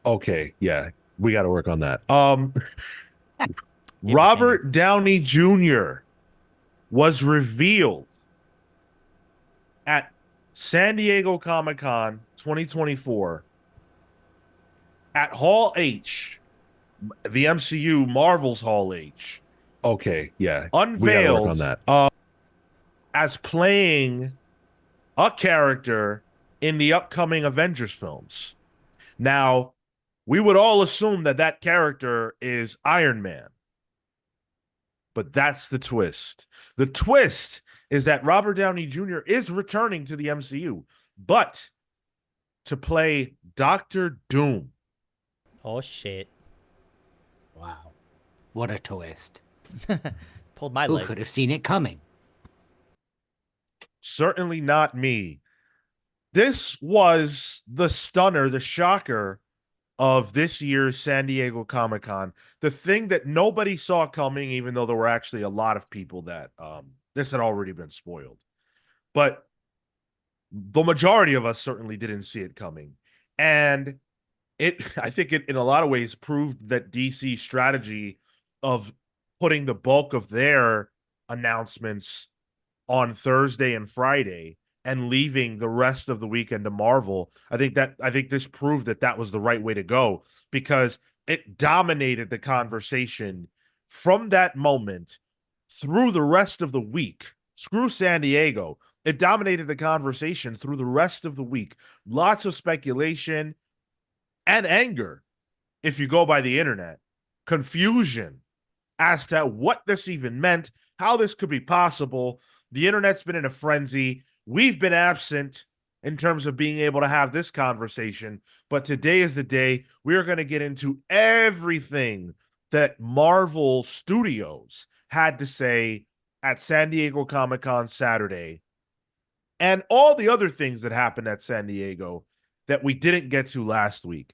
Okay, yeah, we got to work on that. Give it a finger. Robert Downey Jr. was revealed at San Diego Comic-Con 2024 at Hall H, the MCU Marvel's Hall H. Okay, yeah, we got to work on Unveiled that. As playing a character in the upcoming Avengers films. Now, we would all assume that that character is Iron Man, but that's the twist. The twist is that Robert Downey Jr. is returning to the MCU, but to play Doctor Doom. Oh shit. Wow. What a twist. Pulled my Who leg. could have seen it coming? Certainly not me. This was the stunner, the shocker of this year's San Diego Comic-Con. The thing that nobody saw coming, even though there were actually a lot of people that this had already been spoiled. But the majority of us certainly didn't see it coming. And I think it in a lot of ways proved that DC's strategy of putting the bulk of their announcements on Thursday and Friday and leaving the rest of the weekend to Marvel. I think this proved that that was the right way to go because it dominated the conversation from that moment through the rest of the week. Screw San Diego. It dominated the conversation through the rest of the week. Lots of speculation and anger, if you go by the internet, confusion as to what this even meant, how this could be possible. The internet's been in a frenzy. We've been absent in terms of being able to have this conversation, but today is the day we are going to get into everything that Marvel Studios had to say at San Diego Comic-Con Saturday and all the other things that happened at San Diego that we didn't get to last week.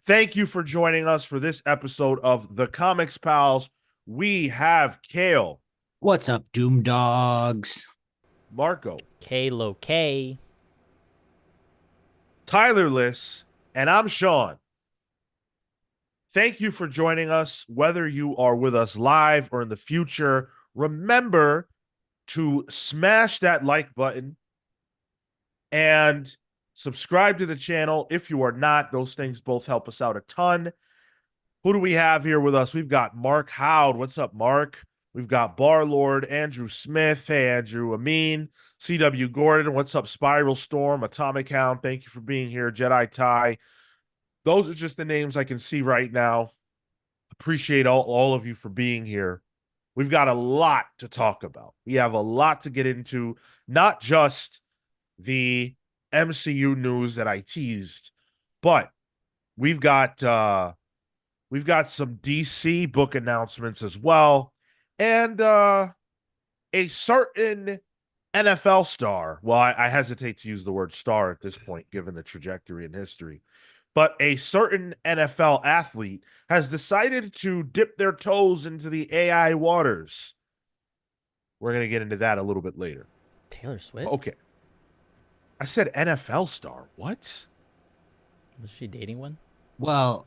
Thank you for joining us for this episode of The Comics Pals. We have Cale, What's up, Doom Dogs? Marco, Kalo K. Tylerless, and I'm Shawn. Thank you for joining us, whether you are with us live or in the future. Remember to smash that like button and subscribe to the channel if you are not. Those things both help us out a ton. Who do we have here with us? We've got Mark Howd. What's up, Mark? We've got Barlord, Andrew Smith. Hey, Andrew. Amin, CW Gordon. What's up, Spiral Storm, Atomic Hound? Thank you for being here. Jedi Ty. Those are just the names I can see right now. Appreciate all of you for being here. We've got a lot to talk about. We have a lot to get into, not just the MCU news that I teased, but we've got some DC book announcements as well, and a certain NFL star. Well, I hesitate to use the word star at this point, given the trajectory in history. But a certain NFL athlete has decided to dip their toes into the AI waters. We're going to get into that a little bit later. Taylor Swift? Okay. I said NFL star. What? Was she dating one? Well,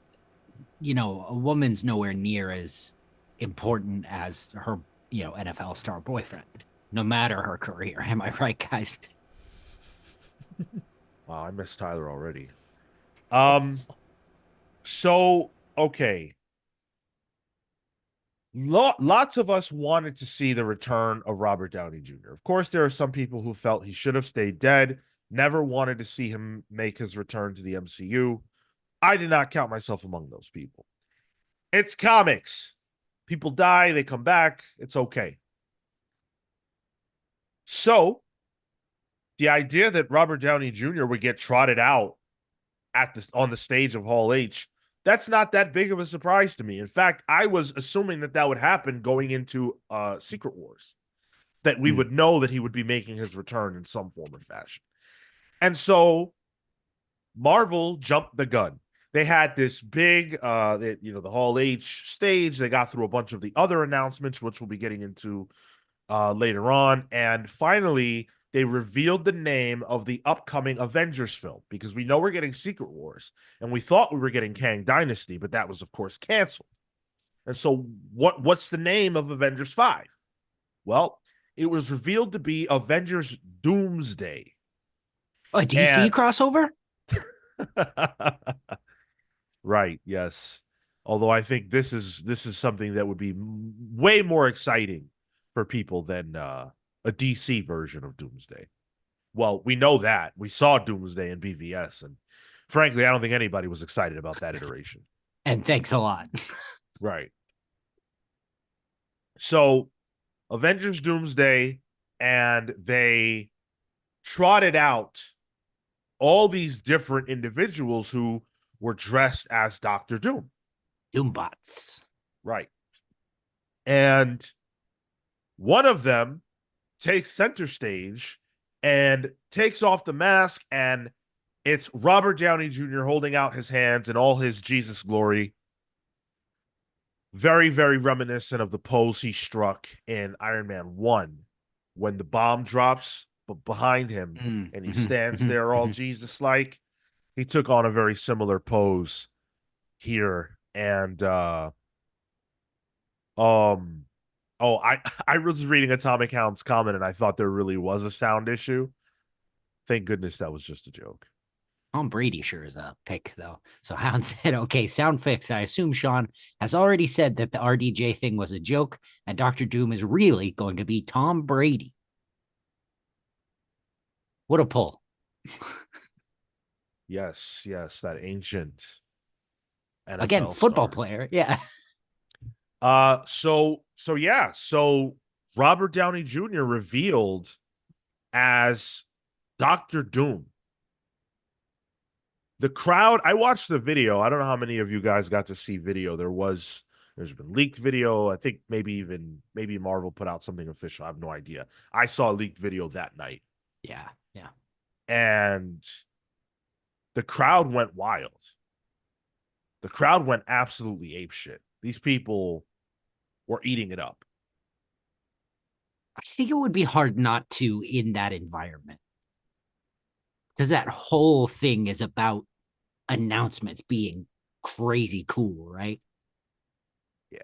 a woman's nowhere near as important as her, NFL star boyfriend, no matter her career. Am I right, guys? Wow, I missed Tyler already. So okay. Lots of us wanted to see the return of Robert Downey Jr. Of course, there are some people who felt he should have stayed dead, never wanted to see him make his return to the MCU. I did not count myself among those people. It's comics. People die, they come back. It's okay. So, the idea that Robert Downey Jr. would get trotted out on the stage of Hall H, that's not that big of a surprise to me. In fact, I was assuming that would happen going into Secret Wars, that we would know that he would be making his return in some form or fashion. And so Marvel jumped the gun. They had this big, the Hall H stage. They got through a bunch of the other announcements, which we'll be getting into later on. And finally, they revealed the name of the upcoming Avengers film, because we know we're getting Secret Wars, and we thought we were getting Kang Dynasty, but that was, of course, canceled. And so what's the name of Avengers 5? Well, it was revealed to be Avengers Doomsday. A DC And crossover? right, yes. Although I think this is something that would be way more exciting for people than a DC version of Doomsday. Well, we know that. We saw Doomsday in BVS, and frankly, I don't think anybody was excited about that iteration. And thanks a lot. Right. So, Avengers Doomsday, and they trotted out all these different individuals who were dressed as Doctor Doom. Doombots. Right. And one of them takes center stage and takes off the mask, and it's Robert Downey Jr. holding out his hands in all his Jesus glory. Very, very reminiscent of the pose he struck in Iron Man 1 when the bomb drops behind him and he stands there all Jesus-like. He took on a very similar pose here. And I was reading Atomic Hound's comment, and I thought there really was a sound issue. Thank goodness that was just a joke. Tom Brady sure is a pick, though. So Hound said, okay, sound fixed. I assume Shawn has already said that the RDJ thing was a joke, and Dr. Doom is really going to be Tom Brady. What a pull. Yes, that ancient NFL Again, football star. player. Yeah. So Robert Downey Jr. revealed as Dr. Doom. The crowd, I watched the video. I don't know how many of you guys got to see video. There's been leaked video. I think maybe Marvel put out something official. I have no idea. I saw a leaked video that night. Yeah. And the crowd went wild. The crowd went absolutely apeshit. These people were eating it up. I think it would be hard not to in that environment. Because that whole thing is about announcements being crazy cool, right? Yeah.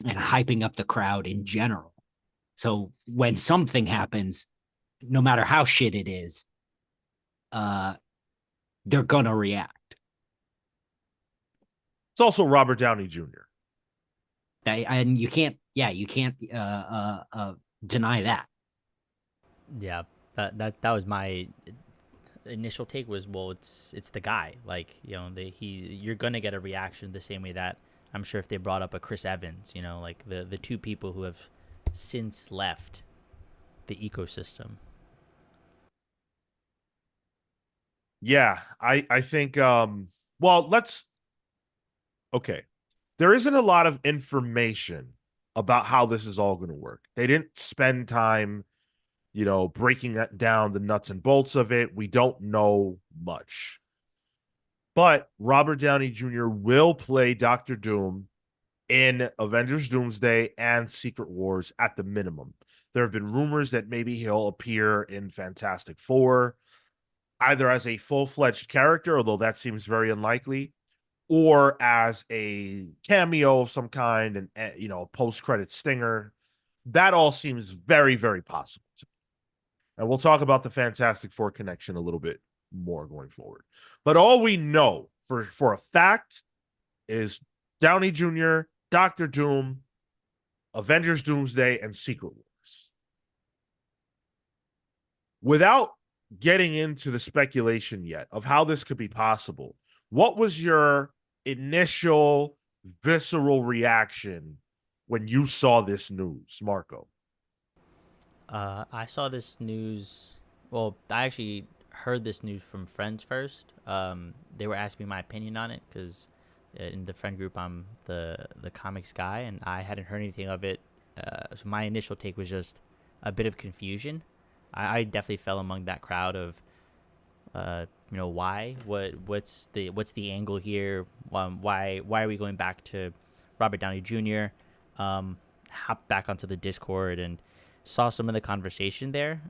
And hyping up the crowd in general. So when something happens, no matter how shit it is, they're gonna react. It's also Robert Downey Jr. And you can't deny that. Yeah, that was my initial take was, well, it's the guy. Like, you know, you're gonna get a reaction the same way that I'm sure if they brought up a Chris Evans, you know, like the two people who have since left the ecosystem. Yeah, I think okay. There isn't a lot of information about how this is all going to work. They didn't spend time, breaking that down, the nuts and bolts of it. We don't know much. But Robert Downey Jr. will play Doctor Doom in Avengers Doomsday and Secret Wars at the minimum. There have been rumors that maybe he'll appear in Fantastic Four, either as a full-fledged character, although that seems very unlikely, or as a cameo of some kind, and a post-credit stinger. That all seems very, very possible to me. And we'll talk about the Fantastic Four connection a little bit more going forward. But all we know for a fact is Downey Jr., Doctor Doom, Avengers Doomsday, and Secret Wars. Without getting into the speculation yet of how this could be possible, what was your initial visceral reaction when you saw this news, Marco? I saw this news. Well, I actually heard this news from friends first. They were asking me my opinion on it because in the friend group I'm the comics guy, and I hadn't heard anything of it. So my initial take was just a bit of confusion. I definitely fell among that crowd of, why? What's the angle here? Why are we going back to Robert Downey Jr.? Hopped back onto the Discord and saw some of the conversation there.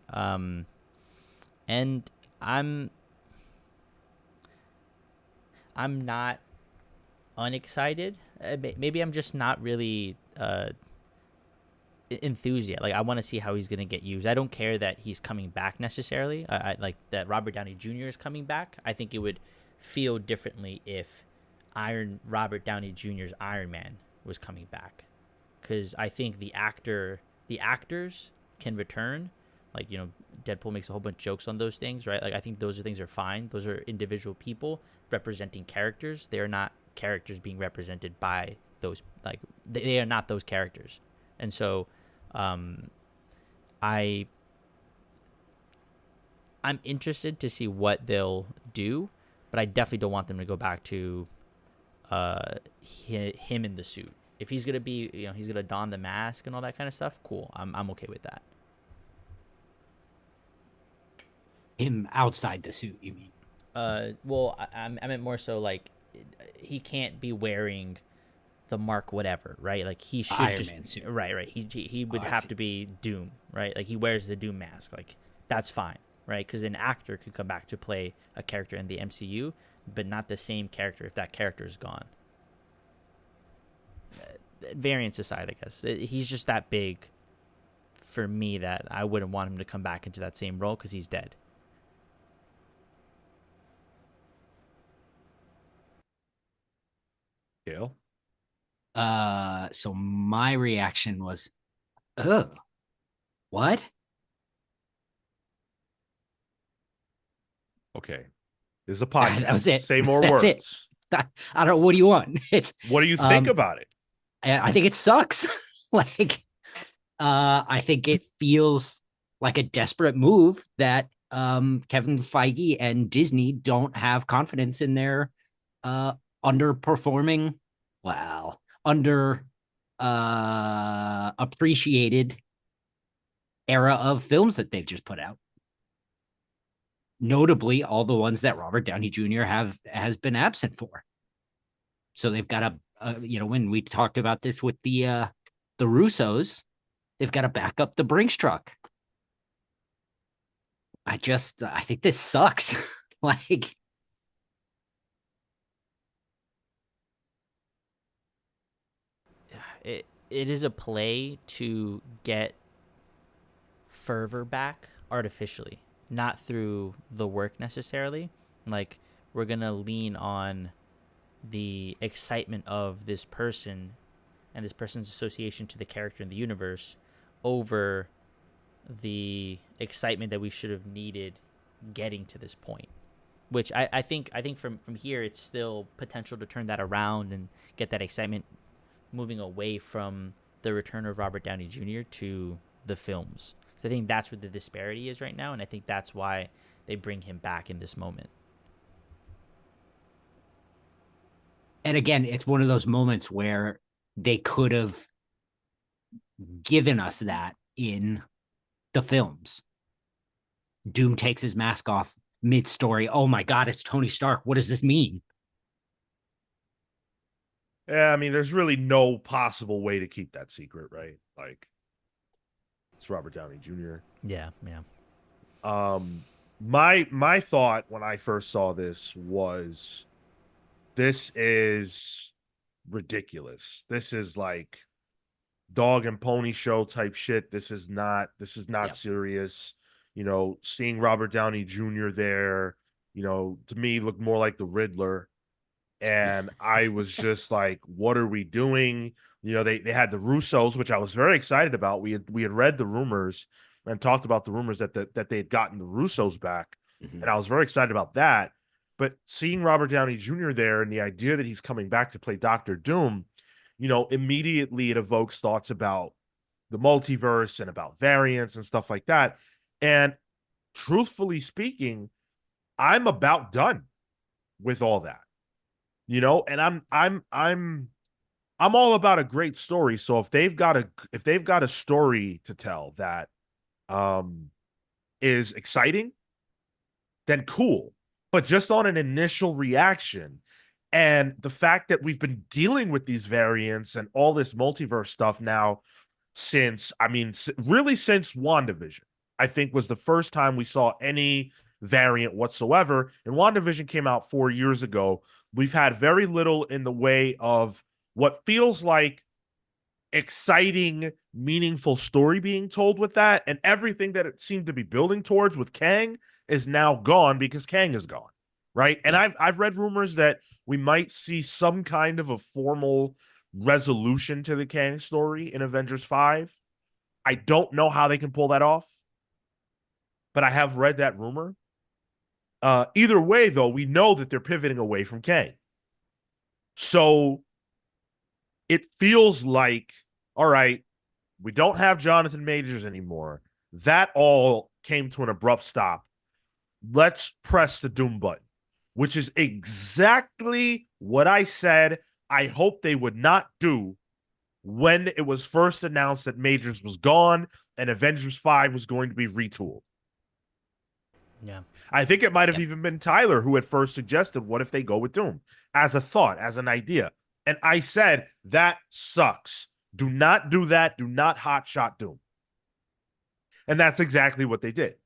And I'm I'm not unexcited. Maybe I'm just not really enthusiastic. Like I want to see how he's gonna get used. I don't care that he's coming back necessarily. I like that Robert Downey Jr. is coming back. I think it would feel differently if Robert Downey Jr.'s Iron Man was coming back, because I think the actors can return. Like, Deadpool makes a whole bunch of jokes on those things, right? Like I think those things are fine. Those are individual people representing characters. They are not characters being represented by those, like they are not those characters. And so I I'm interested to see what they'll do, but I definitely don't want them to go back to him in the suit. If he's gonna be, he's gonna don the mask and all that kind of stuff. Cool, I'm okay with that. Him outside the suit, you mean? Well, I meant more so like he can't be wearing the mark whatever, right? Like he should Iron just Man suit. right. He would I have see. to be Doom, right? Like he wears the Doom mask, like that's fine, right? Because an actor could come back to play a character in the MCU, but not the same character if that character is gone. Variance aside, I guess he's just that big for me that I wouldn't want him to come back into that same role because he's dead. Kale? So my reaction was, oh, what? Okay. This is a That podcast. was it. Say more That's it. words. I don't know. What do you want? It's What do you think um about it? I think it sucks. Like I think it feels like a desperate move that Kevin Feige and Disney don't have confidence in their uh underperforming, well, under appreciated era of films that they've just put out. Notably, all the ones that Robert Downey Jr. has been absent for. So they've got when we talked about this with the Russos, they've got to back up the Brinks truck. I think this sucks. Like, It is a play to get fervor back artificially, not through the work necessarily. Like we're gonna lean on the excitement of this person and this person's association to the character in the universe over the excitement that we should have needed getting to this point. Which I think from here it's still potential to turn that around and get that excitement moving away from the return of Robert Downey Jr. to the films. So I think that's where the disparity is right now, and I think that's why they bring him back in this moment. and again, it's one of those moments where they could have given us that in the films. Doom takes his mask off mid-story. Oh my God, it's Tony Stark. What does this mean? Yeah, I mean, there's really no possible way to keep that secret, right? Like, it's Robert Downey Jr. Yeah, yeah. My thought when I first saw this was, this is ridiculous. This is like dog and pony show type shit. This is not Yep. serious. Seeing Robert Downey Jr. there, to me looked more like the Riddler. And I was just like, what are we doing? They had the Russos, which I was very excited about. We had read the rumors and talked about the rumors that they had gotten the Russos back, Mhm. and I was very excited about that. But seeing Robert Downey Jr. there and the idea that he's coming back to play Doctor Doom, immediately it evokes thoughts about the multiverse and about variants and stuff like that. And truthfully speaking, I'm about done with all that. And I'm all about a great story. So if they've got a story to tell that um is exciting, then cool. But just on an initial reaction, and the fact that we've been dealing with these variants and all this multiverse stuff now since, I mean, really since WandaVision. I think was the first time we saw any variant whatsoever. And WandaVision came out 4 years ago. We've had very little in the way of what feels like exciting, meaningful story being told with that. And everything that it seemed to be building towards with Kang is now gone because Kang is gone. Right. And Yeah. I've read rumors that we might see some kind of a formal resolution to the Kang story in Avengers 5. I don't know how they can pull that off, but I have read that rumor. Either way, though, we know that they're pivoting away from Kang. So it feels like, all right, we don't have Jonathan Majors anymore. That all came to an abrupt stop. Let's press the Doom button, which is exactly what I said I hope they would not do when it was first announced that Majors was gone and Avengers 5 was going to be retooled. Yeah. I think it might have Yep. even been Tyler who had first suggested, what if they go with Doom as a thought, as an idea? And I said, that sucks. Do not do that. Do not hotshot Doom. And that's exactly what they did.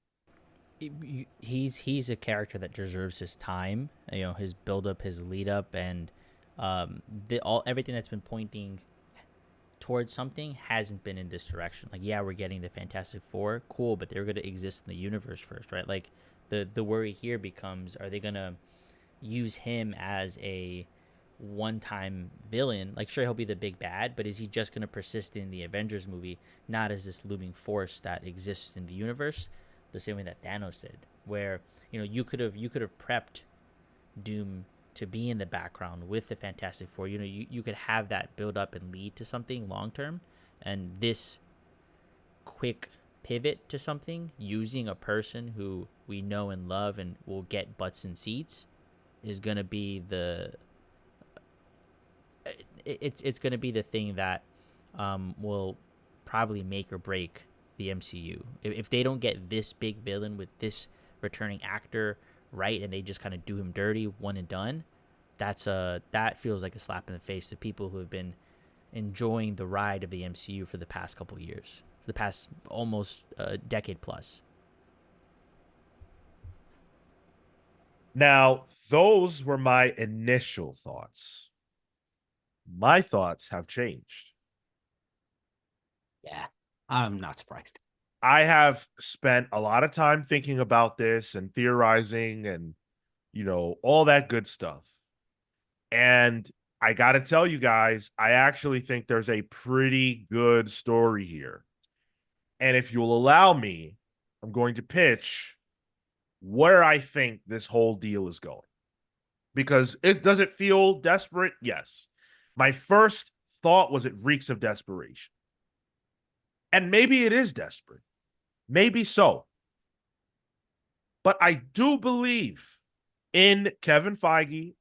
He's a character that deserves his time. You know, his build up, his lead up, and everything that's been pointing towards something hasn't been in this direction. Like, yeah, we're getting the Fantastic Four, cool, but they're gonna exist in the universe first, right? Like, the worry here becomes, are they gonna use him as a one-time villain? Like, sure, he'll be the big bad, but is he just gonna persist in the Avengers movie, not as this looming force that exists in the universe, the same way that Thanos did, where, you know, you could have prepped Doom to be in the background with the Fantastic Four. You know, you could have that build up and lead to something long term, and this quick pivot to something using a person who we know and love and will get butts and seats is gonna be it's gonna be the thing that will probably make or break the MCU. If they don't get this big villain with this returning actor right, and they just kind of do him dirty, one and done, that feels like a slap in the face to people who have been enjoying the ride of the MCU for the past couple years, for the past almost decade plus. Now, those were my initial thoughts. My thoughts have changed. Yeah, I'm not surprised. I have spent a lot of time thinking about this and theorizing and, all that good stuff. And I got to tell you guys, I actually think there's a pretty good story here. And if you'll allow me, I'm going to pitch where I think this whole deal is going. Because does it feel desperate? Yes. My first thought was it reeks of desperation. And maybe it is desperate. Maybe so. But I do believe in Kevin Feige.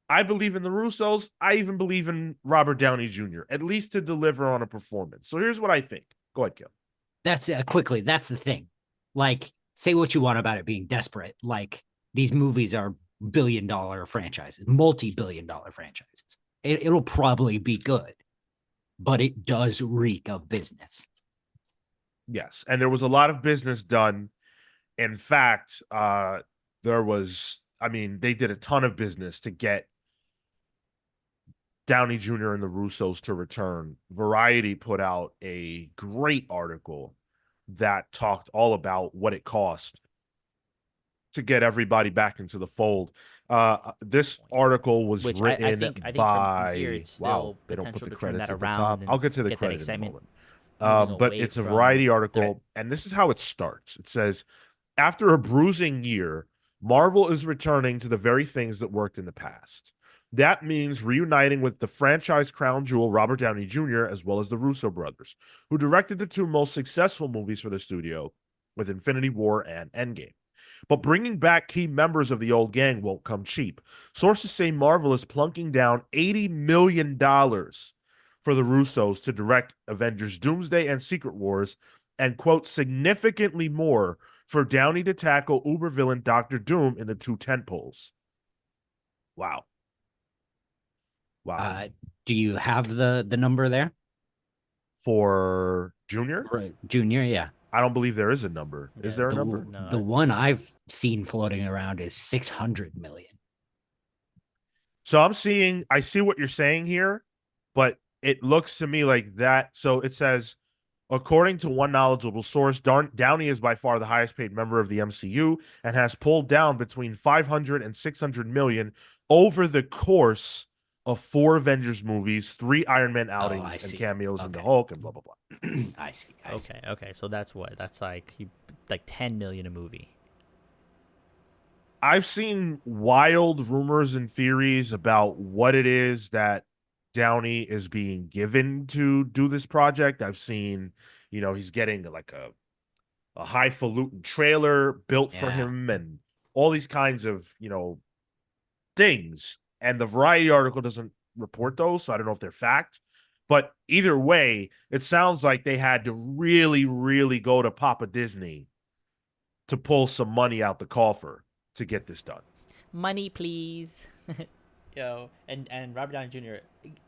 I believe in the Russos. I even believe in Robert Downey Jr., at least to deliver on a performance. So here's what I think. Go ahead, Kim. That's quickly. That's the thing. Like, say what you want about it being desperate. Like, these movies are billion-dollar franchises, multi-billion-dollar franchises. It'll probably be good, but it does reek of business. Yes, and there was a lot of business done. In fact, they did a ton of business to get Downey Jr. and the Russos to return. Variety put out a great article that talked all about what it cost to get everybody back into the fold. This article was Which written I think by from here it's still they don't put potential the to turn credits that at the around top. and I'll get to the get that credit in a excitement moment. moving But away it's a from Variety article, and this is how it starts. It says, after a bruising year, Marvel is returning to the very things that worked in the past. That means reuniting with the franchise crown jewel Robert Downey Jr., as well as the Russo brothers, who directed the two most successful movies for the studio with Infinity War and Endgame. But bringing back key members of the old gang won't come cheap. Sources say Marvel is plunking down $80 million for the Russos to direct Avengers Doomsday and Secret Wars, and, quote, significantly more for Downey to tackle uber villain Doctor Doom in the two tentpoles. Wow. Do you have the number there For Junior? right, Junior? Yeah, I don't believe there is a number. Is Yeah, there a The number? no, the one I've seen floating around is 600 million. So I see what you're saying here, but it looks to me like that. So it says, according to one knowledgeable source, Downey is by far the highest paid member of the MCU and has pulled down between 500 and 600 million over the course of 4 Avengers movies, 3 Iron Man Oh, I outings, and see. cameos in the Okay. Hulk, and blah blah blah. I see. I see. okay. So that's what that's like 10 million a movie. I've seen wild rumors and theories about what it is that Downey is being given to do this project. I've seen, he's getting like a highfalutin trailer built for Yeah. him and all these kinds of, things. And the Variety article doesn't report those, so I don't know if they're fact. But either way, it sounds like they had to really, really go to Papa Disney to pull some money out the coffer to get this done. Money, please. And Robert Downey Jr.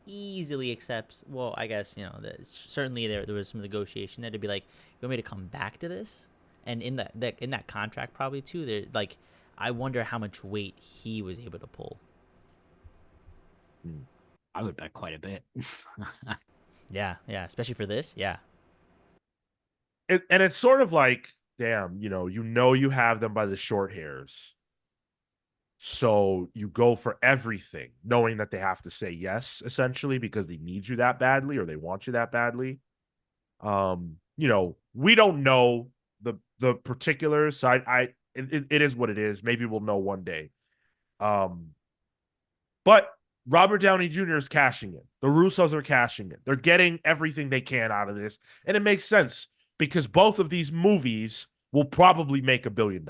easily accepts. Well, I guess certainly there was some negotiation there to be like, you want me to come back to this, and in that contract probably too. There like, I wonder how much weight he was able to pull. I would bet quite a bit. Yeah, especially for this. Yeah, And it's sort of like, damn, you have them by the short hairs. So you go for everything, knowing that they have to say yes, essentially, because they need you that badly or they want you that badly. We don't know the particulars. So it is what it is. Maybe we'll know one day. But Robert Downey Jr. is cashing in. The Russos are cashing in. They're getting everything they can out of this. And it makes sense because both of these movies will probably make $1 billion.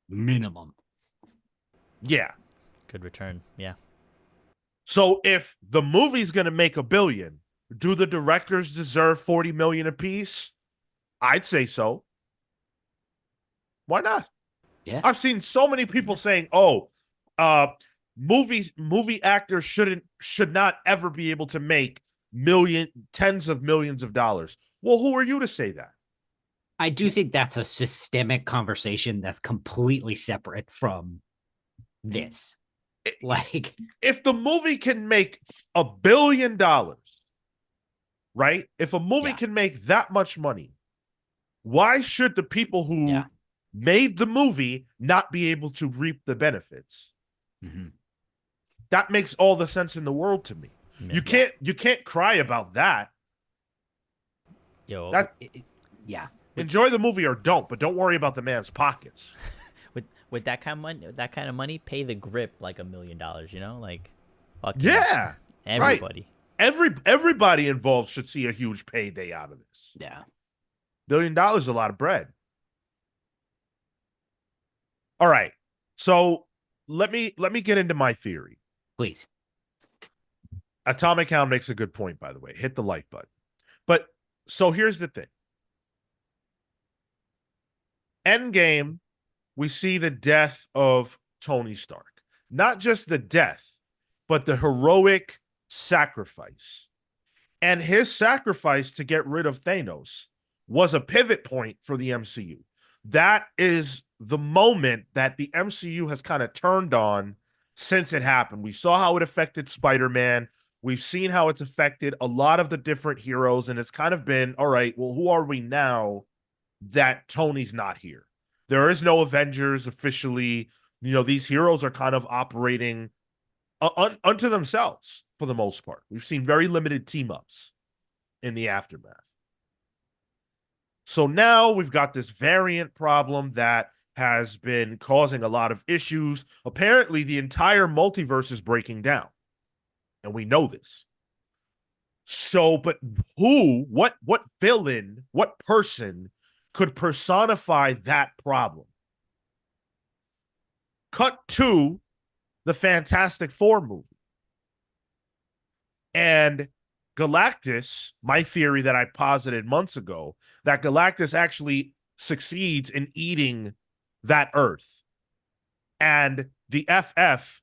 Minimum. Yeah. good return. Yeah. So if the movie's going to make $1 billion, do the directors deserve 40 million apiece? I'd say so. Why not? Yeah. I've seen so many people saying, "Oh, movie actors should not ever be able to make tens of millions of dollars." Well, who are you to say that? I do think that's a systemic conversation that's completely separate from this. Like, If the movie can make $1 billion, right? If a movie can make that much money, why should the people who made the movie not be able to reap the benefits? Mm-hmm. That makes all the sense in the world to me. Yeah. You can't cry about that. Yo, Enjoy the movie or don't, but don't worry about the man's pockets. with that kind of money, pay the grip like $1 million. Like, fucking Yeah, everybody. Right. Everybody involved should see a huge payday out of this. Yeah. $1 billion is a lot of bread. All right. So let me get into my theory. Please. Atomic Hound makes a good point, by the way. Hit the like button. But so here's the thing. Endgame, we see the death of Tony Stark. Not just the death, but the heroic sacrifice. And his sacrifice to get rid of Thanos was a pivot point for the MCU. That is the moment that the MCU has kind of turned on since it happened. We saw how it affected Spider-Man. We've seen how it's affected a lot of the different heroes, and it's kind of been, all right, well, who are we now that Tony's not here? There is no Avengers officially. These heroes are kind of operating unto themselves for the most part. We've seen very limited team-ups in the aftermath. So now we've got this variant problem that has been causing a lot of issues. Apparently, the entire multiverse is breaking down. And we know this. So, but what villain, what person could personify that problem? Cut to the Fantastic Four movie. And Galactus, my theory that I posited months ago, that Galactus actually succeeds in eating that Earth. And the FF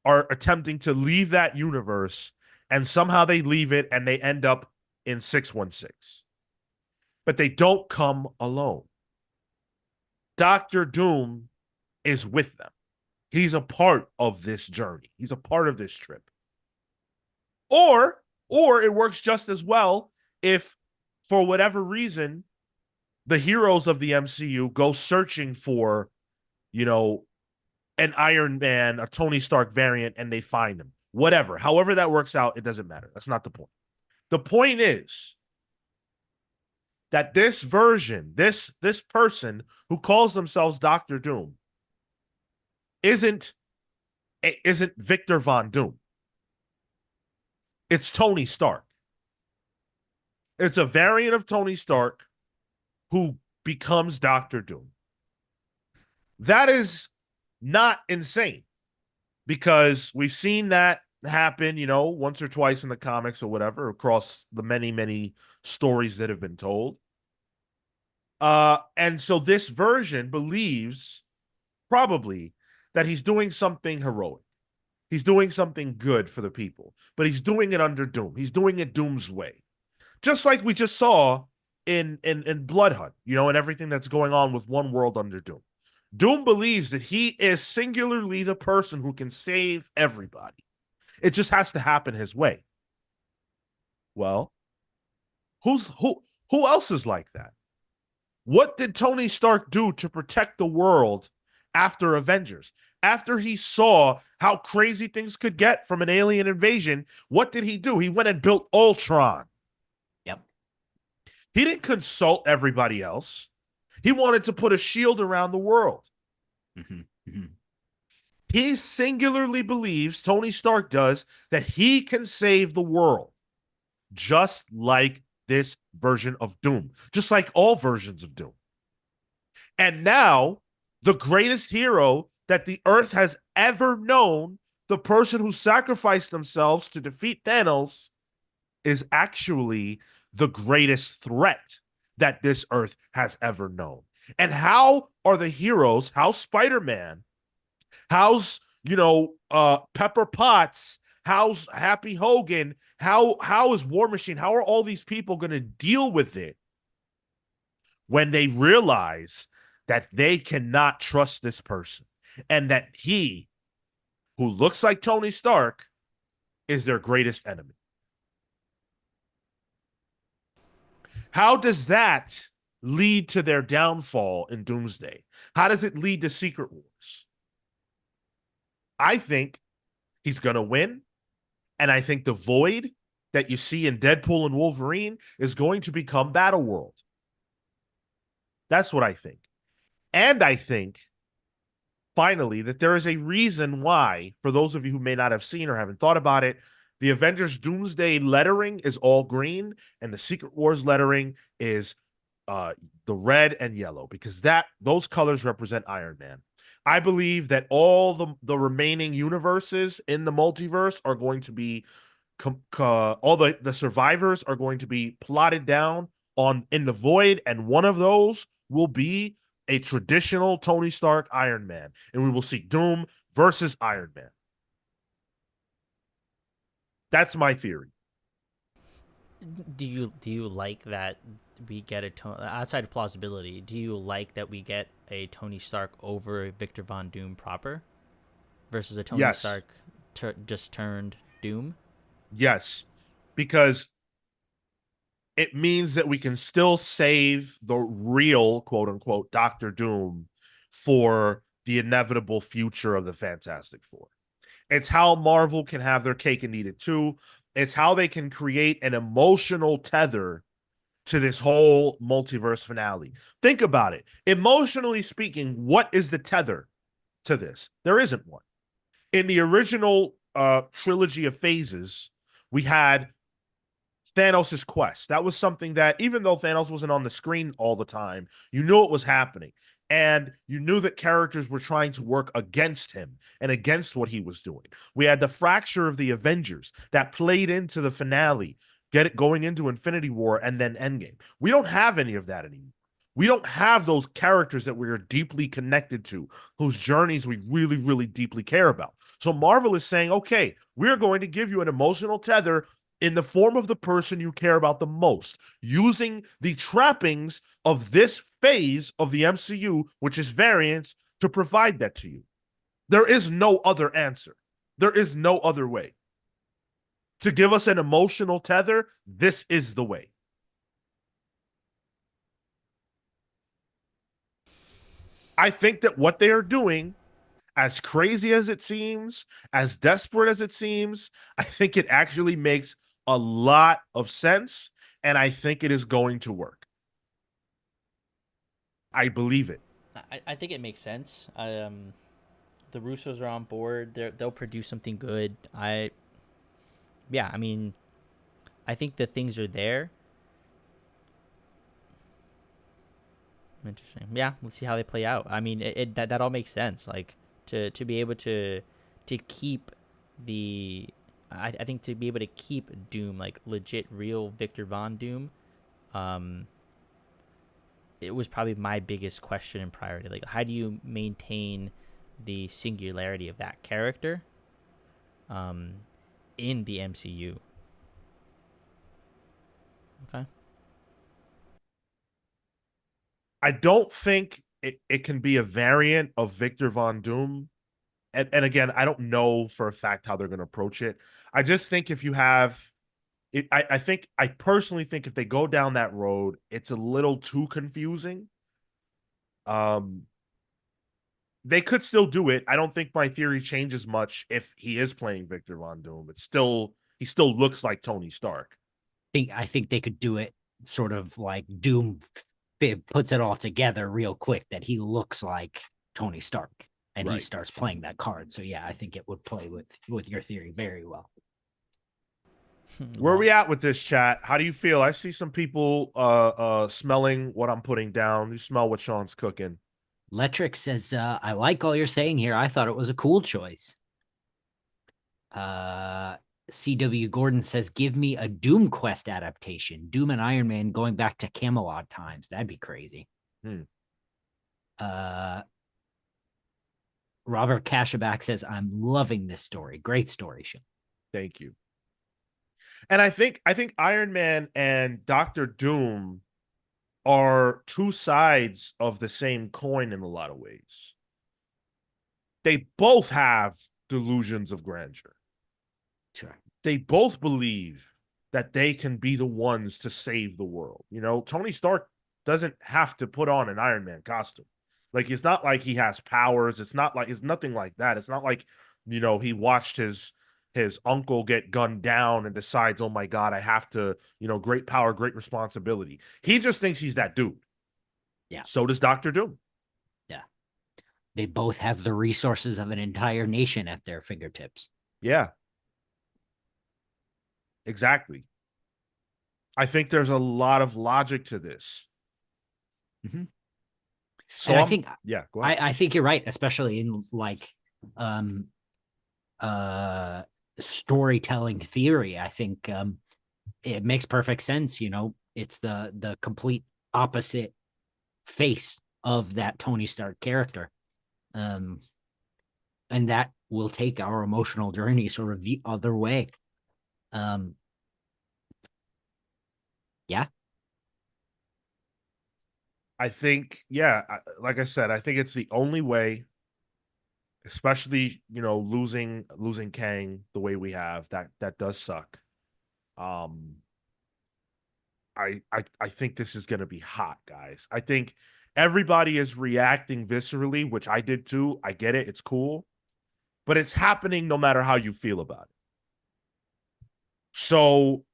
are attempting to leave that universe, and somehow they leave it and they end up in 616. but they don't come alone. Doctor Doom is with them. He's a part of this journey. He's a part of this trip. Or it works just as well if, for whatever reason, the heroes of the MCU go searching for, you know, an Iron Man, a Tony Stark variant, and they find him. Whatever. However that works out, it doesn't matter. That's not the point. The point is that this version, this person who calls themselves Doctor Doom isn't Victor Von Doom. It's Tony Stark. It's a variant of Tony Stark who becomes Doctor Doom. That is not insane, because we've seen that happen, once or twice in the comics or whatever, across the many, many stories that have been told. And so this version believes probably that he's doing something heroic. He's doing something good for the people, but he's doing it under Doom. He's doing it Doom's way. Just like we just saw in Blood Hunt, and everything that's going on with One World under Doom. Doom believes that he is singularly the person who can save everybody. It just has to happen his way. Well, who else is like that? What did Tony Stark do to protect the world after Avengers? After he saw how crazy things could get from an alien invasion, what did he do? He went and built Ultron. Yep. He didn't consult everybody else. He wanted to put a shield around the world. Mm-hmm. Mm-hmm. He singularly believes, Tony Stark does, that he can save the world. Just like this version of Doom. Just like all versions of Doom. And now, the greatest hero that the Earth has ever known, the person who sacrificed themselves to defeat Thanos, is actually the greatest threat that this Earth has ever known. And how are the heroes, how's Spider-Man, how's, Pepper Potts, how's Happy Hogan, how is War Machine, how are all these people going to deal with it when they realize that they cannot trust this person and that he, who looks like Tony Stark, is their greatest enemy? How does that lead to their downfall in Doomsday? How does it lead to Secret Wars? I think he's going to win, and I think the void that you see in Deadpool and Wolverine is going to become Battleworld. That's what I think. And I think, finally, that there is a reason why, for those of you who may not have seen or haven't thought about it, the Avengers Doomsday lettering is all green, and the Secret Wars lettering is the red and yellow, because those colors represent Iron Man. I believe that all the remaining universes in the multiverse are going to be all the survivors are going to be plotted down in the void, and one of those will be a traditional Tony Stark Iron Man, and we will see Doom versus Iron Man. That's my theory. Do you like that we get outside of plausibility? Do you like that we get a Tony Stark over Victor Von Doom proper versus a Tony Yes. Stark just turned Doom? Yes, because it means that we can still save the real, quote unquote, Doctor Doom for the inevitable future of the Fantastic Four. It's how Marvel can have their cake and eat it too. It's how they can create an emotional tether to this whole multiverse finale. Think about it. Emotionally speaking, what is the tether to this? There isn't one. In the original trilogy of phases, we had Thanos' quest. That was something that, even though Thanos wasn't on the screen all the time, you knew it was happening. And you knew that characters were trying to work against him and against what he was doing. We had the fracture of the Avengers that played into the finale, going into Infinity War and then Endgame. We don't have any of that anymore. We don't have those characters that we are deeply connected to, whose journeys we really, really deeply care about. So Marvel is saying, okay, we're going to give you an emotional tether in the form of the person you care about the most, using the trappings of this phase of the MCU, which is variants, to provide that to you. There is no other answer. There is no other way. To give us an emotional tether, this is the way. I think that what they are doing, as crazy as it seems, as desperate as it seems, I think it actually makes a lot of sense, and I think it is going to work. I believe it. I think it makes sense. The Russos are on board. They'll produce something good. Yeah, I mean, I think the things are there. Interesting. Yeah, let's see how they play out. I mean, that all makes sense. Like to be able to keep the, I think to be able to keep Doom like legit real Victor Von Doom, um, it was probably my biggest question and priority. Like, how do you maintain the singularity of that character, um, in the MCU? Okay. I don't think it can be a variant of Victor Von Doom. And again, I don't know for a fact how they're going to approach it. I just think if you have it, I personally think if they go down that road, it's a little too confusing. Um, they could still do it. I don't think my theory changes much if he is playing Victor Von Doom. It's still he still looks like Tony Stark. I think they could do it sort of like Doom puts it all together real quick that he looks like Tony Stark and he Right. starts playing that card. So yeah, I think it would play with your theory very well. Where are we at with this chat? How do you feel? I see some people smelling what I'm putting down. You smell what Shawn's cooking. Letrick says, I like all you're saying here. I thought it was a cool choice. CW Gordon says, give me a Doom Quest adaptation. Doom and Iron Man going back to Camelot times. That'd be crazy. Robert Cashaback says, I'm loving this story. Great story, Sean. Thank you. And I think Iron Man and Doctor Doom are two sides of the same coin in a lot of ways. They both have delusions of grandeur. Sure. They both believe that they can be the ones to save the world. You know, Tony Stark doesn't have to put on an Iron Man costume. Like, it's not like he has powers. It's not like it's nothing like that. It's not like, he watched his uncle get gunned down and decides, oh my God, I have to, great power, great responsibility. He just thinks he's that dude. Yeah. So does Doctor Doom. Yeah. They both have the resources of an entire nation at their fingertips. Yeah. Exactly. I think there's a lot of logic to this. Mm-hmm. So and I think, yeah, go ahead. I think you're right, especially in like storytelling theory. I think it makes perfect sense. It's the complete opposite face of that Tony Stark character. And that will take our emotional journey sort of the other way. Yeah. I think, yeah, like I said, I think it's the only way, especially, losing Kang the way we have. That does suck. Um, I think this is gonna be hot, guys. I think everybody is reacting viscerally, which I did too. I get it, it's cool, but it's happening no matter how you feel about it. So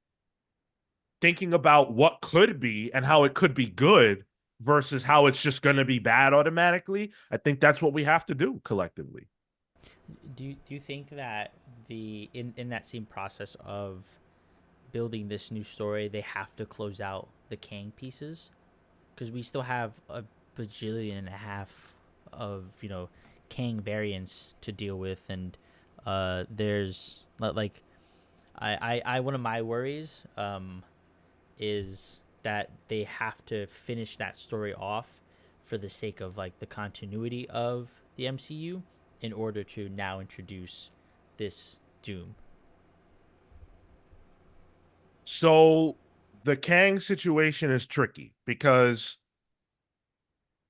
thinking about what could be and how it could be good versus how it's just going to be bad automatically, I think that's what we have to do collectively. Do you think that in that same process of building this new story, they have to close out the Kang pieces? Because we still have a bajillion and a half of Kang variants to deal with, and there's like I one of my worries is that they have to finish that story off for the sake of like the continuity of the MCU in order to now introduce this Doom. So the Kang situation is tricky because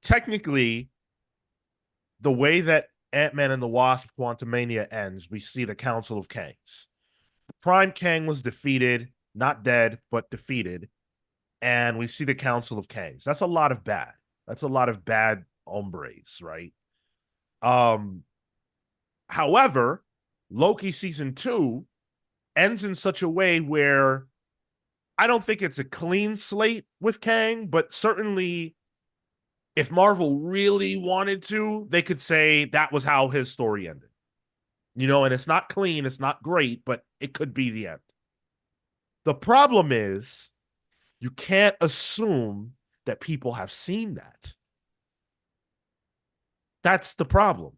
technically, the way that Ant-Man and the Wasp Quantumania ends, we see the Council of Kangs. Prime Kang was defeated, not dead, but defeated. And we see the Council of Kangs. That's a lot of bad. That's a lot of bad hombres, right? Um, However, Loki season 2 ends in such a way where I don't think it's a clean slate with Kang, but certainly if Marvel really wanted to, they could say that was how his story ended. And it's not clean, it's not great, but it could be the end. The problem is you can't assume that people have seen that. That's the problem.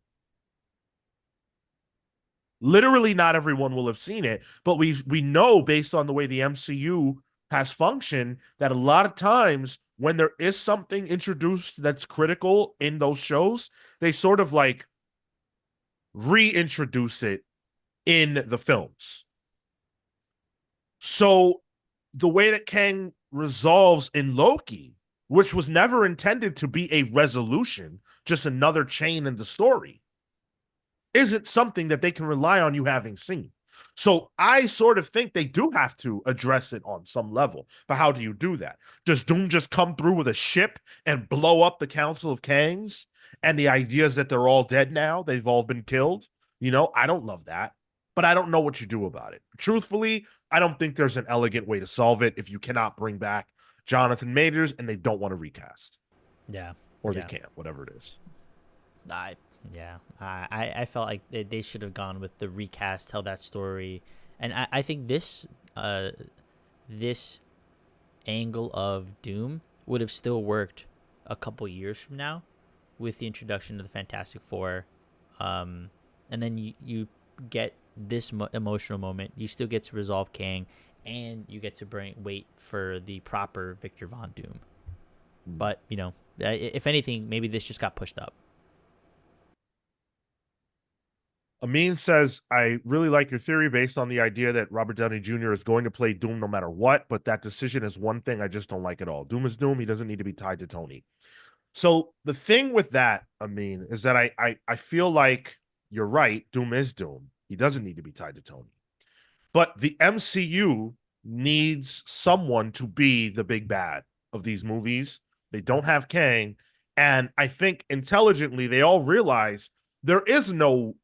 Literally, not everyone will have seen it, but we know based on the way the MCU has functioned that a lot of times when there is something introduced that's critical in those shows, they sort of like reintroduce it in the films. So the way that Kang resolves in Loki, which was never intended to be a resolution, just another chain in the story, isn't something that they can rely on you having seen. So I sort of think they do have to address it on some level. But how do you do that? Does Doom just come through with a ship and blow up the Council of Kangs? And the idea is that they're all dead now. They've all been killed. I don't love that, but I don't know what you do about it. Truthfully, I don't think there's an elegant way to solve it if you cannot bring back Jonathan Majors and they don't want to recast. Yeah. Or they Yeah. can't, whatever it is. I yeah. I felt like they should have gone with the recast, tell that story, and I think this angle of Doom would have still worked a couple years from now with the introduction of the Fantastic Four, and then you get this emotional moment. You still get to resolve Kang, and you get to wait for the proper Victor Von Doom. But if anything, maybe this just got pushed up. Amin says, I really like your theory based on the idea that Robert Downey Jr. is going to play Doom no matter what, but that decision is one thing I just don't like at all. Doom is Doom. He doesn't need to be tied to Tony. So the thing with that, Amin, is that I feel like you're right. Doom is Doom. He doesn't need to be tied to Tony. But the MCU needs someone to be the big bad of these movies. They don't have Kang. And I think intelligently, they all realize there is no,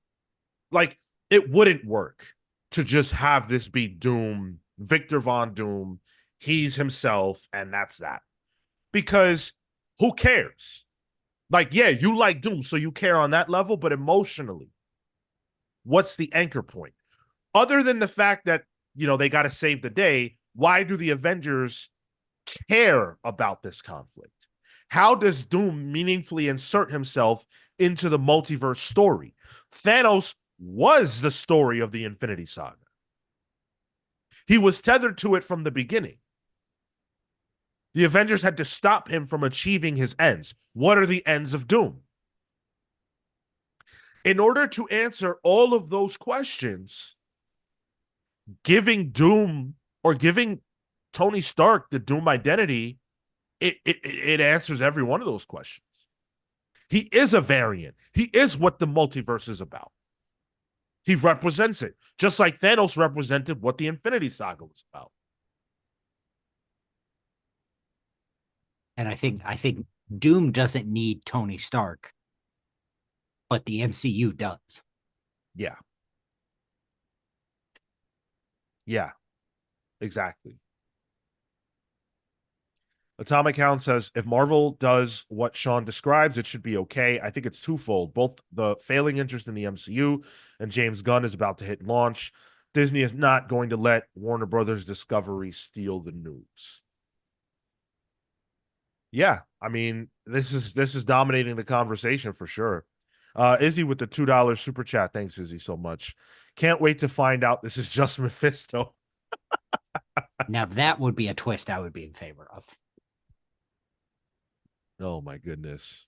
like, it wouldn't work to just have this be Doom, Victor Von Doom. He's himself, and that's that. Because who cares? Like, yeah, you like Doom, so you care on that level, but emotionally, what's the anchor point? Other than the fact that, they got to save the day, why do the Avengers care about this conflict? How does Doom meaningfully insert himself into the multiverse story? Thanos was the story of the Infinity Saga. He was tethered to it from the beginning. The Avengers had to stop him from achieving his ends. What are the ends of Doom? In order to answer all of those questions, giving Doom or giving Tony Stark the Doom identity, it answers every one of those questions. He is a variant. He is what the multiverse is about. He represents it, just like Thanos represented what the Infinity Saga was about. And I think Doom doesn't need Tony Stark, but the MCU does. Yeah. Yeah, exactly. Atomic Hound says, if Marvel does what Shawn describes, it should be okay. I think it's twofold. Both the failing interest in the MCU and James Gunn is about to hit launch. Disney is not going to let Warner Brothers Discovery steal the news. Yeah, I mean, this is dominating the conversation for sure. Izzy with the $2 super chat. Thanks, Izzy, so much. Can't wait to find out this is just Mephisto. Now that would be a twist I would be in favor of. Oh my goodness.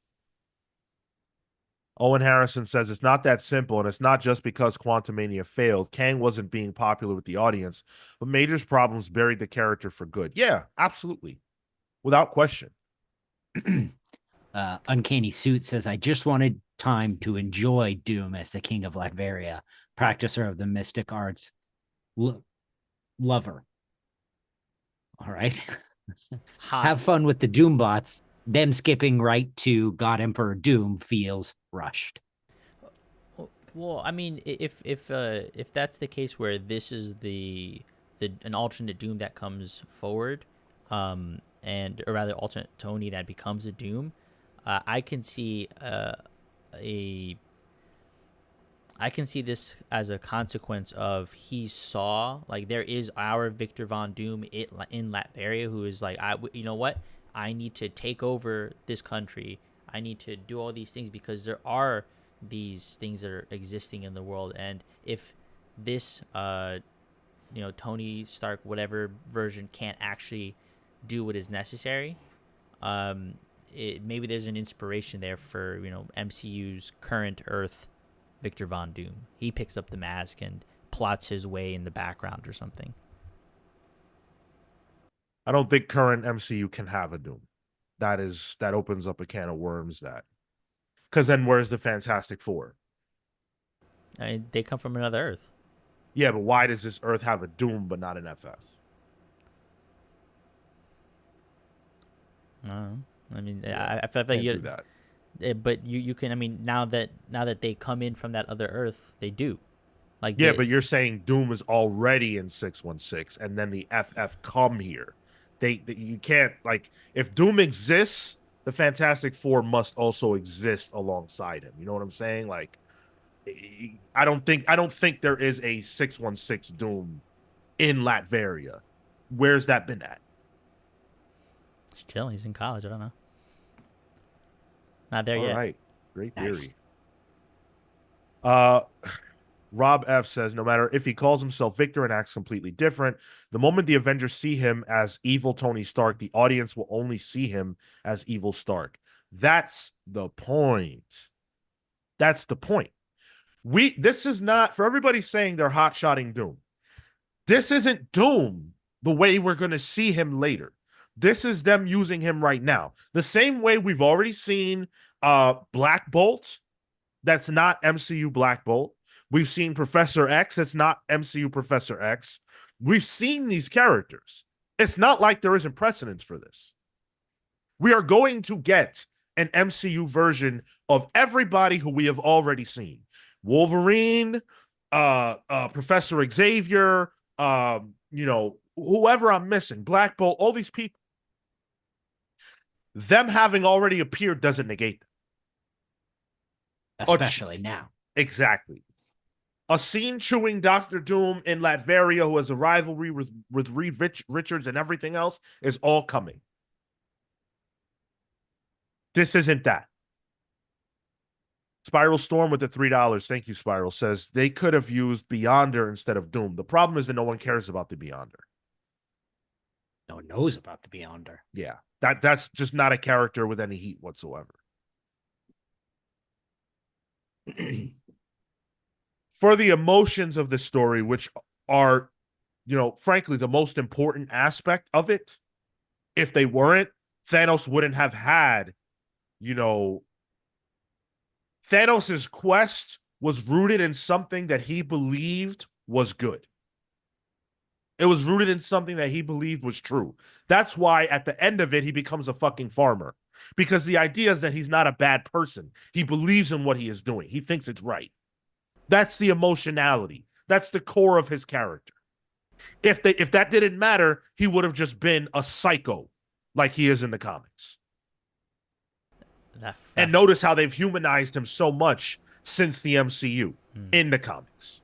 Owen Harrison says it's not that simple, and it's not just because Quantumania failed. Kang wasn't being popular with the audience, but Major's problems buried the character for good. Yeah, absolutely. Without question. Uncanny Suit says, I just wanted time to enjoy Doom as the king of Latveria, practicer of the mystic arts, lover. All right. Hot. Have fun with the Doom bots. Them skipping right to God Emperor Doom feels rushed. Well, I mean, if that's the case where this is the an alternate Doom that comes forward, and or rather alternate Tony that becomes a Doom, I can see a I can see this as a consequence of he saw like there is our Victor Von Doom in Latveria who is like you know what, I need to take over this country, I need to do all these things because there are these things that are existing in the world, and if this Tony Stark whatever version can't actually do what is necessary, maybe there's an inspiration there for MCU's current Earth Victor Von Doom. He picks up the mask and plots his way in the background or something. I don't think current MCU can have a Doom. That opens up a can of worms. That because then where's the Fantastic Four? I mean, they come from another Earth. Yeah, but why does this Earth have a Doom but not an FF? I mean, Yeah, I feel like can't do that. But you can. I mean, now that they come in from that other Earth, they do. Like Yeah, but you're saying Doom is already in 616, and then the FF come here. You can't like if Doom exists, the Fantastic Four must also exist alongside him. You know what I'm saying? Like, I don't think there is a 616 Doom in Latveria. Where's that been at? He's chilling. He's in college. I don't know. Not there All yet. right, great theory. Nice. Uh, Rob F says, no matter if he calls himself Victor and acts completely different, the moment the Avengers see him as evil Tony Stark, the audience will only see him as evil Stark. That's the point. That's the point. This is not for everybody saying they're hot-shotting Doom. This isn't Doom the way we're going to see him later. This is them using him right now. The same way we've already seen Black Bolt, that's not MCU Black Bolt. We've seen Professor X, that's not MCU Professor X. We've seen these characters. It's not like there isn't precedence for this. We are going to get an MCU version of everybody who we have already seen. Wolverine, Professor Xavier, whoever I'm missing, Black Bolt, all these people. Them having already appeared doesn't negate them. Especially now. Exactly. A scene chewing Dr. Doom in Latveria, who has a rivalry with Reed Richards and everything else, is all coming. This isn't that. Spiral Storm with the $3. Thank you, Spiral. Says they could have used Beyonder instead of Doom. The problem is that no one cares about the Beyonder. No one knows about the Beyonder. Yeah. That's just not a character with any heat whatsoever. For the emotions of the story, which are, frankly, the most important aspect of it, if they weren't, Thanos wouldn't have had, Thanos' quest was rooted in something that he believed was good. It was rooted in something that he believed was true. That's why at the end of it, he becomes a fucking farmer. Because the idea is that he's not a bad person. He believes in what he is doing. He thinks it's right. That's the emotionality. That's the core of his character. If that didn't matter, he would have just been a psycho like he is in the comics. And notice how they've humanized him so much since the MCU in the comics.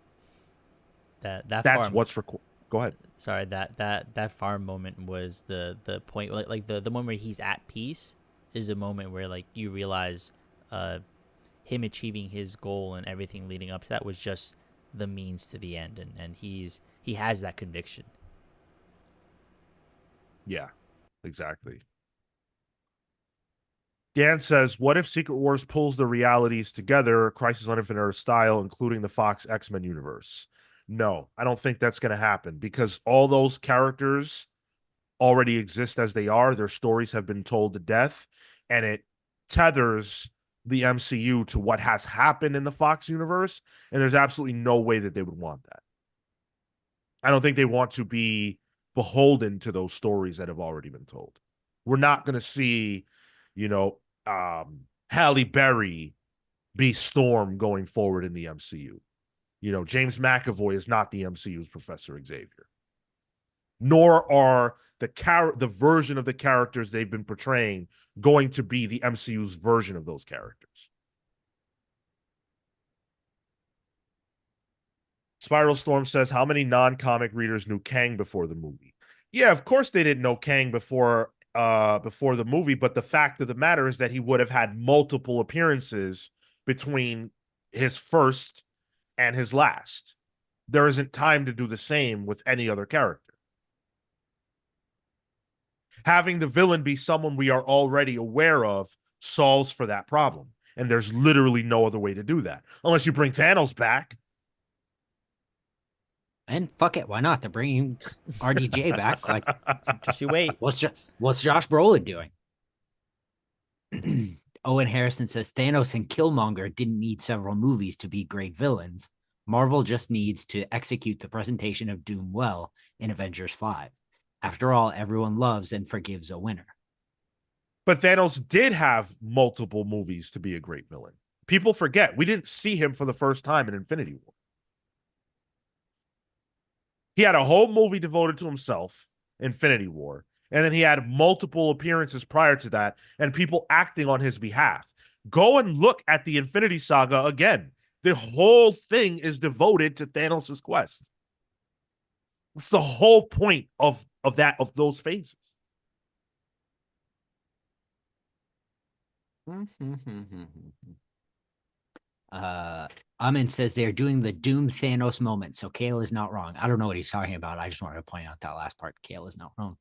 That's what's recorded. Go ahead. Sorry, that farm moment was the point. Like the moment where he's at peace is the moment where like you realize him achieving his goal and everything leading up to that was just the means to the end, and he has that conviction. Yeah, exactly. Gan says, what if Secret Wars pulls the realities together, Crisis on Infinite Earth style, including the Fox X-Men universe? No, I don't think that's going to happen because all those characters already exist as they are. Their stories have been told to death, and it tethers the MCU to what has happened in the Fox universe, and there's absolutely no way that they would want that. I don't think they want to be beholden to those stories that have already been told. We're not going to see, you know, Halle Berry be Storm going forward in the MCU. You know, James McAvoy is not the MCU's Professor Xavier. Nor are the version of the characters they've been portraying going to be the MCU's version of those characters. Spiral Storm says, how many non-comic readers knew Kang before the movie? Yeah, of course they didn't know Kang before the movie, but the fact of the matter is that he would have had multiple appearances between his first and his last. There isn't time to do the same with any other character. Having the villain be someone we are already aware of solves for that problem. And there's literally no other way to do that. Unless you bring Thanos back. And fuck it, why not? They're bringing RDJ back. Like, Just you wait. what's Josh Brolin doing? Owen Harrison says Thanos and Killmonger didn't need several movies to be great villains. Marvel just needs to execute the presentation of Doom well in Avengers 5. After all, everyone loves and forgives a winner. But Thanos did have multiple movies to be a great villain. People forget we didn't see him for the first time in Infinity War. He had a whole movie devoted to himself, Infinity War, and then he had multiple appearances prior to that and people acting on his behalf. Go and look at the Infinity Saga again. The whole thing is devoted to Thanos' quest. It's the whole point of those phases. Amin says they're doing the Doom Thanos moment, so Cale is not wrong. I don't know what he's talking about. I just wanted to point out that last part. Cale is not wrong.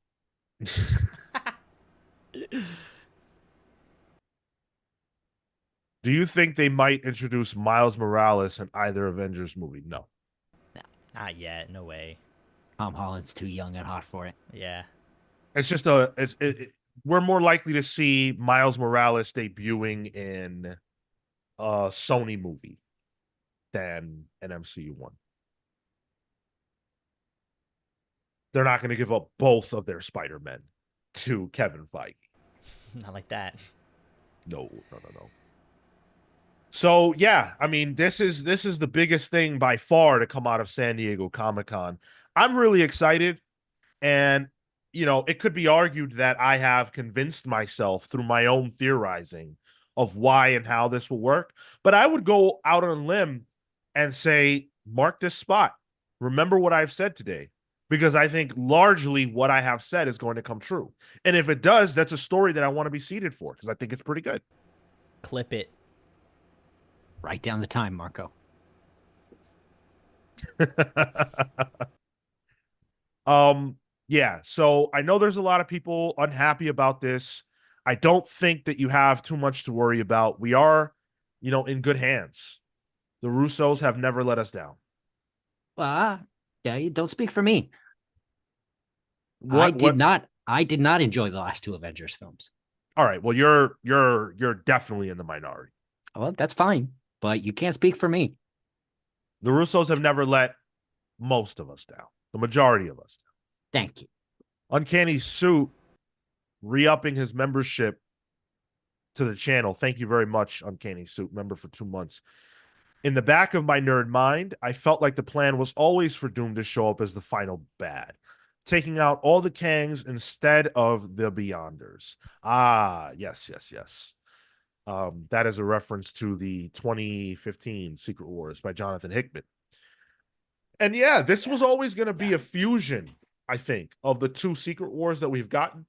Do you think they might introduce Miles Morales in either Avengers movie? No. Not yet. No way. Tom Holland's too young and hot for it. Yeah. It's just we're more likely to see Miles Morales debuting in a Sony movie than an MCU one. They're not going to give up both of their Spider-Men to Kevin Feige. Not like that. No. So yeah, I mean, this is the biggest thing by far to come out of San Diego Comic-Con. I'm really excited, and you know, it could be argued that I have convinced myself through my own theorizing of why and how this will work. But I would go out on a limb and say, mark this spot. Remember what I've said today, because I think largely what I have said is going to come true. And if it does, that's a story that I want to be seated for because I think it's pretty good. Clip it. Write down the time, Marco. Yeah, so I know there's a lot of people unhappy about this. I don't think that you have too much to worry about. We are, in good hands. The Russos have never let us down. Yeah, you don't speak for me. I did not enjoy the last two Avengers films. All right, well, you're definitely in the minority. Well, that's fine, but you can't speak for me. The Russos have never let most of us down. The majority of us down. Thank you. Uncanny Suit re-upping his membership to the channel. Thank you very much, Uncanny Suit, member for 2 months. In the back of my nerd mind, I felt like the plan was always for Doom to show up as the final bad, taking out all the Kangs instead of the Beyonders. Ah, yes. That is a reference to the 2015 Secret Wars by Jonathan Hickman. And yeah, this was always going to be a fusion, I think, of the two Secret Wars that we've gotten.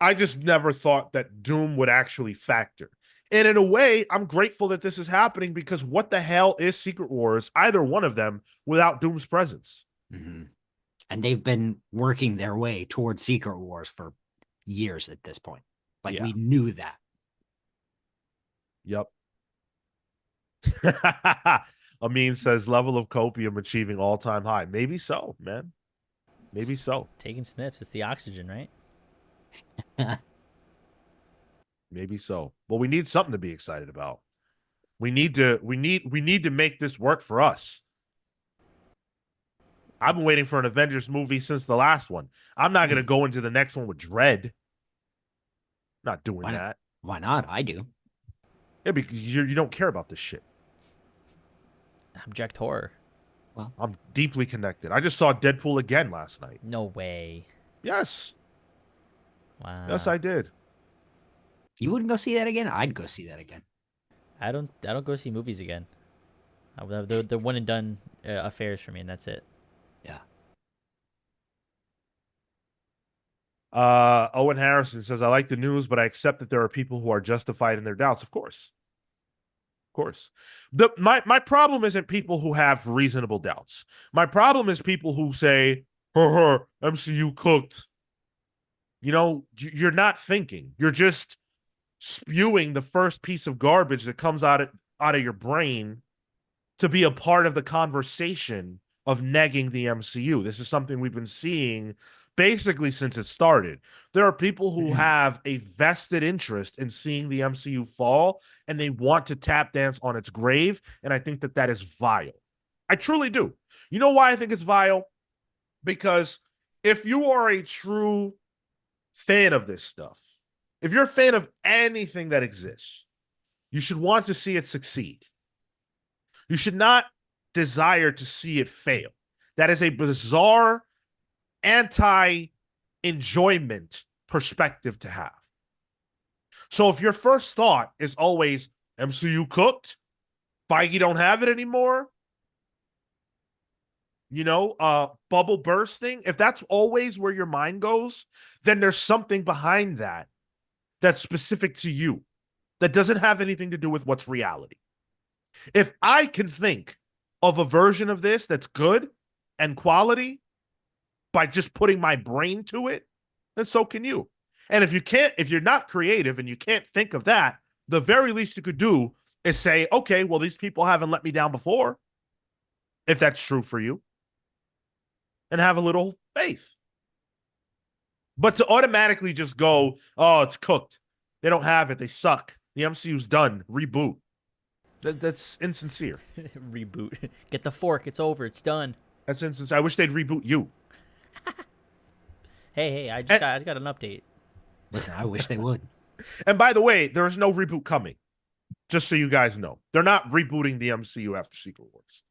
I just never thought that Doom would actually factor. And in a way, I'm grateful that this is happening because what the hell is Secret Wars, either one of them, without Doom's presence? Mm-hmm. And they've been working their way towards Secret Wars for years at this point. Like, we knew that. Yep. Amin says level of copium achieving all-time high. Maybe so, man. Maybe so. Taking sniffs. It's the oxygen, right? Maybe so. Well, we need something to be excited about. We need to make this work for us. I've been waiting for an Avengers movie since the last one. I'm not gonna go into the next one with dread. Not doing that. Why not? I do. Yeah, because you don't care about this shit. Abject horror. Well, I'm deeply connected. I just saw Deadpool again last night. No way. Yes. Wow. Yes, I did. you wouldn't go see that again? I'd go see that again. I don't go see movies again. They're one and done affairs for me, and that's it. Yeah. Owen Harrison says, I like the news, but I accept that there are people who are justified in their doubts. Of course. Of course. My problem isn't people who have reasonable doubts. My problem is people who say, MCU cooked. You're not thinking. You're just spewing the first piece of garbage that comes out of your brain to be a part of the conversation of negging the MCU. This is something we've been seeing basically since it started. There are people who have a vested interest in seeing the MCU fall, and they want to tap dance on its grave, and I think that that is vile. I truly do. You know why I think it's vile? Because if you are a true fan of this stuff, if you're a fan of anything that exists, you should want to see it succeed. You should not desire to see it fail. That is a bizarre anti-enjoyment perspective to have. So if your first thought is always MCU cooked, Feige don't have it anymore, bubble bursting, if that's always where your mind goes, then there's something behind that that's specific to you that doesn't have anything to do with what's reality. If I can think of a version of this that's good and quality by just putting my brain to it, then so can you. And if you're not creative and you can't think of that, the very least you could do is say, okay, well, these people haven't let me down before, if that's true for you, and have a little faith. But to automatically just go, oh, it's cooked. They don't have it. They suck. The MCU's done. Reboot. That's insincere. Reboot. Get the fork. It's over. It's done. That's insincere. I wish they'd reboot you. Hey, I just got an update. Listen, I wish they would. And by the way, there is no reboot coming. Just so you guys know. They're not rebooting the MCU after Secret Wars.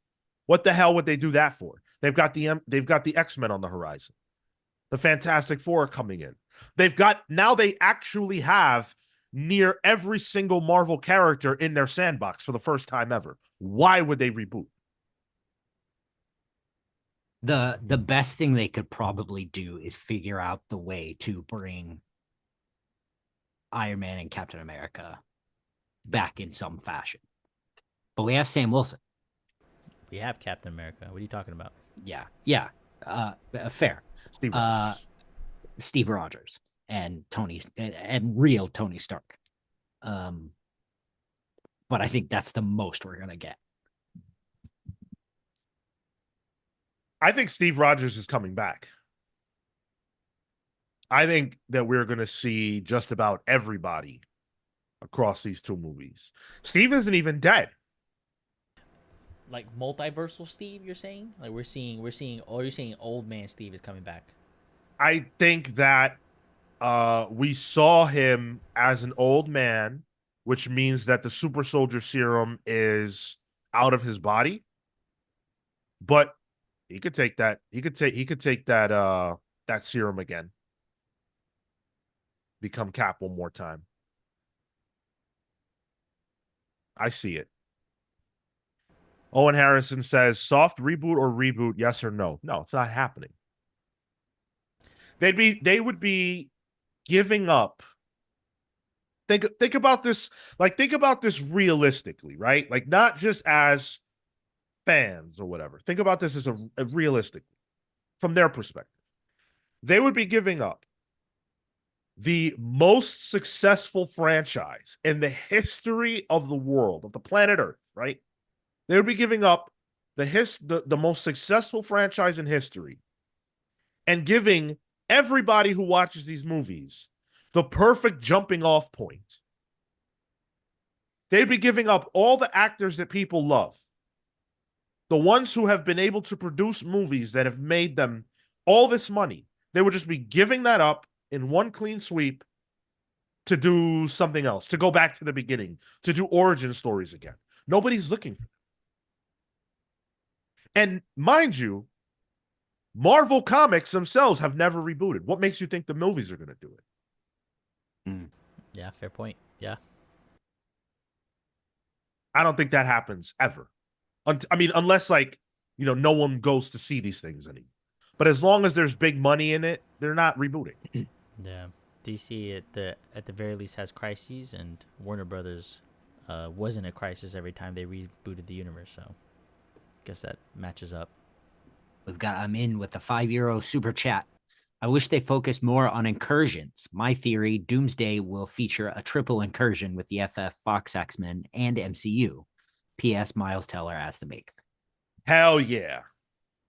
What the hell would they do that for? They've got the X-Men on the horizon. The Fantastic Four are coming in. Now they actually have near every single Marvel character in their sandbox for the first time ever. Why would they reboot? The best thing they could probably do is figure out the way to bring Iron Man and Captain America back in some fashion. But we have Sam Wilson. We have Captain America. What are you talking about? Yeah. Fair. Steve Rogers. Steve Rogers and real Tony Stark. But I think that's the most we're gonna get. I think Steve Rogers is coming back. I think that we're going to see just about everybody across these two movies. Steve isn't even dead. Like multiversal Steve, you're saying? Like you're saying old man Steve is coming back. I think that we saw him as an old man, which means that the super soldier serum is out of his body. But he could take that. He could take that serum again. Become Cap one more time. I see it. Owen Harrison says, soft reboot or reboot, yes or no? No, it's not happening. They would be giving up. Think about this, think about this realistically, right? Like not just as fans or whatever. Think about this as a realistically from their perspective. They would be giving up the most successful franchise in the history of the world, of the planet Earth, right? They would be giving up the most successful franchise in history and giving everybody who watches these movies the perfect jumping off point. They'd be giving up all the actors that people love, the ones who have been able to produce movies that have made them all this money. They would just be giving that up in one clean sweep to do something else, to go back to the beginning, to do origin stories again. Nobody's looking for that. And mind you, Marvel Comics themselves have never rebooted. What makes you think the movies are going to do it? Yeah, fair point. Yeah. I don't think that happens ever. I mean, unless like, no one goes to see these things anymore. But as long as there's big money in it, they're not rebooting. Yeah. DC at the very least has crises, and Warner Brothers was in a crisis every time they rebooted the universe. So, guess that matches up. I'm in with the €5 super chat. I wish they focused more on incursions. My theory, Doomsday will feature a triple incursion with the FF, Fox X-Men, and MCU. P.S. Miles Teller as the maker. Hell yeah.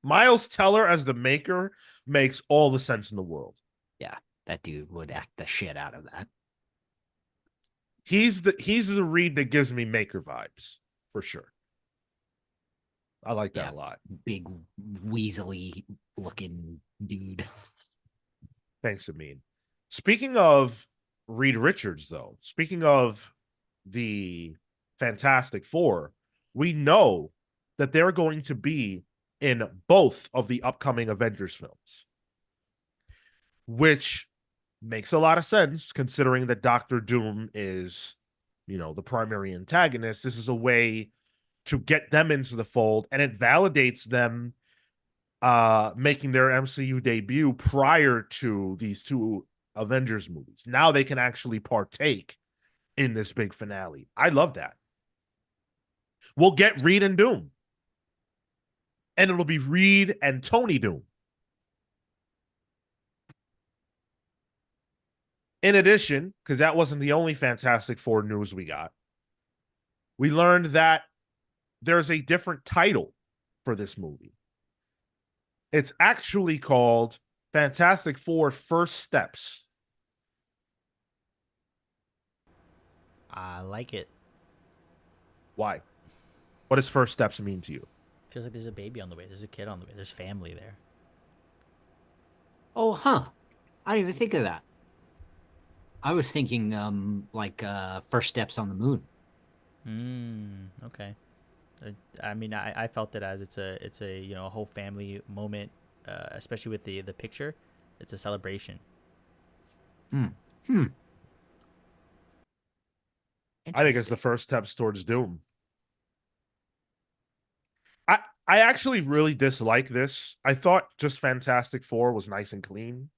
Miles Teller as the maker makes all the sense in the world. Yeah, that dude would act the shit out of that. He's the Reed that gives me maker vibes, for sure. I like that a lot. Big weaselly looking dude. Thanks, Amin. Speaking of Reed Richards, though, speaking of the Fantastic Four, we know that they're going to be in both of the upcoming Avengers films, which makes a lot of sense considering that Doctor Doom is, the primary antagonist. This is a way to get them into the fold, and it validates them making their MCU debut prior to these two Avengers movies. Now they can actually partake in this big finale. I love that. We'll get Reed and Doom. And it'll be Reed and Tony Doom. In addition, because that wasn't the only Fantastic Four news we got, we learned that there's a different title for this movie. It's actually called Fantastic Four First Steps. I like it. Why? What does First Steps mean to you? Feels like there's a baby on the way. There's a kid on the way. There's family there. Oh, huh. I didn't even think of that. I was thinking First Steps on the Moon. Okay. I mean, I felt it as it's a a whole family moment, especially with the picture. It's a celebration. I think it's the first steps towards Doom. I actually really dislike this. I thought just Fantastic Four was nice and clean.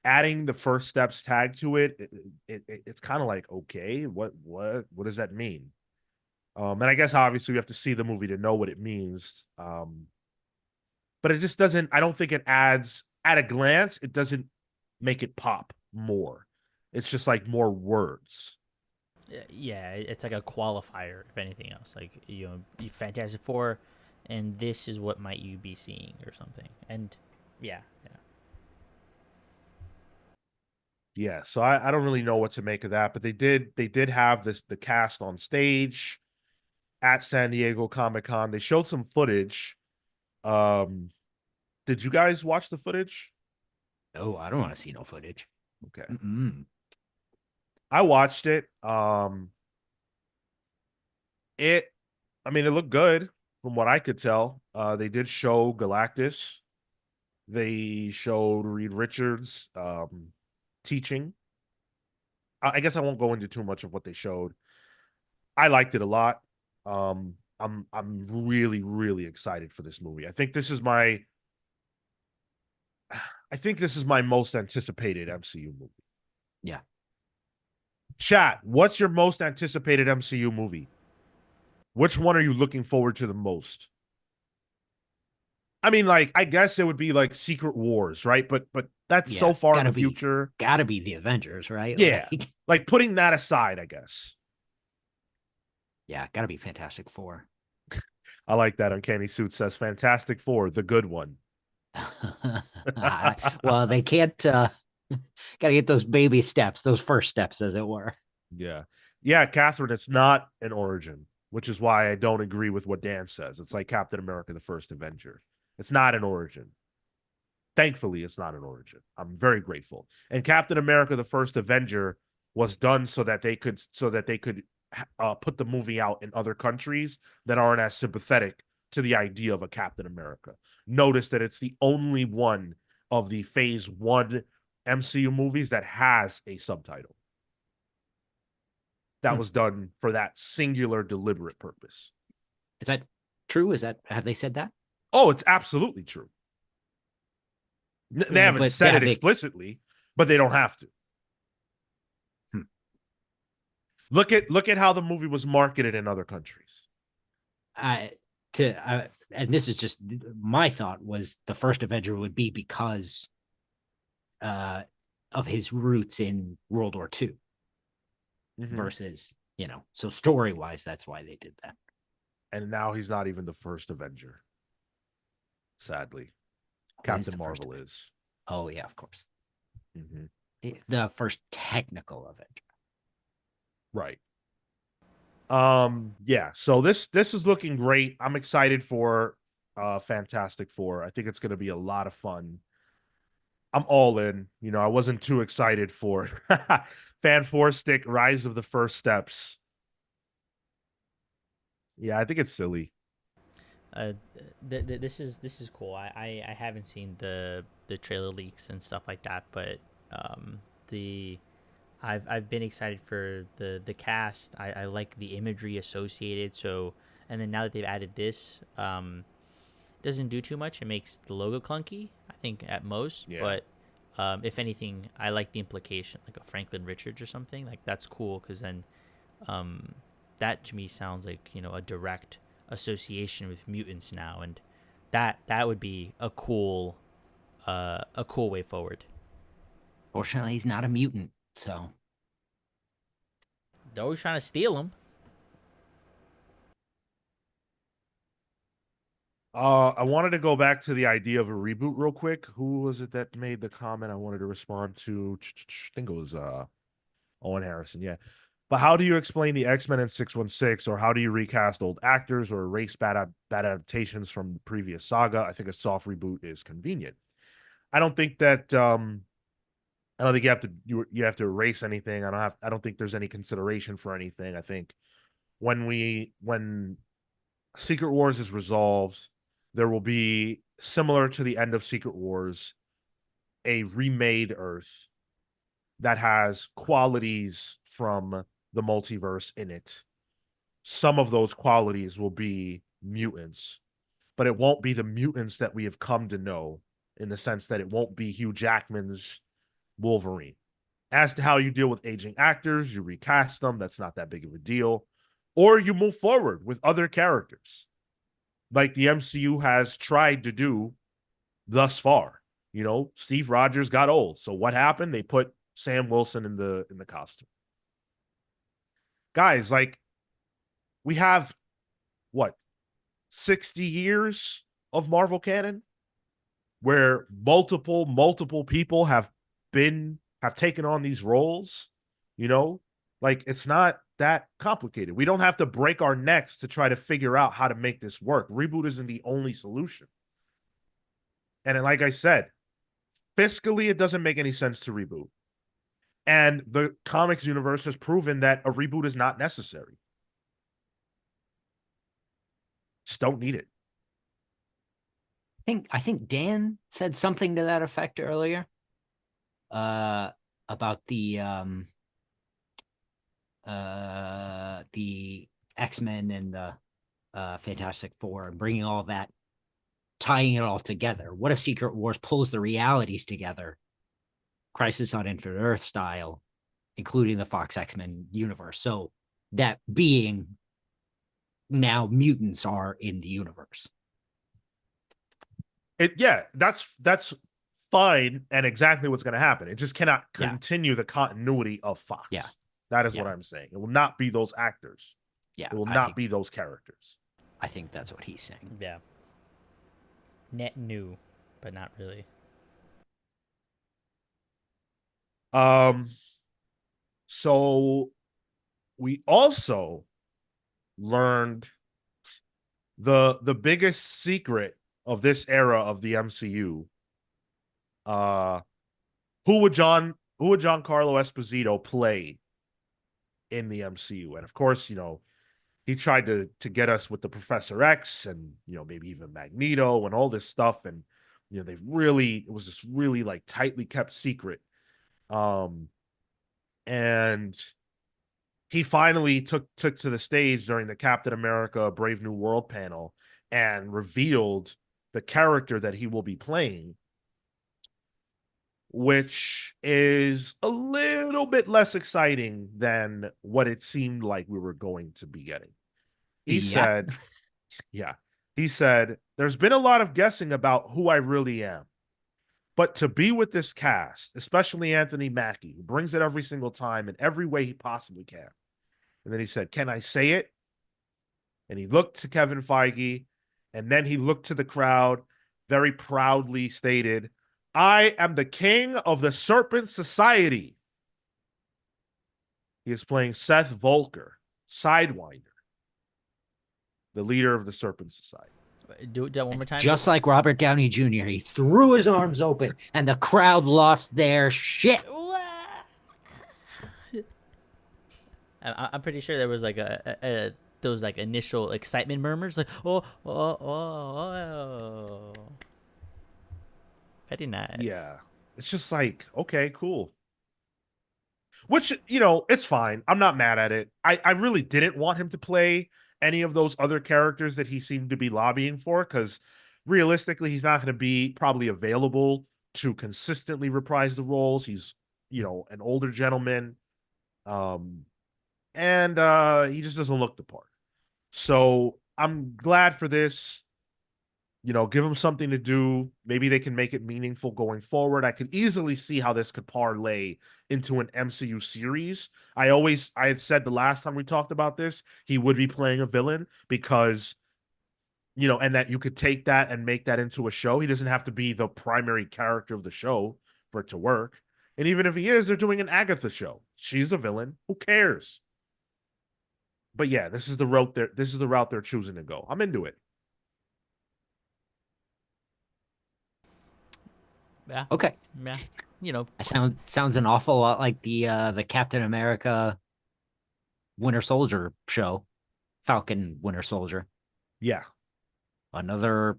Adding the First Steps tag to it's kind of like, okay, what does that mean? And I guess obviously we have to see the movie to know what it means. But it just doesn't, I don't think it adds, at a glance, it doesn't make it pop more. It's just like more words. Yeah, it's like a qualifier, if anything else. Like, you Fantastic Four, and this is what might you be seeing or something. And yeah. Yeah, so I don't really know what to make of that, but they did have the cast on stage at San Diego Comic-Con. They showed some footage. Did you guys watch the footage? No, I don't want to see no footage. Okay. I watched it. It looked good from what I could tell. They did show Galactus. They showed Reed Richards teaching. I guess I won't go into too much of what they showed. I liked it a lot. I'm really, really excited for this movie. I think this is my most anticipated MCU movie. Yeah. Chat, what's your most anticipated MCU movie? Which one are you looking forward to the most? I mean, like, I guess it would be like Secret Wars, right? But That's so Yeah, far in the future. gotta be the Avengers, right? Yeah. Like putting that aside, I guess. Yeah, gotta be Fantastic Four. I like that. Uncanny Suit says Fantastic Four, the good one. Well, they can't gotta get those baby steps, those first steps, as it were. Yeah. Yeah, Catherine, it's not an origin, which is why I don't agree with what Dan says. It's like Captain America, the first Avenger. It's not an origin. Thankfully, it's not an origin. I'm very grateful. And Captain America, the first Avenger, was done so that they could put the movie out in other countries that aren't as sympathetic to the idea of a Captain America. Notice that it's the only one of the Phase 1 MCU movies that has a subtitle. That was done for that singular, deliberate purpose. Is that true? Have they said that? Oh, it's absolutely true. They haven't said it explicitly, but they don't have to. Look at how the movie was marketed in other countries. And this is just my thought, was the first Avenger would be because of his roots in World War II versus, so story wise, that's why they did that. And now he's not even the first Avenger. Sadly, Captain Marvel is. Oh yeah, of course. The first technical Avenger. Right. Yeah, so this is looking great. I'm excited for Fantastic Four. I think it's going to be a lot of fun. I'm all in. I wasn't too excited for Fan Four Stick Rise of the First Steps. Yeah, I think it's silly. This is cool. I haven't seen the trailer leaks and stuff like that, but I've been excited for the cast. I like the imagery associated. So, and then now that they've added this, doesn't do too much. It makes the logo clunky, I think, at most. Yeah. But if anything, I like the implication, like a Franklin Richards or something. Like that's cool, because then that to me sounds like a direct association with mutants now, and that would be a cool way forward. Fortunately, he's not a mutant. So they're always trying to steal him. I wanted to go back to the idea of a reboot real quick. Who was it that made the comment I wanted to respond to? I think it was Owen Harrison. Yeah. But how do you explain the X-Men in 616, or how do you recast old actors or erase bad adaptations from the previous saga? I think a soft reboot is convenient. I don't think that I don't think you have to erase anything. I don't think there's any consideration for anything. I think when Secret Wars is resolved, there will be, similar to the end of Secret Wars, a remade Earth that has qualities from the multiverse in it. Some of those qualities will be mutants, but it won't be the mutants that we have come to know, in the sense that it won't be Hugh Jackman's Wolverine. As to how you deal with aging actors, you recast them. That's not that big of a deal. Or you move forward with other characters, like the MCU has tried to do thus far. Steve Rogers got old. So what happened? They put Sam Wilson in the costume. Guys, like, we have, what, 60 years of Marvel canon where multiple people have taken on these roles. Like, it's not that complicated. We don't have to break our necks to try to figure out how to make this work. Reboot isn't the only solution. And like I said, fiscally, it doesn't make any sense to reboot. And the comics universe has proven that a reboot is not necessary. Just don't need it. I think Dan said something to that effect earlier. About the X-Men and the Fantastic Four, and bringing all that, tying it all together. What if Secret Wars pulls the realities together, Crisis on Infinite Earth style, including the Fox X-Men universe? So that being now mutants are in the universe. That's fine and exactly what's going to happen. It just cannot Yeah. continue the continuity of Fox. Yeah. That is Yeah. what I'm saying. It will not be those actors. Yeah, It will not be those characters. I think that's what he's saying. Yeah. Net new, but not really. So we also learned the biggest secret of this era of the MCU. Uh who would Giancarlo Esposito play in the MCU? And of course, he tried to get us with the Professor X and maybe even Magneto and all this stuff. And it was this really like tightly kept secret. And he finally took to the stage during the Captain America Brave New World panel and revealed the character that he will be playing, which is a little bit less exciting than what it seemed like we were going to be getting. He said, yeah, he said, there's been a lot of guessing about who I really am. But to be with this cast, especially Anthony Mackie, who brings it every single time in every way he possibly can. And then he said, can I say it? And he looked to Kevin Feige, and then he looked to the crowd, very proudly stated, I am the king of the Serpent Society. He is playing Seth Volker, Sidewinder, the leader of the Serpent Society. Do that one more time. Just like Robert Downey Jr., he threw his arms open and the crowd lost their shit. I'm pretty sure there was like those like initial excitement murmurs, like oh. Very nice. Yeah. It's just like, okay, cool. Which, it's fine. I'm not mad at it. I really didn't want him to play any of those other characters that he seemed to be lobbying for, because realistically, he's not going to be probably available to consistently reprise the roles. He's, an older gentleman. And he just doesn't look the part. So I'm glad for this. Give them something to do. Maybe they can make it meaningful going forward. I could easily see how this could parlay into an MCU series. I had said the last time we talked about this, he would be playing a villain because, and that you could take that and make that into a show. He doesn't have to be the primary character of the show for it to work. And even if he is, they're doing an Agatha show. She's a villain. Who cares? But yeah, this is the route they're choosing to go. I'm into it. Yeah. Okay. Yeah. It sounds an awful lot like the Captain America Winter Soldier show, Falcon Winter Soldier. Yeah. Another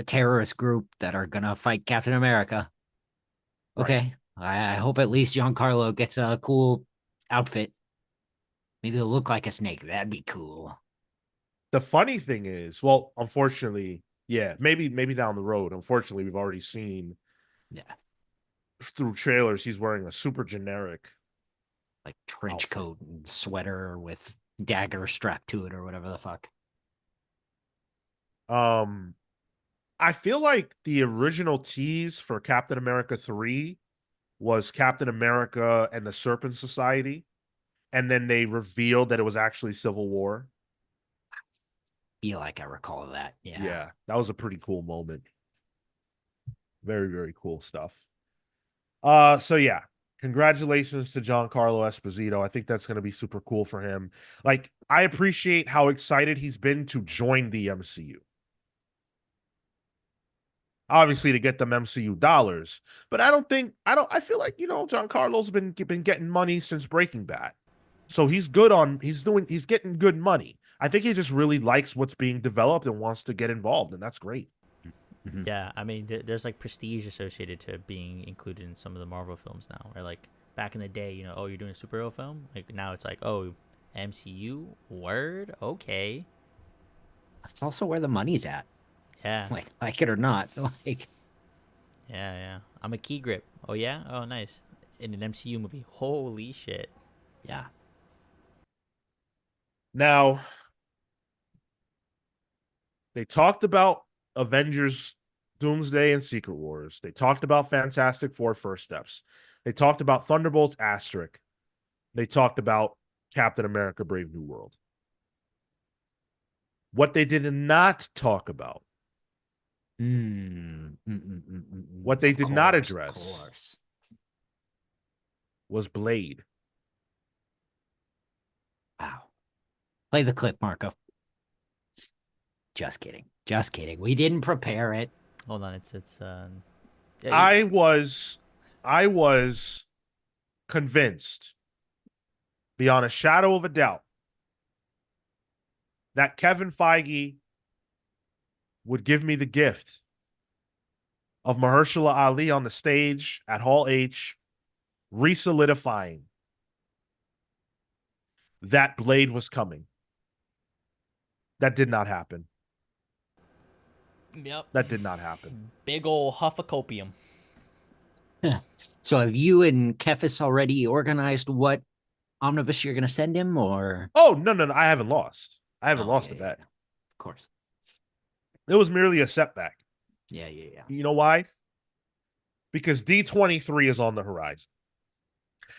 terrorist group that are gonna fight Captain America. Okay. Right. I hope at least Giancarlo gets a cool outfit. Maybe he'll look like a snake. That'd be cool. The funny thing is, well, unfortunately, yeah, maybe down the road. Unfortunately, we've already seen through trailers he's wearing a super generic like trench outfit. Coat and sweater with dagger strapped to it or whatever the fuck. I feel like the original tease for Captain America 3 was Captain America and the Serpent Society, and then they revealed that it was actually Civil War. I feel like I recall that. Yeah, that was a pretty cool moment. Very, very cool stuff. So yeah, congratulations to Giancarlo Esposito. I think that's going to be super cool for him. Like, I appreciate how excited he's been to join the MCU. Obviously to get them MCU dollars, but I feel like, Giancarlo's been getting money since Breaking Bad. So he's getting good money. I think he just really likes what's being developed and wants to get involved, and that's great. Mm-hmm. Yeah, I mean, there's like prestige associated to being included in some of the Marvel films now. Or like back in the day, oh, you're doing a superhero film. Like now it's like, oh, MCU, word, okay. That's also where the money's at. Yeah, like it or not, like. Yeah. I'm a key grip. Oh yeah, oh nice. In an MCU movie, holy shit. Yeah. Now, they talked about Avengers Doomsday and Secret Wars. They talked about Fantastic Four First Steps. They talked about Thunderbolts Asterisk. They talked about Captain America Brave New World. What they did not talk about, what they did not address, was Blade. Wow. Play the clip, Marco. Just kidding. Just kidding. We didn't prepare it. Hold on, it's I was convinced beyond a shadow of a doubt that Kevin Feige would give me the gift of Mahershala Ali on the stage at Hall H, re-solidifying that Blade was coming. That did not happen. Yep. That did not happen. Big ol' huff of copium. So have you and Kefis already organized what omnibus you're going to send him, or? Oh, no. I haven't lost. I haven't lost the bet. Of course. It was merely a setback. Yeah. You know why? Because D23 is on the horizon.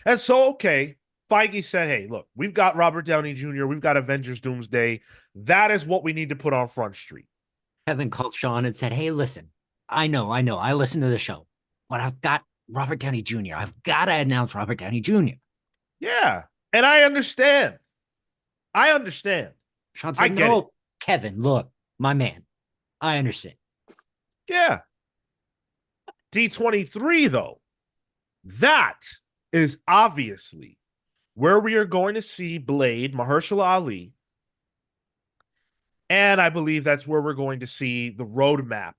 And so, okay, Feige said, hey, look, we've got Robert Downey Jr., we've got Avengers Doomsday. That is what we need to put on Front Street. Kevin called Shawn and said, hey, listen, I know. I listened to the show, but I've got Robert Downey Jr. I've got to announce Robert Downey Jr. Yeah, and I understand. Shawn said, no, Kevin, look, my man, I understand. Yeah. D23, though, that is obviously where we are going to see Blade, Mahershala Ali, and I believe that's where we're going to see the roadmap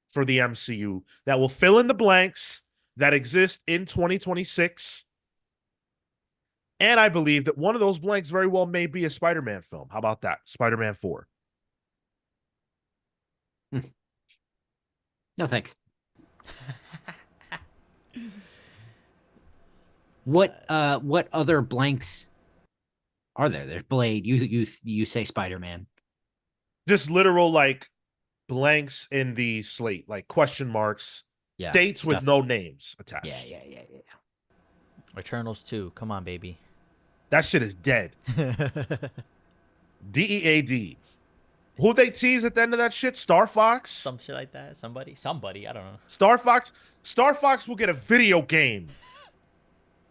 for the MCU that will fill in the blanks that exist in 2026. And I believe that one of those blanks very well may be a Spider-Man film. How about that? Spider-Man 4. No, thanks. What other blanks are there? There's Blade. You say Spider-Man. Just literal like blanks in the slate, like question marks, dates stuff with no names attached. Yeah. Eternals 2. Come on, baby. That shit is dead. DEAD. Who they tease at the end of that shit? Star Fox? Some shit like that. Somebody. I don't know. Star Fox will get a video game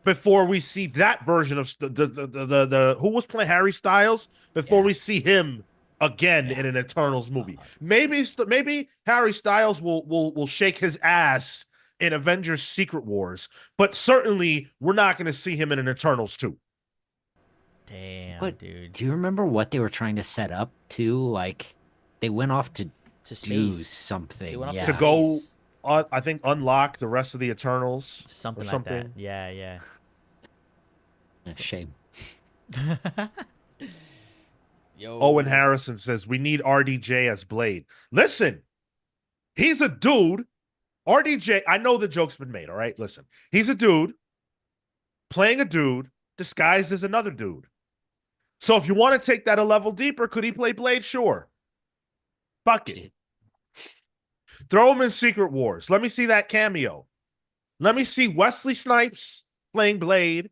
before we see that version of the who was playing Harry Styles before we see him again in an Eternals movie. Maybe Harry Styles will shake his ass in Avengers Secret Wars, but certainly we're not going to see him in an Eternals 2. Damn, dude. Do you remember what they were trying to set up to? Like, they went off to do space. something. They went off to go, I think, unlock the rest of the Eternals. Something like that. Yeah. Shame. Yo. Owen Harrison says, we need RDJ as Blade. Listen, he's a dude. RDJ, I know the joke's been made, all right? Listen, he's a dude playing a dude disguised as another dude. So if you want to take that a level deeper, could he play Blade? Sure. Fuck it. Throw him in Secret Wars. Let me see that cameo. Let me see Wesley Snipes playing Blade,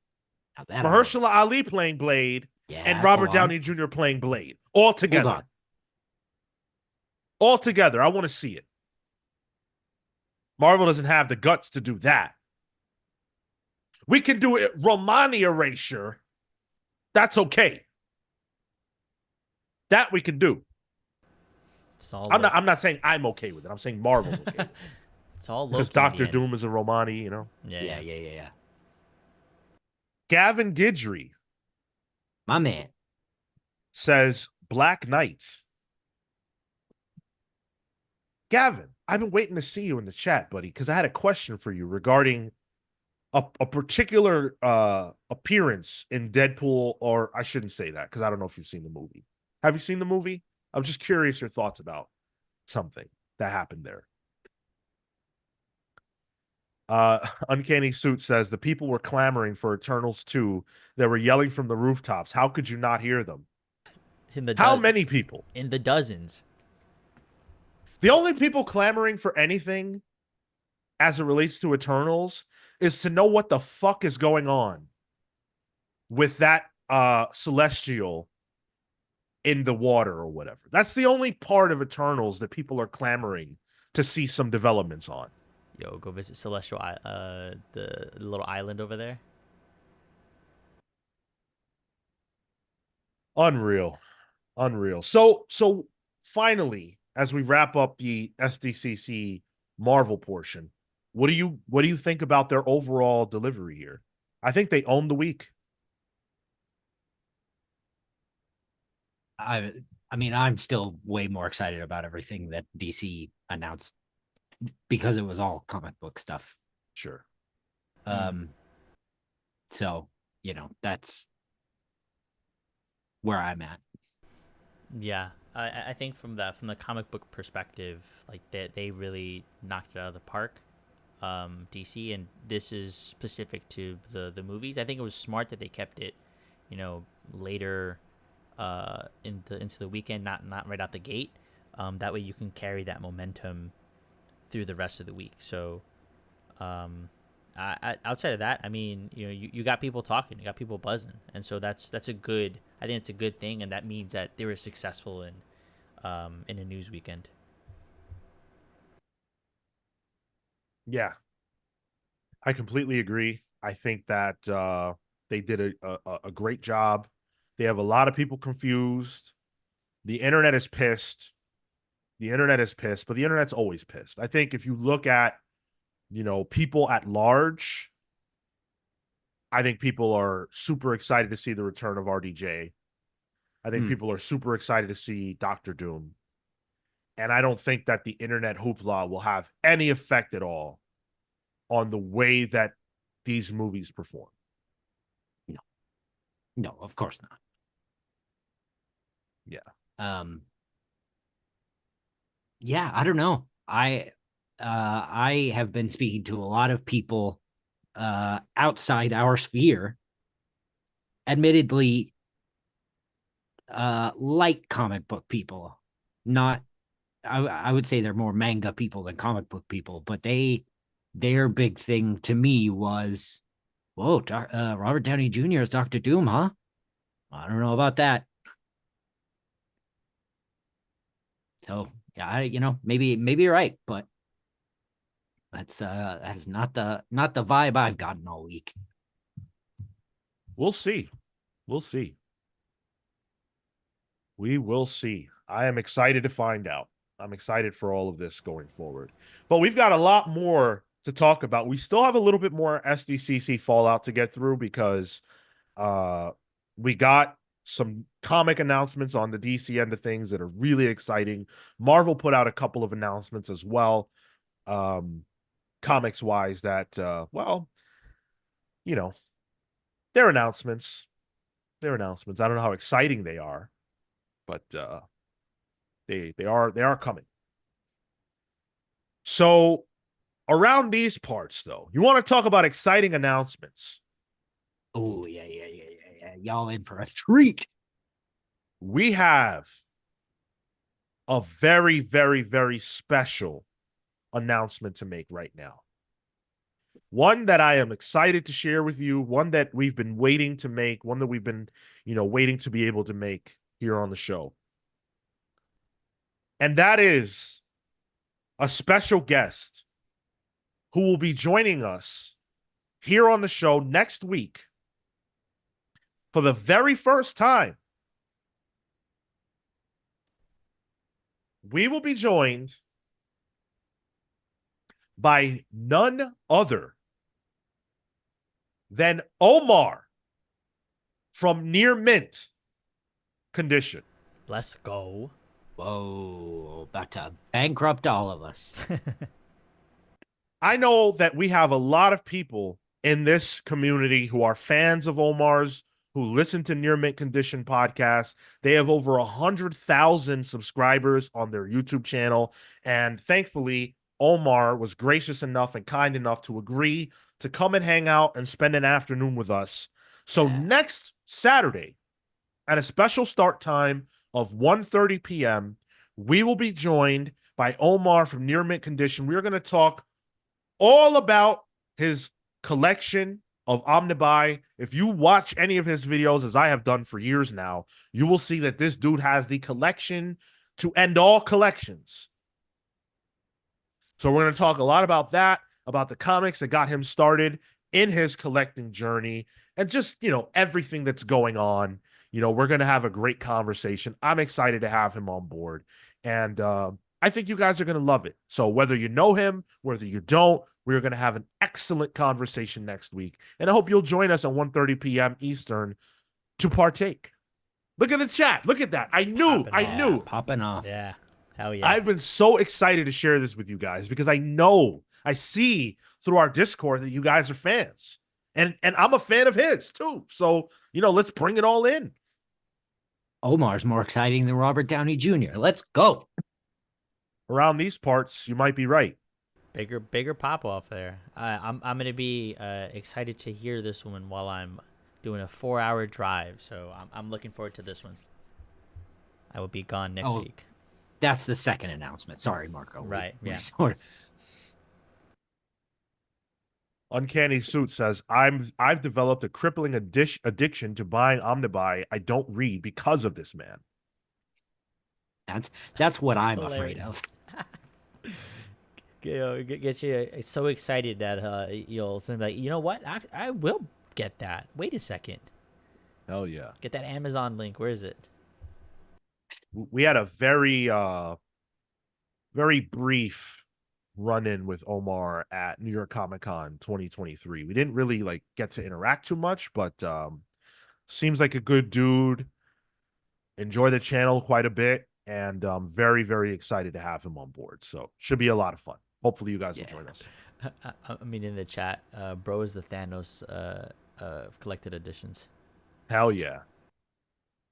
Mahershala Ali playing Blade, and Robert Downey Jr. playing Blade. All together. All together. I want to see it. Marvel doesn't have the guts to do that. We can do it Romani erasure. That's okay. That we can do. I'm not saying I'm okay with it. I'm saying Marvel's okay with it. It's all because Doctor Doom is a Romani, you know? Yeah. Gavin Guidry, my man, says Black Knight. Gavin, I've been waiting to see you in the chat, buddy, because I had a question for you regarding a particular appearance in Deadpool, or I shouldn't say that because I don't know if you've seen the movie. Have you seen the movie? I'm just curious your thoughts about something that happened there. Uncanny Suit says the people were clamoring for Eternals 2. They were yelling from the rooftops. How could you not hear them? How many people? In the dozens. The only people clamoring for anything as it relates to Eternals is to know what the fuck is going on with that celestial in the water or whatever. That's the only part of Eternals that people are clamoring to see some developments on. Yo, go visit Celestial, the little island over there. Unreal. Unreal. So finally, as we wrap up the SDCC Marvel portion, what do you think about their overall delivery here? I think they owned the week. I I mean, I'm still way more excited about everything that DC announced because it was all comic book stuff. Sure. Um, so that's where I'm at. Yeah, I think from the comic book perspective, like they really knocked it out of the park, DC, and this is specific to the movies. I think it was smart that they kept it, later, into the weekend, not right out the gate. That way you can carry that momentum through the rest of the week. So, outside of that, I mean, you got people talking, you got people buzzing, and so that's a good. I think it's a good thing, and that means that they were successful in a news weekend. Yeah, I completely agree. I think that they did a great job. They have a lot of people confused. The internet is pissed. The internet is pissed, but the internet's always pissed. I think if you look at, people at large, I think people are super excited to see the return of RDJ. I think Hmm. people are super excited to see Doctor Doom. And I don't think that the internet hoopla will have any effect at all on the way that these movies perform. No, no, of course not. Yeah. Yeah, I don't know. I have been speaking to a lot of people outside our sphere, admittedly like comic book people. Not I would say they're more manga people than comic book people, but their big thing to me was, whoa, Robert Downey Jr. is Doctor Doom, huh? I don't know about that. So yeah, maybe you're right, but that's not the vibe I've gotten all week. We'll see. We'll see. We will see. I am excited to find out. I'm excited for all of this going forward. But we've got a lot more to talk about. We still have a little bit more SDCC fallout to get through because uh we got some comic announcements on the DC end of things that are really exciting. Marvel put out a couple of announcements as well. Comics wise that well, you know, they're announcements. They're announcements. I don't know how exciting they are, but they are coming. So around these parts, though, you want to talk about exciting announcements. Oh yeah. Y'all in for a treat. We have a very, very, very special announcement to make right now. One that I am excited to share with you, one that we've been waiting to make, one that we've been, waiting to be able to make here on the show. And that is a special guest who will be joining us here on the show next week for the very first time. We will be joined by none other than Omar from Near Mint Condition. Let's go. Whoa, about to bankrupt all of us. I know that we have a lot of people in this community who are fans of Omar's, who listen to Near Mint Condition podcast. They have over 100,000 subscribers on their YouTube channel. And thankfully, Omar was gracious enough and kind enough to agree to come and hang out and spend an afternoon with us. So next Saturday, at a special start time of 1:30 p.m., we will be joined by Omar from Near Mint Condition. We're going to talk all about his collection of Omnibuy. If you watch any of his videos, as I have done for years now, you will see that this dude has the collection to end all collections. So we're going to talk a lot about that, about the comics that got him started in his collecting journey, and just, everything that's going on. We're going to have a great conversation. I'm excited to have him on board. And I think you guys are going to love it. So whether you know him, whether you don't, we're going to have an excellent conversation next week. And I hope you'll join us at 1:30 p.m. Eastern to partake. Look at the chat. Look at that. I knew. Popping off. Yeah. Hell yeah. I've been so excited to share this with you guys because I see through our Discord that you guys are fans. And I'm a fan of his too. So, let's bring it all in. Omar's more exciting than Robert Downey Jr. Let's go. Around these parts, you might be right. Bigger pop off there. I'm gonna be excited to hear this one while I'm doing a 4-hour drive. So I'm looking forward to this one. I will be gone next week. That's the second announcement. Sorry, Marco. Right. Yeah. Uncanny Suit says, I've developed a crippling addiction to buying Omnibuy. I don't read because of this man. That's what I'm afraid of. Gets you so excited that you'll be like, you know what? I will get that. Wait a second. Hell yeah. Get that Amazon link. Where is it? We had a very very brief run-in with Omar at New York Comic Con 2023. We didn't really get to interact too much, but seems like a good dude. Enjoy the channel quite a bit, and very, very excited to have him on board. So should be a lot of fun. Hopefully you guys will join us. I mean, in the chat, bro is the Thanos collected editions. Hell yeah.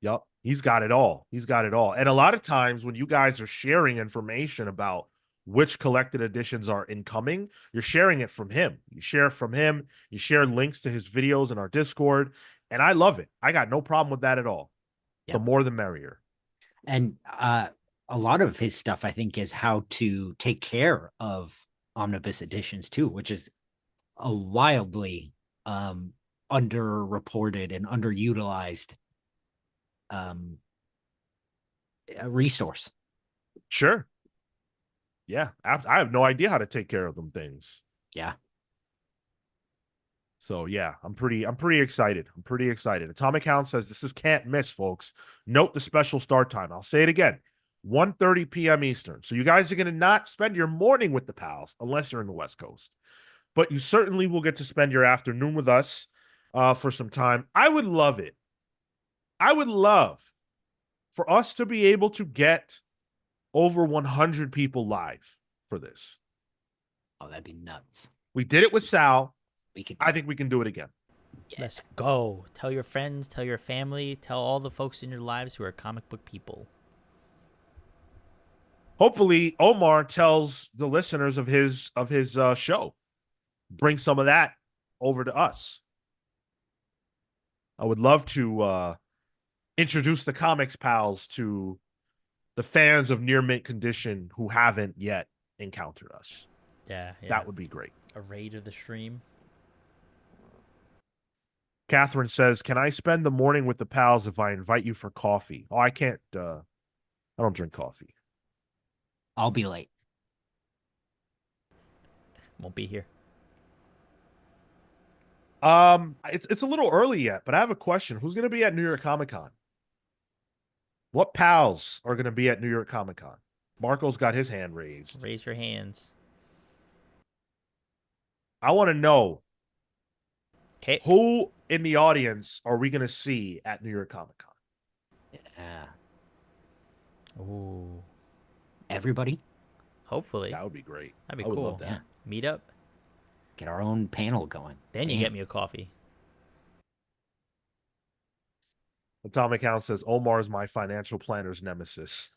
Yep. He's got it all. And a lot of times when you guys are sharing information about which collected editions are incoming, you're sharing it from him. You share from him. You share links to his videos in our Discord. And I love it. I got no problem with that at all. Yep. The more the merrier. And a lot of his stuff, I think, is how to take care of omnibus editions too, which is a wildly underreported and underutilized resource. Sure. Yeah, I have no idea how to take care of them things. Yeah. So yeah, I'm pretty excited. Atomic Hound says this is can't miss, folks. Note the special start time. I'll say it again. 1:30 p.m. Eastern. So you guys are going to not spend your morning with the pals unless you're in the West Coast. But you certainly will get to spend your afternoon with us for some time. I would love it. I would love for us to be able to get over 100 people live for this. Oh, that'd be nuts. We did it with Sal. I think we can do it again. Yeah. Let's go. Tell your friends, tell your family, tell all the folks in your lives who are comic book people. Hopefully, Omar tells the listeners of his show. Bring some of that over to us. I would love to introduce the comics pals to the fans of Near Mint Condition who haven't yet encountered us. Yeah. That would be great. A raid of the stream. Catherine says, can I spend the morning with the pals if I invite you for coffee? Oh, I can't. I don't drink coffee. I'll be late. Won't be here. It's a little early yet, but I have a question. Who's going to be at New York Comic Con? What pals are going to be at New York Comic Con? Marco's got his hand raised. Raise your hands. I want to know. Okay. Who in the audience are we going to see at New York Comic Con? Yeah. Ooh. Everybody? Hopefully. That would be great. That'd be cool. Love that. Yeah. Meet up. Get our own panel going. Then you get me a coffee. Atomic Hound says, Omar is my financial planner's nemesis.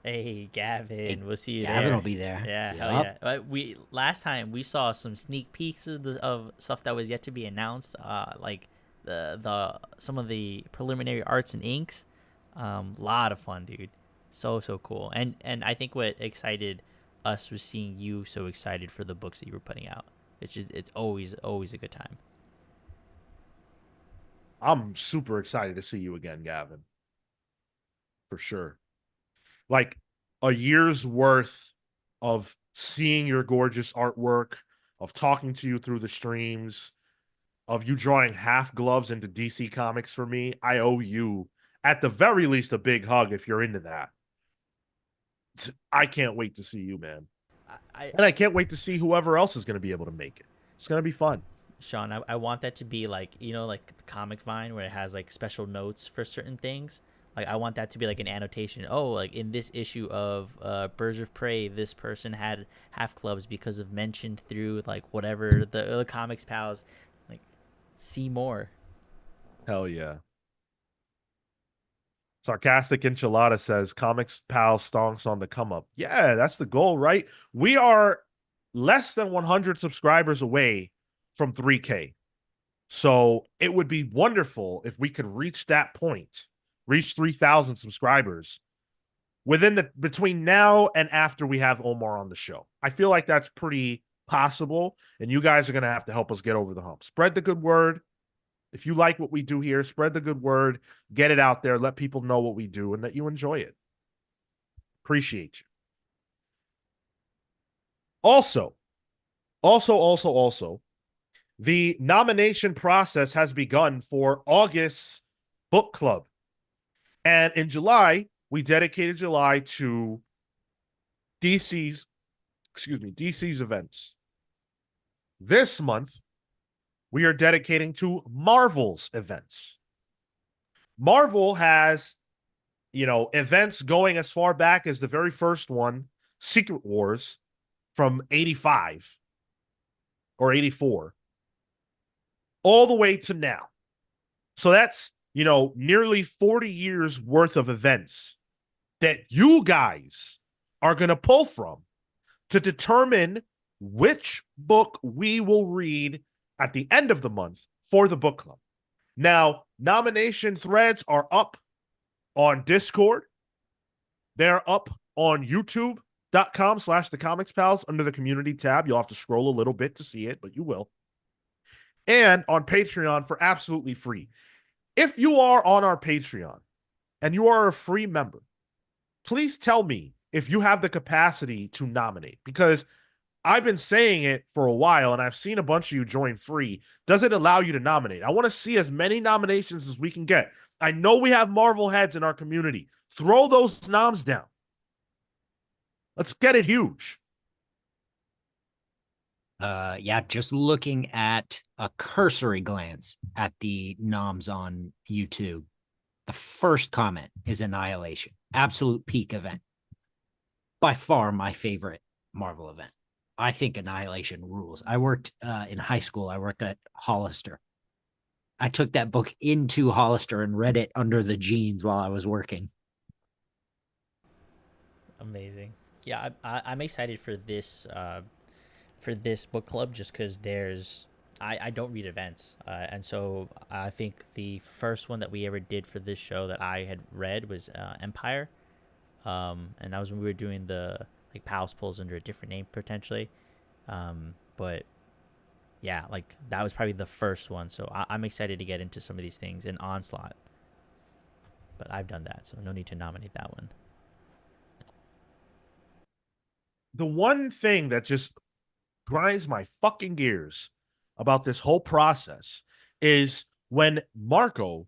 Hey, Gavin. We'll see you there. Gavin will be there. Yeah, hell yeah. Last time we saw some sneak peeks of stuff that was yet to be announced, like some of the preliminary arts and inks. Lot of fun, dude. So cool. And I think what excited us was seeing you so excited for the books that you were putting out. It's always a good time. I'm super excited to see you again, Gavin, for sure. Like a year's worth of seeing your gorgeous artwork, of talking to you through the streams, of you drawing half gloves into DC Comics for me. I owe you, at the very least, a big hug if you're into that. I can't wait to see you, man. I And I can't wait to see whoever else is going to be able to make it. It's going to be fun. Sean, I want that to be like, like the Comic Vine where it has like special notes for certain things. Like I want that to be like an annotation. Oh, like in this issue of Birds of Prey, this person had half clubs because of mentioned through like whatever the comics pals. Like, see more. Hell yeah. Sarcastic Enchilada says Comics Pal stonks on the come up. Yeah, that's the goal, right? We are less than 100 subscribers away from 3K. So it would be wonderful if we could reach that point, reach 3,000 subscribers within between now and after we have Omar on the show. I feel like that's pretty possible, and you guys are going to have to help us get over the hump. Spread the good word. If you like what we do here, spread the good word, get it out there, let people know what we do and that you enjoy it. Appreciate you. Also, the nomination process has begun for August's book club. And in July, we dedicated July to DC's events. This month, we are dedicating to Marvel's events. Marvel has, events going as far back as the very first one, Secret Wars, from 85 or 84, all the way to now. So that's, nearly 40 years worth of events that you guys are going to pull from to determine which book we will read at the end of the month for the book club. Now, nomination threads are up on Discord. They're up on youtube.com/thecomics under the community tab. You'll have to scroll a little bit to see it, but you will. And on Patreon for absolutely free. If you are on our Patreon and you are a free member, please tell me if you have the capacity to nominate, because I've been saying it for a while and I've seen a bunch of you join free. Does it allow you to nominate? I want to see as many nominations as we can get. I know we have Marvel heads in our community. Throw those noms down. Let's get it huge. Just looking at a cursory glance at the noms on YouTube, the first comment is Annihilation. Absolute peak event. By far my favorite Marvel event. I think Annihilation rules. I worked in high school. I worked at Hollister. I took that book into Hollister and read it under the jeans while I was working. Amazing. Yeah, I'm excited for this book club just because I don't read events, and so I think the first one that we ever did for this show that I had read was Empire, and that was when we were doing the like pals pulls under a different name potentially, but yeah, like that was probably the first one. So I'm excited to get into some of these things in Onslaught, but I've done that, so no need to nominate that one. The one thing that just grinds my fucking gears about this whole process is when Marco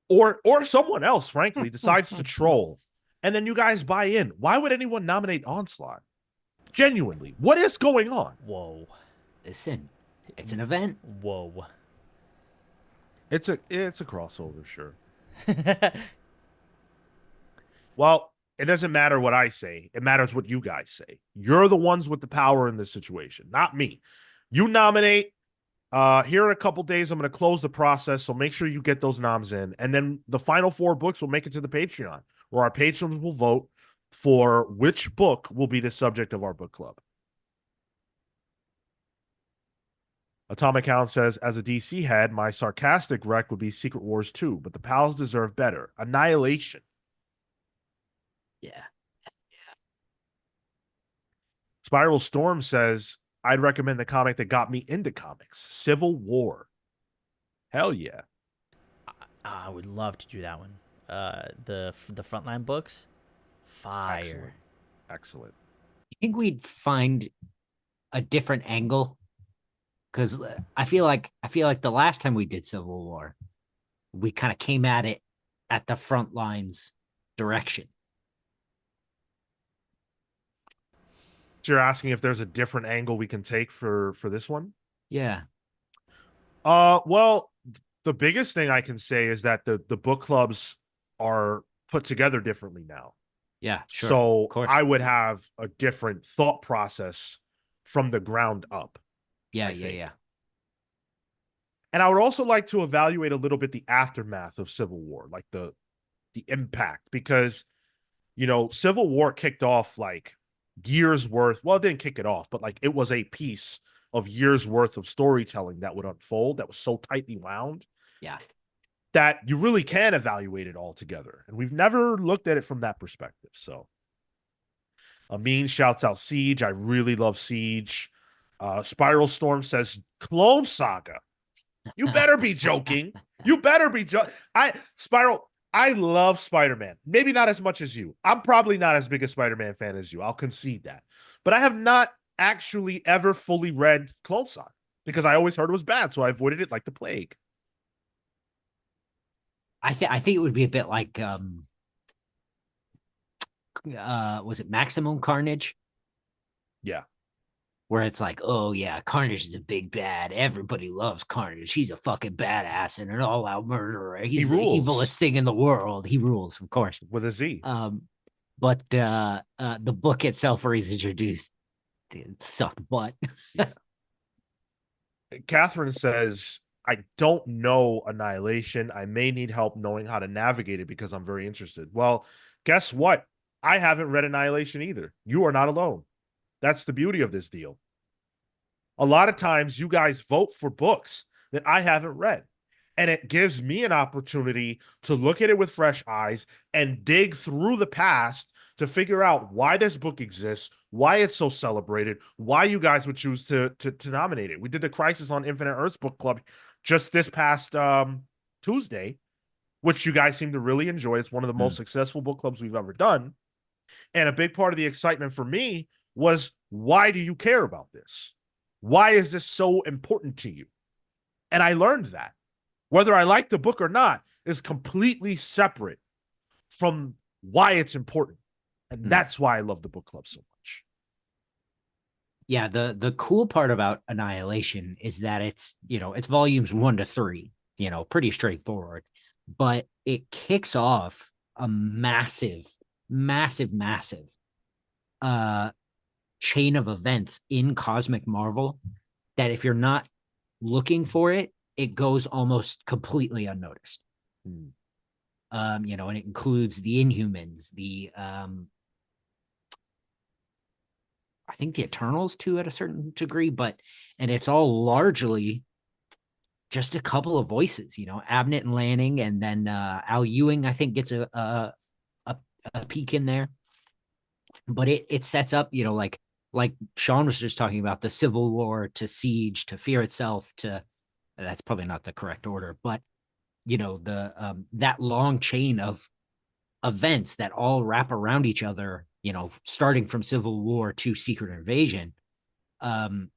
or someone else, frankly, decides to troll, and then you guys buy in. Why would anyone nominate Onslaught? Genuinely, what is going on? Whoa. Listen, it's an event. Whoa. It's a crossover, sure. Well, it doesn't matter what I say. It matters what you guys say. You're the ones with the power in this situation, not me. You nominate. Here in a couple days, I'm going to close the process, so make sure you get those noms in. And then the final 4 books will make it to the Patreon, where our patrons will vote for which book will be the subject of our book club. Atomic Hound says, as a DC head, my sarcastic rec would be Secret Wars 2, but the pals deserve better. Annihilation. Yeah. Spiral Storm says, I'd recommend the comic that got me into comics, Civil War. Hell yeah. I would love to do that one. The frontline books, Excellent. fire. Excellent. I think we'd find a different angle because I feel like the last time we did Civil War, we kind of came at it at the front lines direction. So you're asking if there's a different angle we can take for this one? Yeah. Well, the biggest thing I can say is that the book clubs are put together differently now. Yeah, sure. Of So course. I would have a different thought process from the ground up, Yeah, I yeah, think. yeah. And I would also like to evaluate a little bit the aftermath of Civil War, like the impact, because Civil War kicked off like years worth. Well, it didn't kick it off, but like it was a piece of years worth of storytelling that would unfold that was so tightly wound Yeah. that you really can evaluate it all together. And we've never looked at it from that perspective. So Amin shouts out Siege. I really love Siege. Spiral Storm says Clone Saga. You better be joking. You better be Spiral. I love Spider-Man. Maybe not as much as you. I'm probably not as big a Spider-Man fan as you. I'll concede that. But I have not actually ever fully read Clone Saga because I always heard it was bad, so I avoided it like the plague. I think it would be a bit like was it Maximum Carnage? Yeah. Where it's like, oh yeah, Carnage is a big bad. Everybody loves Carnage. He's a fucking badass and an all-out murderer. He He's the rules evilest thing in the world. He rules, of course. with a Z. But the book itself, where he's introduced, it sucked butt. Yeah. Catherine says, I don't know Annihilation. I may need help knowing how to navigate it because I'm very interested. Well, guess what? I haven't read Annihilation either. You are not alone. That's the beauty of this deal. A lot of times you guys vote for books that I haven't read. And it gives me an opportunity to look at it with fresh eyes and dig through the past to figure out why this book exists, why it's so celebrated, why you guys would choose to nominate it. We did the Crisis on Infinite Earths book club just this past Tuesday, which you guys seem to really enjoy. It's one of the most successful book clubs we've ever done. And a big part of the excitement for me was, why do you care about this? Why is this so important to you? And I learned that whether I like the book or not is completely separate from why it's important. And that's why I love the book club so much. Yeah, the cool part about Annihilation is that it's volumes 1 to 3, pretty straightforward, but it kicks off a massive, massive, massive chain of events in Cosmic Marvel that if you're not looking for it, it goes almost completely unnoticed. And it includes the Inhumans, I think the Eternals too at a certain degree, and it's all largely just a couple of voices, Abnett and Lanning, and then Al Ewing, I think, gets a peek in there. But it sets up, like Shawn was just talking about, the Civil War to Siege to Fear itself to, that's probably not the correct order, but the that long chain of events that all wrap around each other, starting from Civil War to Secret Invasion. The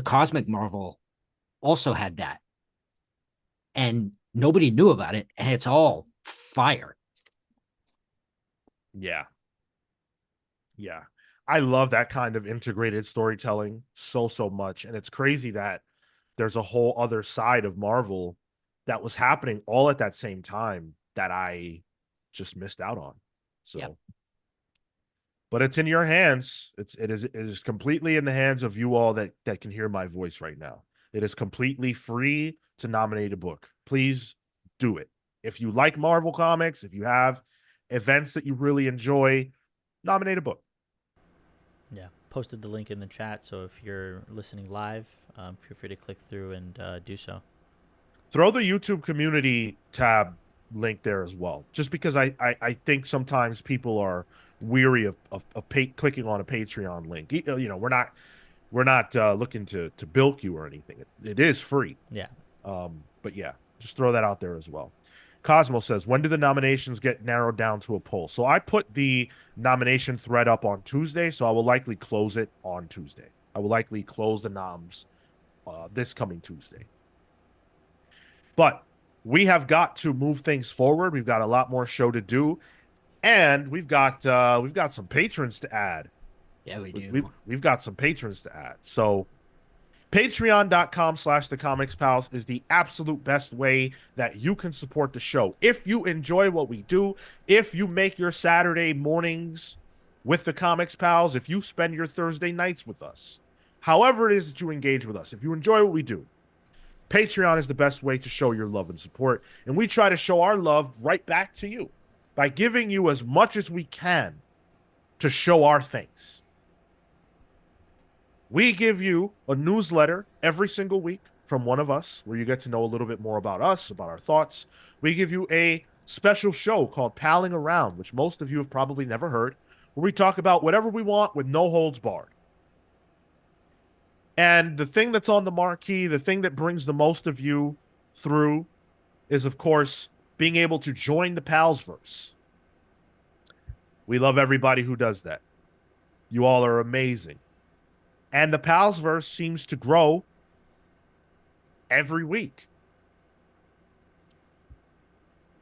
Cosmic Marvel also had that, and nobody knew about it, and it's all fire. Yeah. Yeah. I love that kind of integrated storytelling so, so much. And it's crazy that there's a whole other side of Marvel that was happening all at that same time that I just missed out on. So, Yep. But it's in your hands. It is completely in the hands of you all that can hear my voice right now. It is completely free to nominate a book. Please do it. If you like Marvel comics, if you have events that you really enjoy, nominate a book. Yeah, posted the link in the chat, so if you're listening live, feel free to click through and do so. Throw the YouTube community tab link there as well, just because I think sometimes people are weary of clicking on a Patreon link. We're not looking to bilk you or anything. It is free. Yeah. But yeah, just throw that out there as well. Cosmo says, when do the nominations get narrowed down to a poll? So I put the nomination thread up on Tuesday, so I will likely close it on Tuesday. I will likely close the noms this coming Tuesday. But we have got to move things forward. We've got a lot more show to do, and we've got some patrons to add. Yeah, we do. We've got some patrons to add. So patreon.com/thecomicspals is the absolute best way that you can support the show. If you enjoy what we do, if you make your Saturday mornings with the Comics Pals, if you spend your Thursday nights with us, however it is that you engage with us, if you enjoy what we do, Patreon is the best way to show your love and support. And we try to show our love right back to you by giving you as much as we can to show our thanks. We give you a newsletter every single week from one of us where you get to know a little bit more about us, about our thoughts. We give you a special show called Palling Around, which most of you have probably never heard, where we talk about whatever we want with no holds barred. And the thing that's on the marquee, the thing that brings the most of you through is, of course, being able to join the Palsverse. We love everybody who does that. You all are amazing. And the Palsverse seems to grow every week.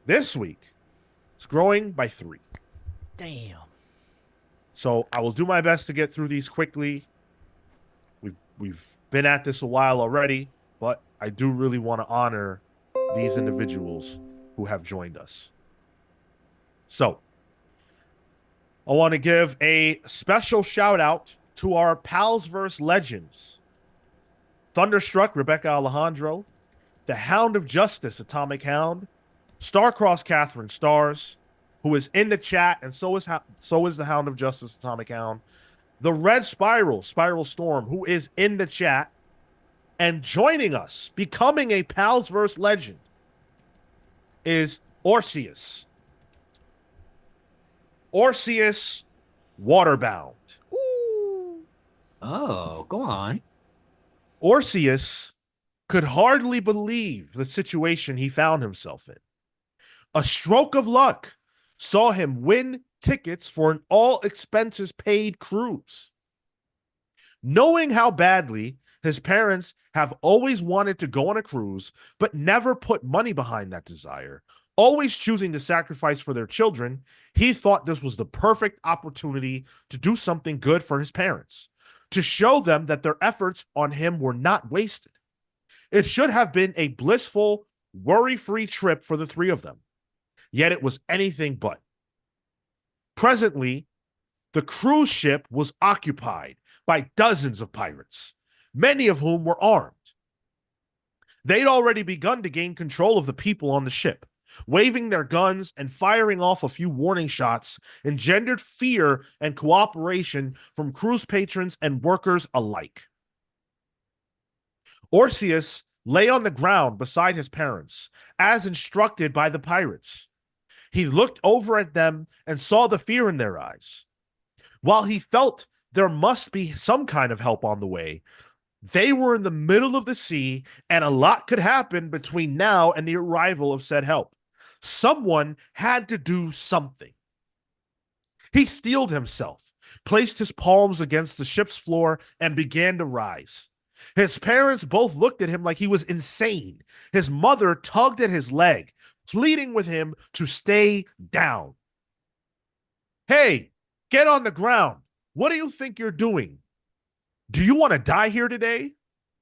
This week, it's growing by 3. Damn. So I will do my best to get through these quickly. We've been at this a while already, but I do really want to honor these individuals who have joined us. So I want to give a special shout out to our Palsverse legends. Thunderstruck, Rebecca Alejandro, the Hound of Justice, Atomic Hound, Starcross Catherine Stars, who is in the chat, and so is the Hound of Justice, Atomic Hound. The Red Spiral, Spiral Storm, who is in the chat, and joining us, becoming a Palsverse legend, is Orseus. Orseus Waterbound. Oh, go on. Orseus could hardly believe the situation he found himself in. A stroke of luck saw him win tickets for an all-expenses-paid cruise. Knowing how badly his parents have always wanted to go on a cruise, but never put money behind that desire, always choosing to sacrifice for their children, he thought this was the perfect opportunity to do something good for his parents, to show them that their efforts on him were not wasted. It should have been a blissful, worry-free trip for the 3 of them. Yet it was anything but. Presently, the cruise ship was occupied by dozens of pirates, many of whom were armed. They'd already begun to gain control of the people on the ship. Waving their guns and firing off a few warning shots engendered fear and cooperation from cruise patrons and workers alike. Orseus lay on the ground beside his parents, as instructed by the pirates. He looked over at them and saw the fear in their eyes. While he felt there must be some kind of help on the way, they were in the middle of the sea, and a lot could happen between now and the arrival of said help. Someone had to do something. He steeled himself, placed his palms against the ship's floor, and began to rise. His parents both looked at him like he was insane. His mother tugged at his leg, pleading with him to stay down. Hey, get on the ground. What do you think you're doing? Do you want to die here today?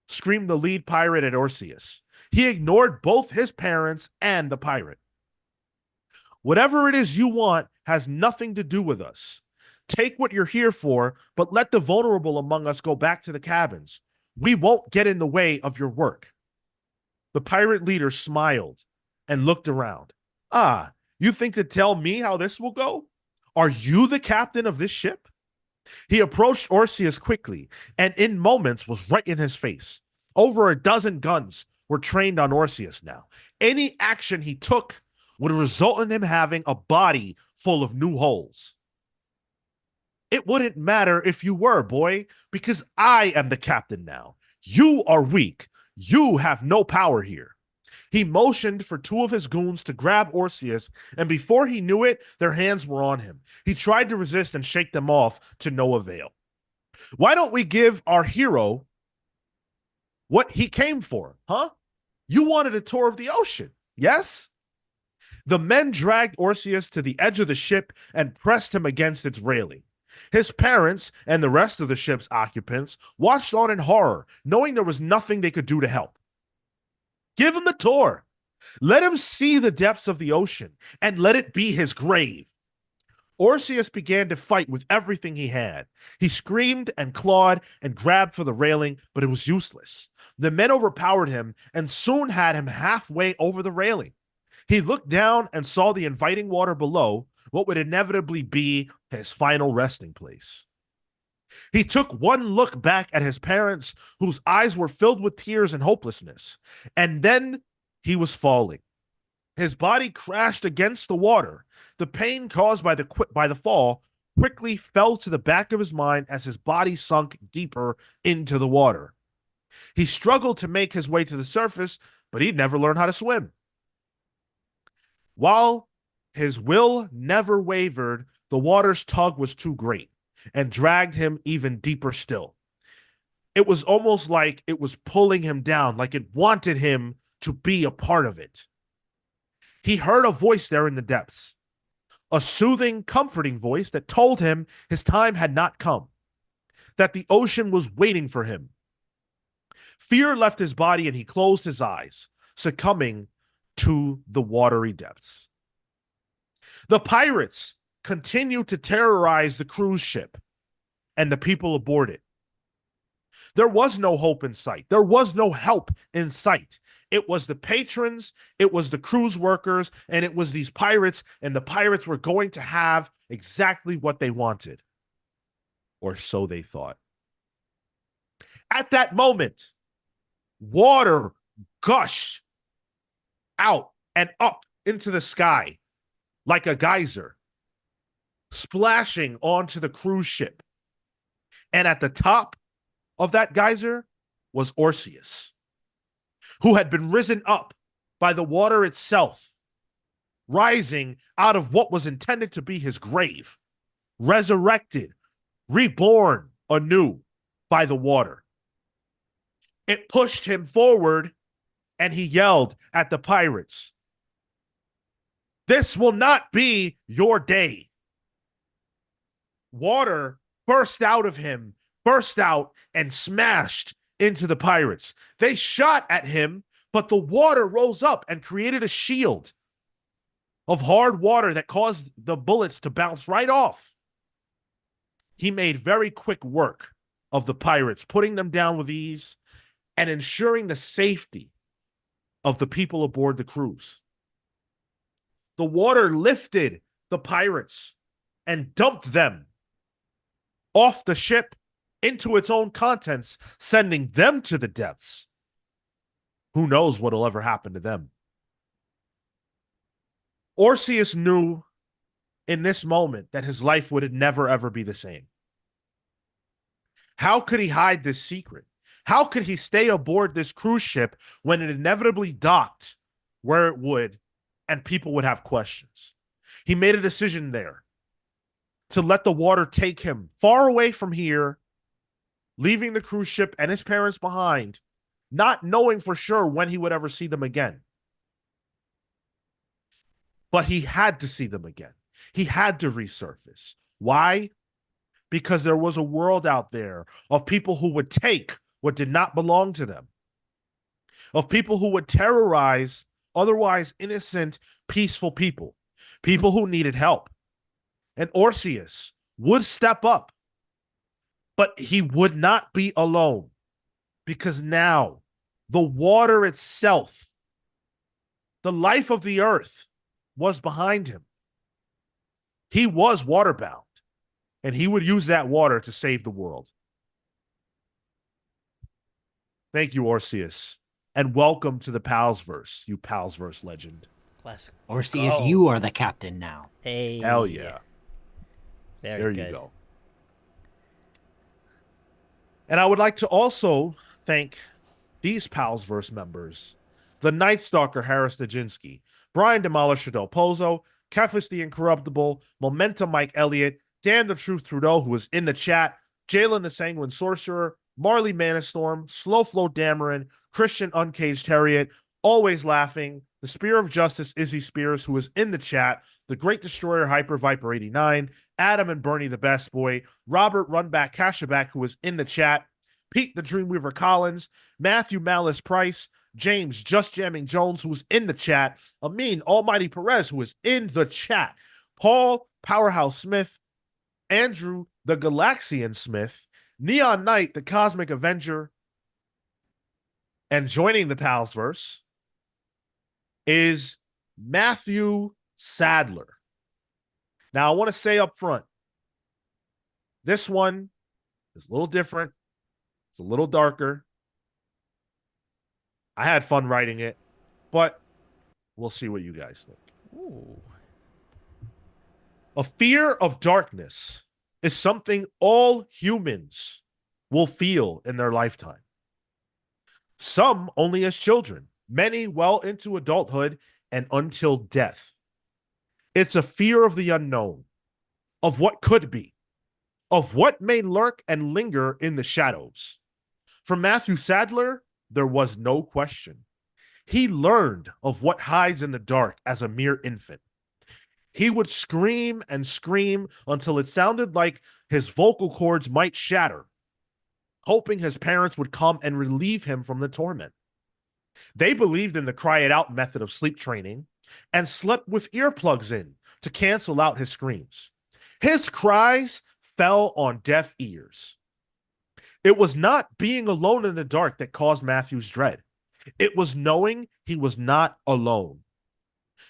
Screamed the lead pirate at Orseus. He ignored both his parents and the pirate. Whatever it is you want has nothing to do with us. Take what you're here for, but let the vulnerable among us go back to the cabins. We won't get in the way of your work. The pirate leader smiled and looked around. Ah, you think to tell me how this will go? Are you the captain of this ship? He approached Orseus quickly, and in moments was right in his face. Over a dozen guns were trained on Orseus now. Any action he took would result in him having a body full of new holes. It wouldn't matter if you were, boy, because I am the captain now. You are weak. You have no power here. He motioned for two of his goons to grab Orpheus, and before he knew it, their hands were on him. He tried to resist and shake them off to no avail. Why don't we give our hero what he came for, huh? You wanted a tour of the ocean, yes? The men dragged Orpheus to the edge of the ship and pressed him against its railing. His parents and the rest of the ship's occupants watched on in horror, knowing there was nothing they could do to help. Give him the tour. Let him see the depths of the ocean, and let it be his grave. Orpheus began to fight with everything he had. He screamed and clawed and grabbed for the railing, but it was useless. The men overpowered him and soon had him halfway over the railing. He looked down and saw the inviting water below, what would inevitably be his final resting place. He took one look back at his parents, whose eyes were filled with tears and hopelessness, and then he was falling. His body crashed against the water. The pain caused by the fall quickly fell to the back of his mind as his body sunk deeper into the water. He struggled to make his way to the surface, but he'd never learned how to swim. While his will never wavered, the water's tug was too great and dragged him even deeper still. It was almost like it was pulling him down, like it wanted him to be a part of it. He heard a voice there in the depths, a soothing, comforting voice that told him his time had not come, that the ocean was waiting for him. Fear left his body and he closed his eyes, succumbing to the watery depths. The pirates continued to terrorize the cruise ship and the people aboard it. There was no hope in sight. There was no help in sight. It was the patrons, it was the cruise workers, and it was these pirates, and the pirates were going to have exactly what they wanted. Or so they thought. At that moment, water gushed out and up into the sky like a geyser, splashing onto the cruise ship. And at the top of that geyser was Orpheus, who had been risen up by the water itself, rising out of what was intended to be his grave, resurrected, reborn anew by the water. It pushed him forward, and he yelled at the pirates, "This will not be your day." Water burst out of him, burst out and smashed into the pirates. They shot at him, but the water rose up and created a shield of hard water that caused the bullets to bounce right off. He made very quick work of the pirates, putting them down with ease and ensuring the safety of the people aboard the cruise. The water lifted the pirates and dumped them off the ship into its own contents, sending them to the depths. Who knows what'll ever happen to them? Orpheus knew in this moment that his life would never, ever be the same. How could he hide this secret? How could he stay aboard this cruise ship when it inevitably docked where it would and people would have questions? He made a decision there to let the water take him far away from here, leaving the cruise ship and his parents behind, not knowing for sure when he would ever see them again. But he had to see them again. He had to resurface. Why? Because there was a world out there of people who would take what did not belong to them, of people who would terrorize otherwise innocent, peaceful people, people who needed help. And Orpheus would step up, but he would not be alone, because now the water itself, the life of the earth, was behind him. He was waterbound, and he would use that water to save the world. Thank you, Orpheus, and welcome to the Palsverse, you Palsverse legend. Let's Or see if go. you are the captain now. Hey. Hell yeah. Very There good. you go. And I would like to also thank these Palsverse members: the Night Stalker Harris Dajinski, Brian Demolisher Del Pozo, Kefis the Incorruptible, Momentum Mike Elliott, Dan the Truth Trudeau, who was in the chat, Jalen the Sanguine Sorcerer, Marley Manastorm, Slow Flow Dameron, Christian Uncaged Harriet, Always Laughing, the Spear of Justice Izzy Spears, who was in the chat, the Great Destroyer Hyper Viper 89, Adam and Bernie the Best Boy, Robert Runback Cashaback, who was in the chat, Pete the Dreamweaver Collins, Matthew Malice Price, James Just Jamming Jones, who was in the chat, Amin Almighty Perez, who was in the chat, Paul Powerhouse Smith, Andrew the Galaxian Smith, Neon Knight the Cosmic Avenger, and joining the Palsverse is Matthew Sadler. Now, I want to say up front, this one is a little different. It's a little darker. I had fun writing it, but we'll see what you guys think. Ooh. A fear of darkness is something all humans will feel in their lifetime. Some only as children, many well into adulthood and until death. It's a fear of the unknown, of what could be, of what may lurk and linger in the shadows. For Matthew Sadler, there was no question. He learned of what hides in the dark as a mere infant. He would scream and scream until it sounded like his vocal cords might shatter, hoping his parents would come and relieve him from the torment. They believed in the cry it out method of sleep training and slept with earplugs in to cancel out his screams. His cries fell on deaf ears. It was not being alone in the dark that caused Matthew's dread. It was knowing he was not alone.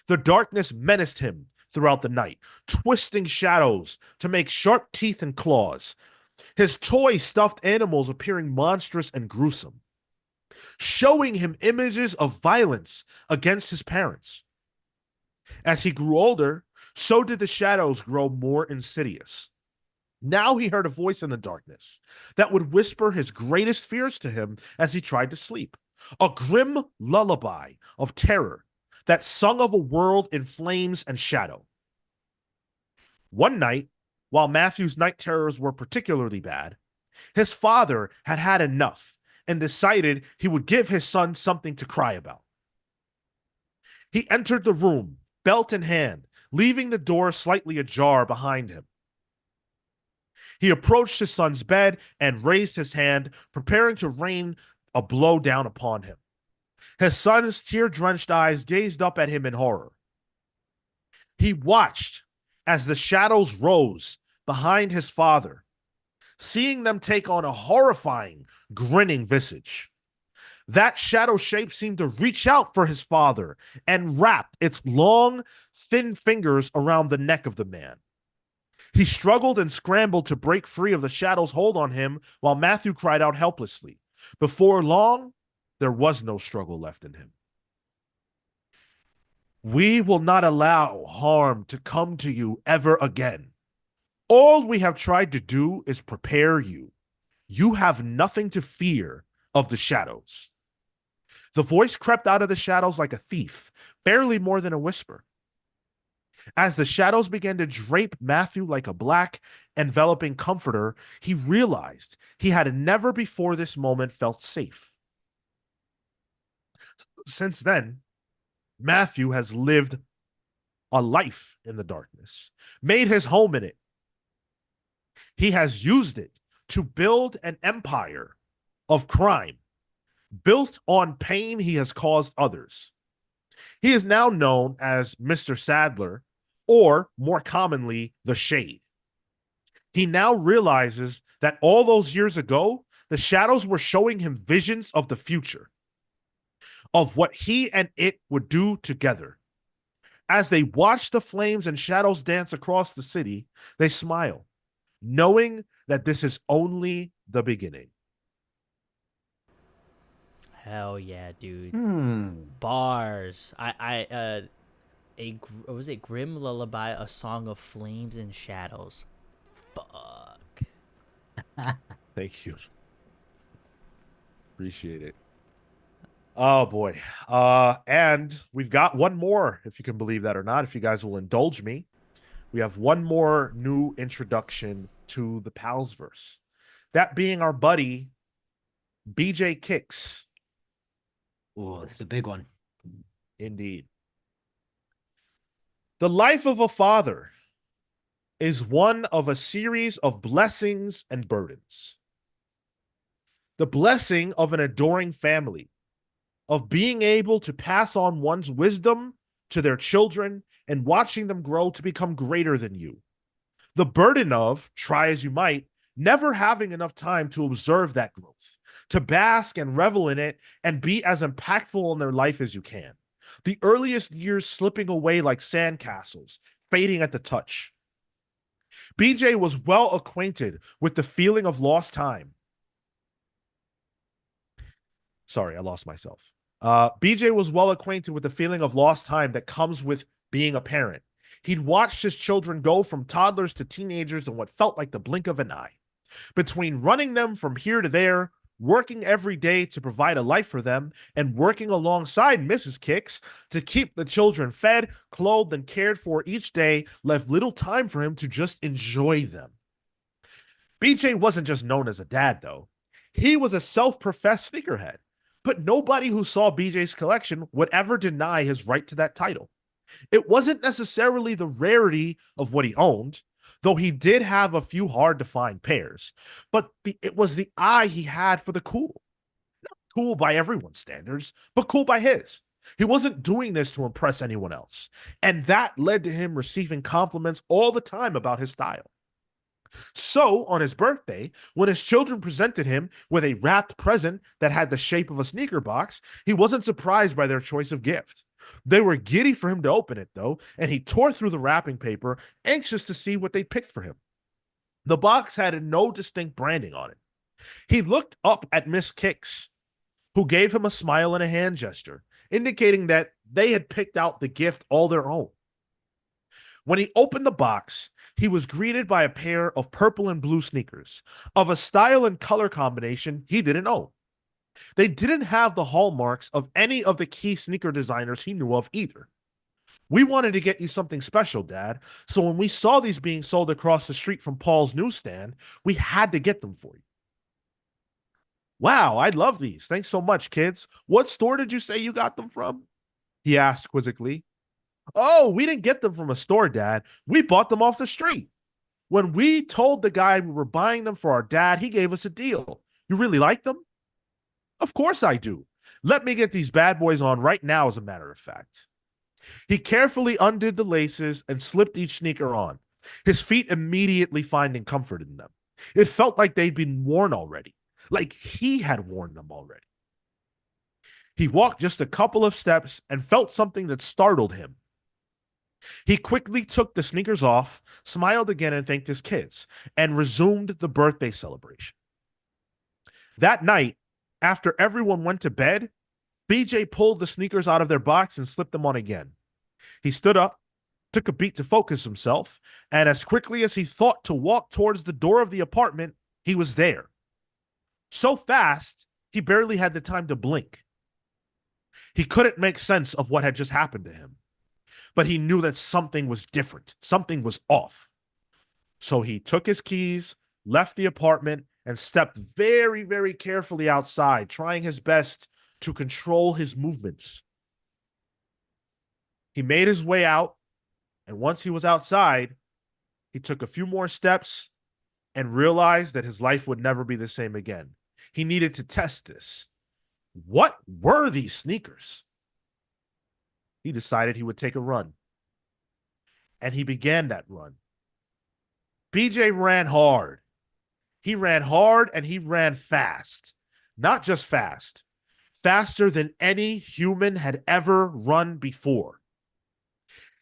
The darkness menaced him throughout the night, twisting shadows to make sharp teeth and claws, his toy stuffed animals appearing monstrous and gruesome, showing him images of violence against his parents. As he grew older, so did the shadows grow more insidious. Now he heard a voice in the darkness that would whisper his greatest fears to him as he tried to sleep, a grim lullaby of terror that sung of a world in flames and shadow. One night, while Matthew's night terrors were particularly bad, his father had had enough and decided he would give his son something to cry about. He entered the room, belt in hand, leaving the door slightly ajar behind him. He approached his son's bed and raised his hand, preparing to rain a blow down upon him. His son's tear-drenched eyes gazed up at him in horror. He watched as the shadows rose behind his father, seeing them take on a horrifying, grinning visage. That shadow shape seemed to reach out for his father and wrapped its long, thin fingers around the neck of the man. He struggled and scrambled to break free of the shadow's hold on him while Matthew cried out helplessly. Before long, there was no struggle left in him. We will not allow harm to come to you ever again. All we have tried to do is prepare you. You have nothing to fear of the shadows. The voice crept out of the shadows like a thief, barely more than a whisper. As the shadows began to drape Matthew like a black, enveloping comforter, he realized he had never before this moment felt safe. Since then, Matthew has lived a life in the darkness, made his home in it. He has used it to build an empire of crime, built on pain he has caused others. He is now known as Mr. Sadler, or more commonly, the Shade. He now realizes that all those years ago, the shadows were showing him visions of the future, of what he and it would do together. As they watch the flames and shadows dance across the city, they smile, knowing that this is only the beginning. Hell yeah, dude. Hmm. Bars. I was it Grim Lullaby, a song of flames and shadows. Fuck. Thank you. Appreciate it. Oh boy. And we've got one more, if you can believe that or not, if you guys will indulge me. We have one more new introduction to the Palsverse. That being our buddy BJ Kicks. Oh, it's a big one. Indeed. The life of a father is one of a series of blessings and burdens. The blessing of an adoring family, of being able to pass on one's wisdom to their children and watching them grow to become greater than you. The burden of, try as you might, never having enough time to observe that growth, to bask and revel in it and be as impactful in their life as you can. The earliest years slipping away like sandcastles, fading at the touch. BJ was well acquainted with the feeling of lost time. Sorry, I lost myself. BJ was well acquainted with the feeling of lost time that comes with being a parent. He'd watched his children go from toddlers to teenagers in what felt like the blink of an eye. Between running them from here to there, working every day to provide a life for them, and working alongside Mrs. Kicks to keep the children fed, clothed, and cared for each day, left little time for him to just enjoy them. BJ wasn't just known as a dad, though. He was a self-professed sneakerhead, but nobody who saw BJ's collection would ever deny his right to that title. It wasn't necessarily the rarity of what he owned, though he did have a few hard-to-find pairs, but it was the eye he had for the cool. Not cool by everyone's standards, but cool by his. He wasn't doing this to impress anyone else, and that led to him receiving compliments all the time about his style. So, on his birthday, when his children presented him with a wrapped present that had the shape of a sneaker box, he wasn't surprised by their choice of gift. They were giddy for him to open it, though, and he tore through the wrapping paper, anxious to see what they picked for him. The box had no distinct branding on it. He looked up at Miss Kicks, who gave him a smile and a hand gesture, indicating that they had picked out the gift all their own. When he opened the box, he was greeted by a pair of purple and blue sneakers, of a style and color combination he didn't own. They didn't have the hallmarks of any of the key sneaker designers he knew of either. We wanted to get you something special, Dad, so when we saw these being sold across the street from Paul's newsstand, we had to get them for you. Wow, I love these. Thanks so much, kids. What store did you say you got them from? He asked quizzically. Oh, we didn't get them from a store, Dad. We bought them off the street. When we told the guy we were buying them for our dad, he gave us a deal. You really like them? Of course I do. Let me get these bad boys on right now, as a matter of fact. He carefully undid the laces and slipped each sneaker on, his feet immediately finding comfort in them. It felt like they'd been worn already, like he had worn them already. He walked just a couple of steps and felt something that startled him. He quickly took the sneakers off, smiled again and thanked his kids, and resumed the birthday celebration. That night, after everyone went to bed, BJ pulled the sneakers out of their box and slipped them on again. He stood up, took a beat to focus himself, and as quickly as he thought to walk towards the door of the apartment, he was there. So fast, he barely had the time to blink. He couldn't make sense of what had just happened to him, but he knew that something was different. Something was off. So he took his keys, left the apartment, and stepped very, very carefully outside, trying his best to control his movements. He made his way out, and once he was outside, he took a few more steps and realized that his life would never be the same again. He needed to test this. What were these sneakers? He decided he would take a run. And he began that run. BJ ran hard. He ran hard and he ran fast. Not just fast. Faster than any human had ever run before.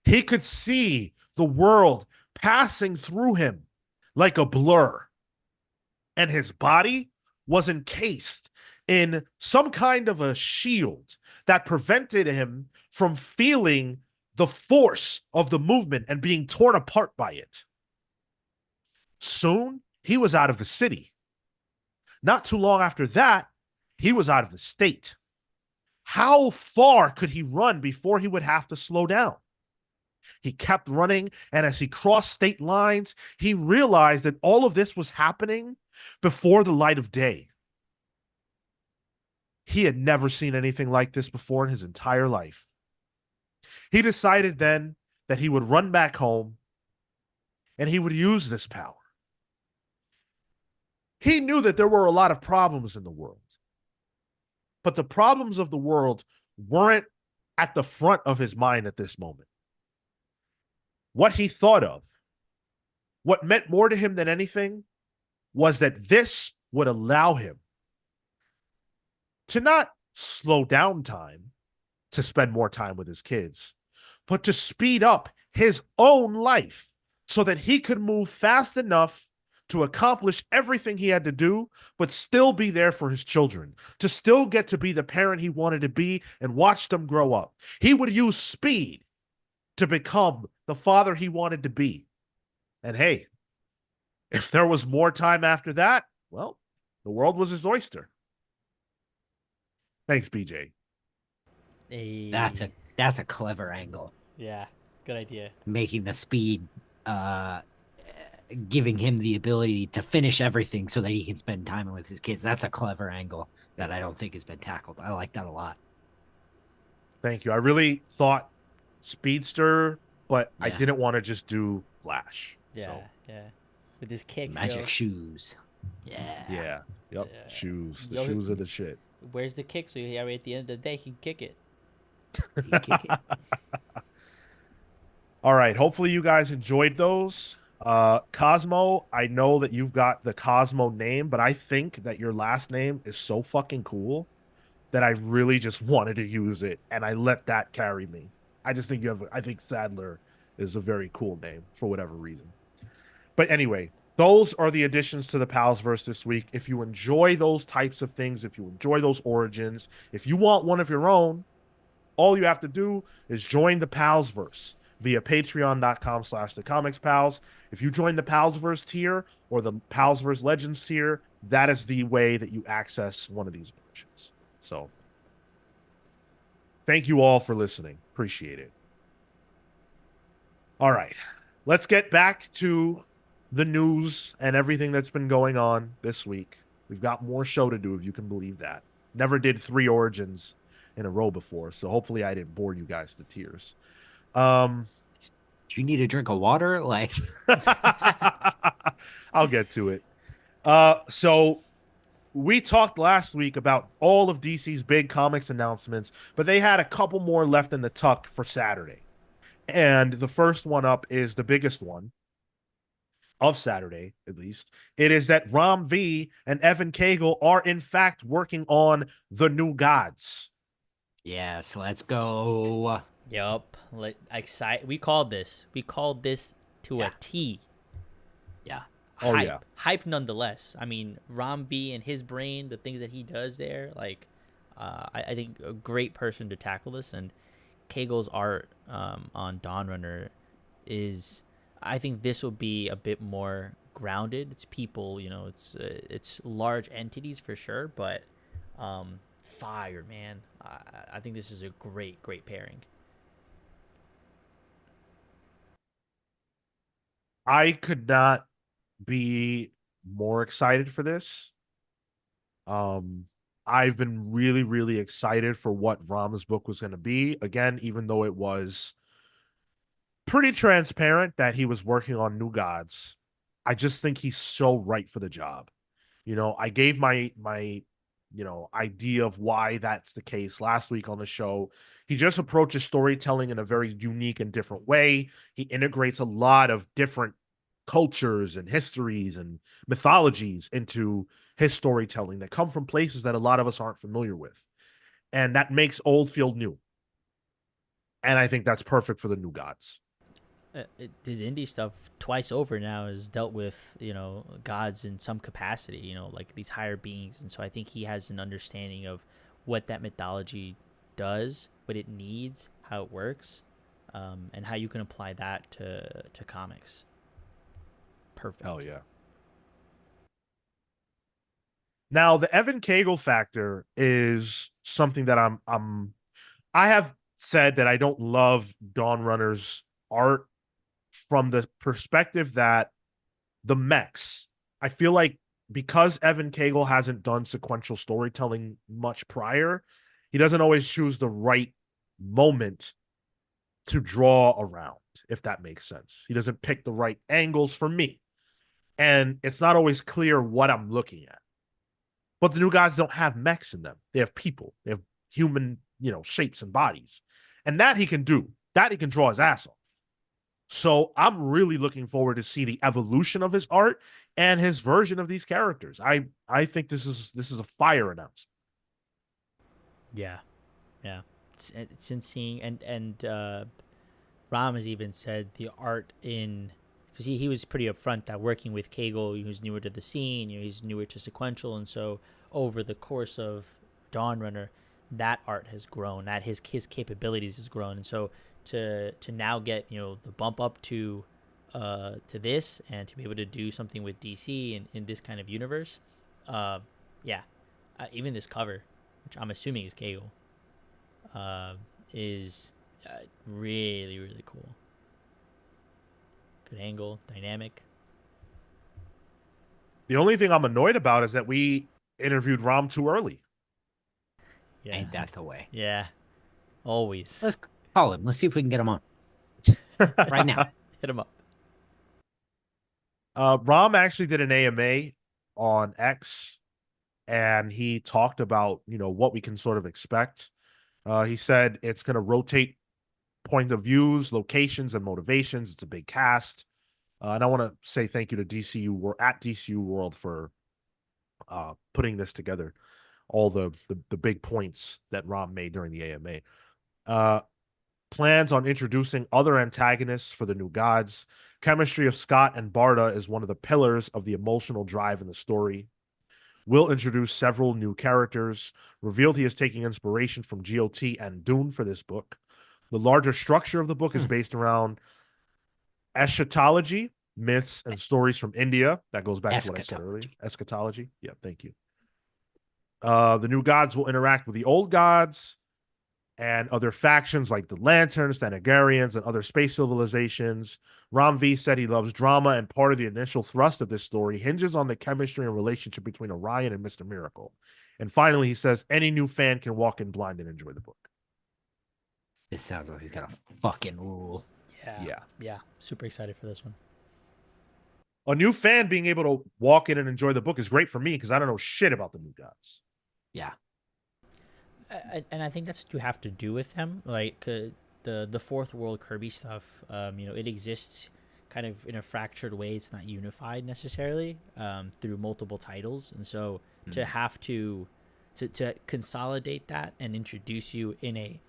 He could see the world passing through him like a blur. And his body was encased in some kind of a shield that prevented him from feeling the force of the movement and being torn apart by it. Soon, he was out of the city. Not too long after that, he was out of the state. How far could he run before he would have to slow down? He kept running, and as he crossed state lines, he realized that all of this was happening before the light of day. He had never seen anything like this before in his entire life. He decided then that he would run back home and he would use this power. He knew that there were a lot of problems in the world, but the problems of the world weren't at the front of his mind at this moment. What he thought of, what meant more to him than anything, was that this would allow him to not slow down time to spend more time with his kids, but to speed up his own life so that he could move fast enough to accomplish everything he had to do, but still be there for his children, to still get to be the parent he wanted to be and watch them grow up. He would use speed to become the father he wanted to be. And hey, if there was more time after that, well, the world was his oyster. Thanks, BJ. That's a clever angle. Yeah, good idea. Making the speed giving him the ability to finish everything so that he can spend time with his kids. That's a clever angle that I don't think has been tackled. I like that a lot. Thank you. I really thought Speedster, but I Yeah. didn't want to just do Flash. Yeah, So, yeah. With his kicks, Magic yo. shoes. Yeah. yeah. Yep. Yeah. Shoes. The Yo, shoes are the shit. Where's the kick? So yeah, at the end of the day, he can kick it. He can kick it. All right. Hopefully you guys enjoyed those. Cosmo, I know that you've got the Cosmo name, but I think that your last name is so fucking cool that I really just wanted to use it, and I let that carry me. I just think I think Sadler is a very cool name for whatever reason. But anyway, those are the additions to the Palsverse this week. If you enjoy those types of things, if you enjoy those origins, if you want one of your own, all you have to do is join the Palsverse via patreon.com/thecomicspals. If you join the Palsverse tier or the Palsverse Legends tier, that is the way that you access one of these versions. So thank you all for listening. Appreciate it. All right. Let's get back to the news and everything that's been going on this week. We've got more show to do, if you can believe that. Never did 3 origins in a row before, so hopefully I didn't bore you guys to tears. Do you need a drink of water? Like, I'll get to it. So we talked last week about all of DC's big comics announcements, but they had a couple more left in the tuck for Saturday. And the first one up is the biggest one of Saturday, at least. It is that Ram V and Evan Cagle are in fact working on The New Gods. yes, let's go. Yup. We called this. We called this to a T. Yeah. Oh, Hype. yeah. Hype nonetheless. I mean, Ram V and his brain, the things that he does there, like, I think a great person to tackle this. And Cagle's art on Dawn Runner is, I think this will be a bit more grounded. It's people, it's large entities for sure, but fire, man. I think this is a great pairing. I could not be more excited for this. I've been really, really excited for what Ram's book was going to be. Again, even though it was pretty transparent that he was working on New Gods, I just think he's so right for the job. I gave my idea of why that's the case last week on the show. He just approaches storytelling in a very unique and different way. He integrates a lot of different cultures and histories and mythologies into his storytelling that come from places that a lot of us aren't familiar with. And that makes old feel new. And I think that's perfect for the New Gods. His indie stuff twice over now has dealt with gods in some capacity, like these higher beings, and so I think he has an understanding of what that mythology does, what it needs, how it works. and how you can apply that to comics. Perfect. Hell yeah. Now the Evan Kagel factor is something that I have said that I don't love Dawn Runner's art from the perspective that the mechs, I feel like because Evan Kagel hasn't done sequential storytelling much prior, he doesn't always choose the right moment to draw around, if that makes sense. He doesn't pick the right angles for me. And it's not always clear what I'm looking at. But the new gods don't have mechs in them. They have people. They have human, shapes and bodies. And that he can do. That he can draw his ass off. So I'm really looking forward to see the evolution of his art and his version of these characters. I think this is a fire announcement. Yeah, yeah. It's insane, and Ram has even said the art in, because he was pretty upfront that working with Kagel, he was newer to the scene, he's newer to sequential, and so over the course of Dawn Runner, that art has grown, that his capabilities has grown, and so to now get the bump up to this and to be able to do something with DC and in this kind of universe, yeah, even this cover, which I'm assuming is Kagel, is really, really cool. Good angle, dynamic. The only thing I'm annoyed about is that we interviewed Ram too early. Yeah. Ain't that the way? Yeah. Always. Let's call him. Let's see if we can get him on right now. Hit him up. Ram actually did an AMA on X, and he talked about what we can sort of expect. He said it's going to rotate point of views, locations, and motivations. It's a big cast. And I want to say thank you to DCU. We're at DCU World for putting this together. All the big points that Ram made during the AMA. Plans on introducing other antagonists for the new gods. Chemistry of Scott and Barda is one of the pillars of the emotional drive in the story. Will introduce several new characters. Revealed he is taking inspiration from GOT and Dune for this book. The larger structure of the book is based around eschatology, myths, and stories from India. That goes back to what I said earlier. Eschatology. Yeah, thank you. The new gods will interact with the old gods and other factions like the Lanterns, Thanagarians, and other space civilizations. Ram V said he loves drama, and part of the initial thrust of this story hinges on the chemistry and relationship between Orion and Mr. Miracle. And finally, he says any new fan can walk in blind and enjoy the book. This sounds like he's got a fucking rule. Yeah. Super excited for this one. A new fan being able to walk in and enjoy the book is great for me because I don't know shit about the new gods. Yeah. And I think that's what you have to do with them. Like the fourth world Kirby stuff, it exists kind of in a fractured way. It's not unified necessarily through multiple titles, and so to have to consolidate that and introduce you in a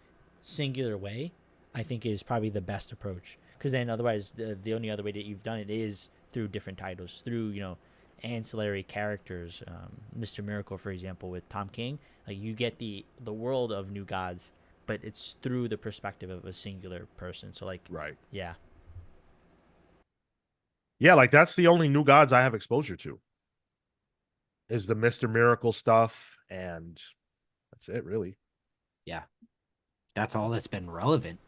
singular way, I think is probably the best approach. Because then otherwise, the only other way that you've done it is through different titles, through ancillary characters. Mr. Miracle, for example, with Tom King, like you get the world of new gods, but it's through the perspective of a singular person. So like, right, yeah, like that's the only new gods I have exposure to. Is the Mr. Miracle stuff, and that's it, really. Yeah, that's all that's been relevant.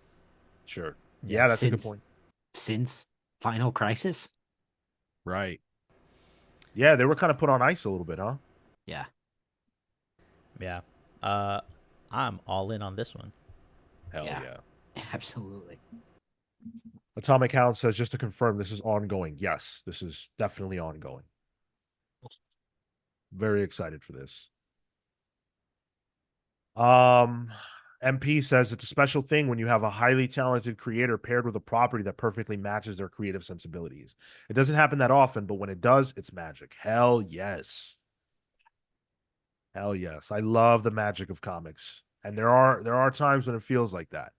Sure. Yeah, that's a good point. Since Final Crisis. Right. Yeah, they were kind of put on ice a little bit, huh? Yeah. Yeah. I'm all in on this one. Hell yeah. Absolutely. Atomic Hound says, just to confirm, this is ongoing. Yes, this is definitely ongoing. Very excited for this. MP says it's a special thing when you have a highly talented creator paired with a property that perfectly matches their creative sensibilities. It doesn't happen that often, but when it does, it's magic. Hell yes. Hell yes. I love the magic of comics. And there are times when it feels like that.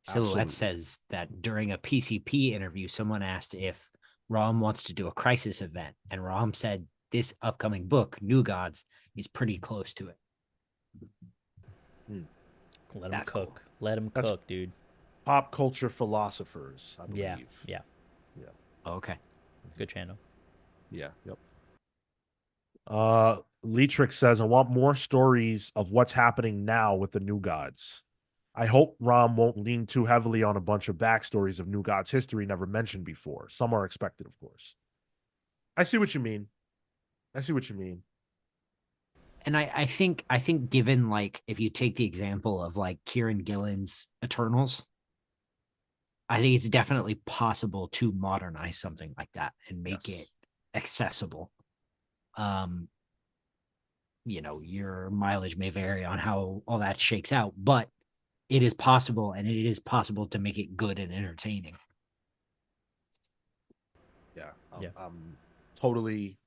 Silhouette says that during a PCP interview, someone asked if Rom wants to do a crisis event, and Rom said this upcoming book, New Gods, is pretty close to it. Let him cook. Cool. Let him cook, dude. Pop culture philosophers, I Yeah, believe. yeah, Yeah. Okay. good channel. Yeah. Yep. Leatrix says, I want more stories of what's happening now with the New Gods. I hope Rom won't lean too heavily on a bunch of backstories of New Gods history never mentioned before. Some are expected, of course. I see what you mean. I see what you mean. And I think given like if you take the example of like Kieran Gillen's Eternals, I think it's definitely possible to modernize something like that and make it Yes. accessible. Um, your mileage may vary on how all that shakes out, but it is possible, and it is possible to make it good and entertaining. Yeah. Yeah. I'm totally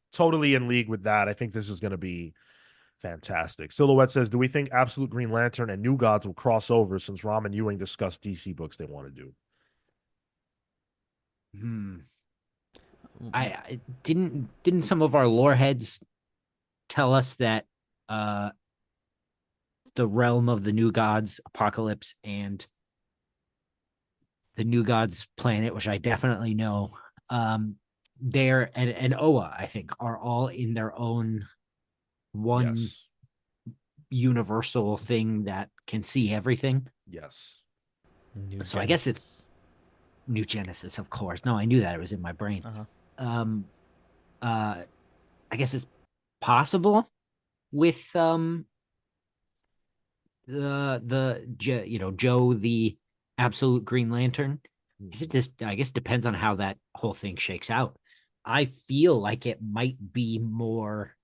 in league with that. I think this is going to be fantastic. Silhouette says, do we think Absolute Green Lantern and New Gods will cross over since Rom and Ewing discussed DC books they want to do? Hmm. Mm, I didn't some of our lore heads tell us that uh the realm of the New Gods, Apocalypse, and the New Gods planet, which I definitely know, there and Oa, I think, are all in their own one Yes. universal thing that can see everything. Yes. New So I guess it's Genesis. New Genesis, of course. No, I knew that, it was in my brain. Uh huh. Um, uh, I guess it's possible with Joe the absolute Green Lantern. Is it this? I guess depends on how that whole thing shakes out. I feel like it might be more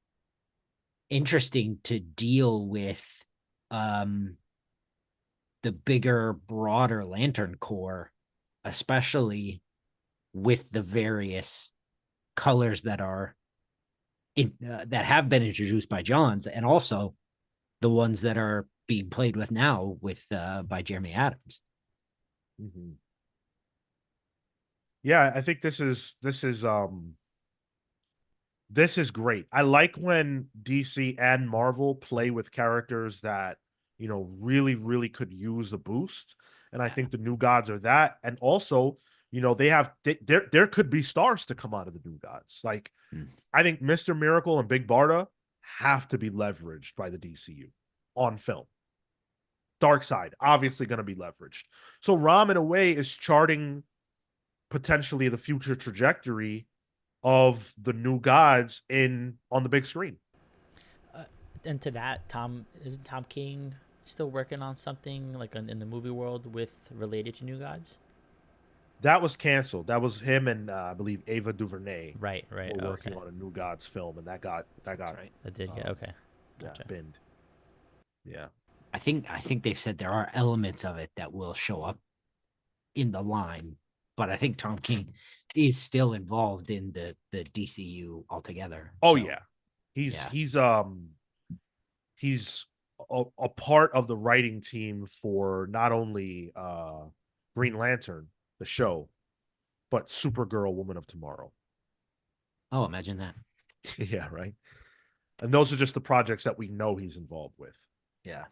interesting to deal with um the bigger, broader Lantern Corps, especially with the various colors that have been introduced by Johns, and also the ones that are being played with now with by Jeremy Adams. Mm-hmm. Yeah, I think this is great. I like when DC and Marvel play with characters that, really could use a boost. And I Yeah. think the New Gods are that. And also, there could be stars to come out of the New Gods. Like, Mm. I think Mr. Miracle and Big Barda have to be leveraged by the DCU on film. Dark Side obviously going to be leveraged. So Rom, in a way, is charting potentially the future trajectory of the New Gods in on the big screen. Uh, and to that, isn't Tom King still working on something like in the movie world with related to New Gods? That was canceled. That was him and I believe Ava DuVernay Right. Right. were Oh, working okay. on a New Gods film, and that got That's right. That did get um, okay. yeah, Gotcha. binned. Yeah. I think they've said there are elements of it that will show up in the line, but I think Tom King is still involved in the DCU altogether. Oh So yeah. He's yeah, he's um he's a part of the writing team for not only Green Lantern, the show, but Supergirl, Woman of Tomorrow. oh, imagine that. Yeah, right. And those are just the projects that we know he's involved with. Yeah.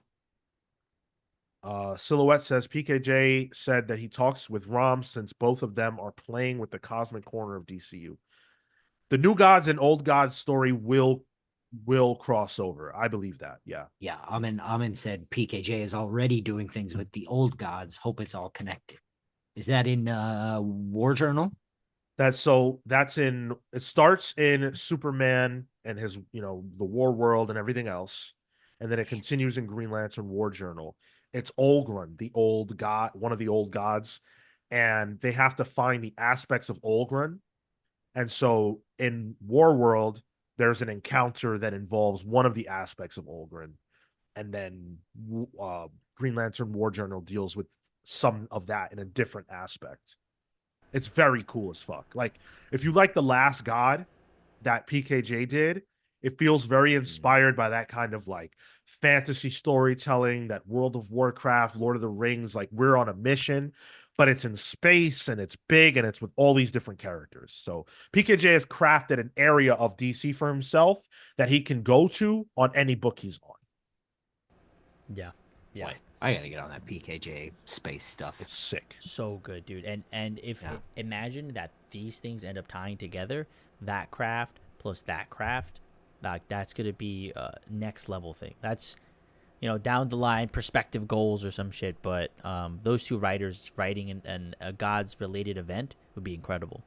Silhouette says PKJ said that he talks with Rom since both of them are playing with the cosmic corner of DCU. The New Gods and Old Gods story will cross over. I believe that. Yeah. Yeah, Amin said PKJ is already doing things with the old gods. Hope it's all connected. Is that in War Journal? That's in it starts in Superman and his, the War World and everything else. And then it continues in Green Lantern War Journal. It's Olgrun, the old god, one of the old gods, and they have to find the aspects of Olgrun. And so in War World, there's an encounter that involves one of the aspects of Olgrun, and then Green Lantern War Journal deals with some of that in a different aspect. It's very cool as fuck. Like, if you like The Last God that PKJ did, it feels very inspired by that kind of like fantasy storytelling, that World of Warcraft, Lord of the Rings, like we're on a mission, but it's in space and it's big and it's with all these different characters. So PKJ has crafted an area of DC for himself that he can go to on any book he's on. Yeah. Yeah. Boy, I gotta get on that PKJ space stuff. It's sick. So good, dude. And if Yeah. imagine that these things end up tying together, that craft plus that craft, like that's gonna be a next level thing. That's down the line perspective goals or some shit. But those two writers writing an a gods related event would be incredible.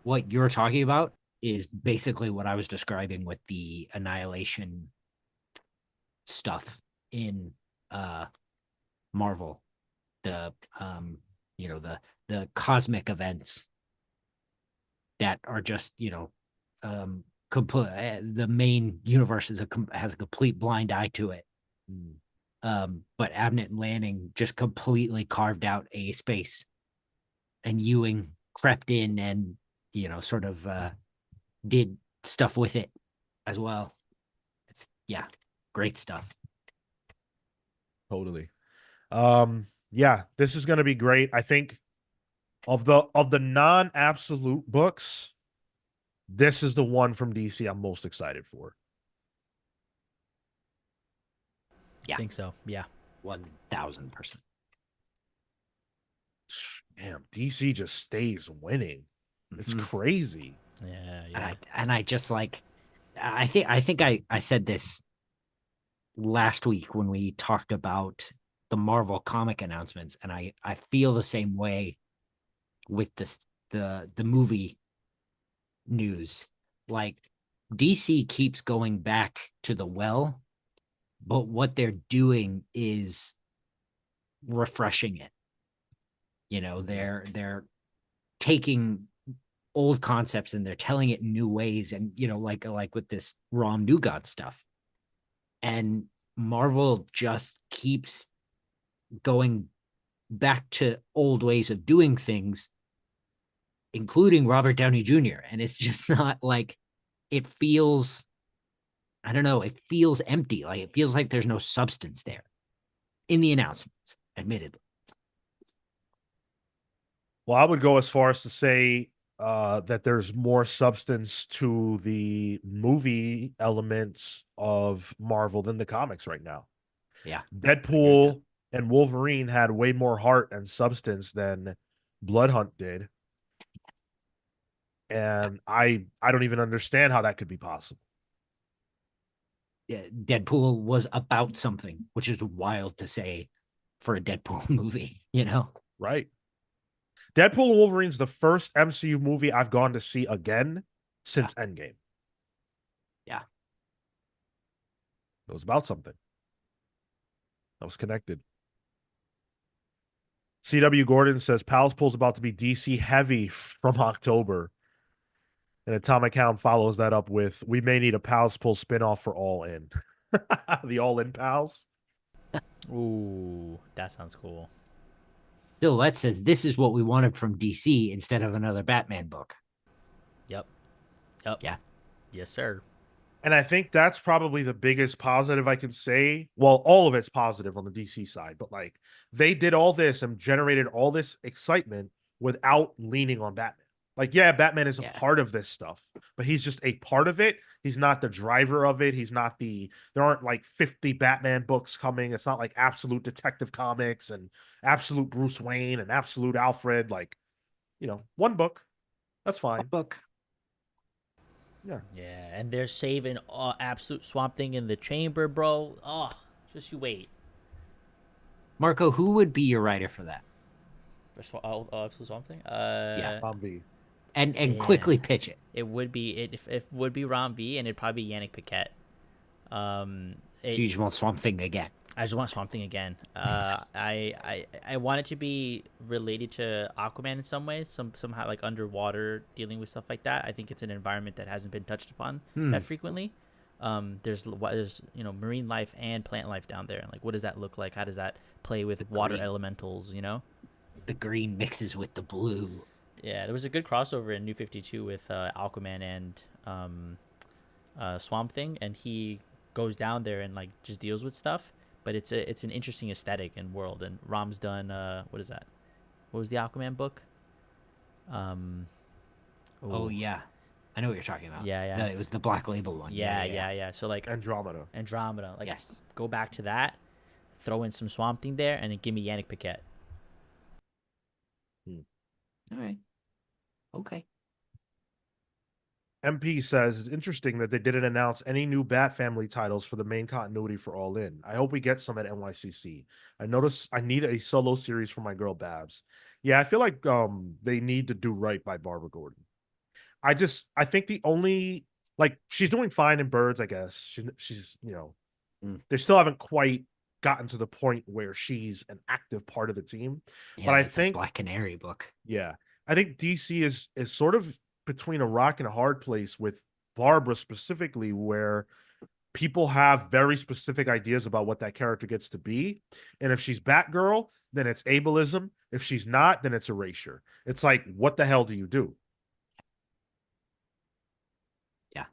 What you're talking about is basically what I was describing with the annihilation stuff in Marvel. The the cosmic events that are just the main universe has a complete blind eye to it. But Abnett and Lanning just completely carved out a space, and Ewing crept in and sort of did stuff with it as well. Yeah, great stuff. Totally. Yeah, this is gonna be great. I think of the non-absolute books, this is the one from DC I'm most excited for. I think so. Yeah. 1000%. Damn, DC just stays winning. It's crazy. Yeah. And I just like, I think I said this last week when we talked about the Marvel comic announcements, and I feel the same way with the movie news. Like, DC keeps going back to the well, but what they're doing is refreshing it. They're taking old concepts and they're telling it in new ways, and like with this Rom New God stuff. And Marvel just keeps going back to old ways of doing things, including Robert Downey Jr. And it's just not like, it feels, I don't know, it feels empty. Like, it feels like there's no substance there in the announcements, admittedly. Well, I would go as far as to say that there's more substance to the movie elements of Marvel than the comics right now. Yeah. Deadpool and Wolverine had way more heart and substance than Bloodhunt did. And I don't even understand how that could be possible. Deadpool was about something, which is wild to say for a Deadpool movie, Right. Deadpool and Wolverine's the first MCU movie I've gone to see again since Endgame. Yeah. It was about something. I was connected. CW Gordon says Pals Pool's about to be DC heavy from October. And Atomic Hound follows that up with, we may need a Pals Pool spinoff for All In. The All In Pals. Ooh, that sounds cool. Silhouette says this is what we wanted from DC instead of another Batman book. Yep. Yeah. Yes, sir. And I think that's probably the biggest positive I can say. Well, all of it's positive on the DC side, but like, they did all this and generated all this excitement without leaning on Batman. Like, yeah, Batman is a part of this stuff, but he's just a part of it. He's not the driver of it. He's not there aren't like 50 Batman books coming. It's not like Absolute Detective Comics and Absolute Bruce Wayne and Absolute Alfred. Like, one book. That's fine. Book. Yeah. Yeah, and they're saving Absolute Swamp Thing in the chamber, bro. Oh, just you wait. Marco, who would be your writer for that? For Absolute Swamp Thing? Rom V. And quickly pitch it. It would be it would be Rom V, and it'd probably be Yannick Paquette. You just want Swamp Thing again. I just want Swamp Thing again. I want it to be related to Aquaman in some way, somehow like underwater, dealing with stuff like that. I think it's an environment that hasn't been touched upon that frequently. There's marine life and plant life down there, and like, what does that look like? How does that play with water elementals? The green mixes with the blue. Yeah, there was a good crossover in New 52 with Aquaman and Swamp Thing, and he goes down there and like just deals with stuff. But it's an interesting aesthetic and world. And Rom's done what is that? What was the Aquaman book? Oh yeah, I know what you're talking about. Yeah. It was the Black Label one. Yeah. So like Andromeda. Like, yes. go back to that. throw in some Swamp Thing there, and then give me Yannick Paquette. All right. Okay. MP says it's interesting that they didn't announce any new Bat Family titles for the main continuity for All In. I hope we get some at NYCC. I notice I need a solo series for my girl Babs. Yeah, I feel like they need to do right by Barbara Gordon. I think the only like she's doing fine in Birds, I guess. She's they still haven't quite gotten to the point where she's an active part of the team. Yeah, But I it's a think Black Canary book. yeah, I think DC is sort of between a rock and a hard place with Barbara specifically, where people have very specific ideas about what that character gets to be. And if she's Batgirl, then it's ableism. If she's not, then it's erasure. It's like, what the hell do you do? Yeah.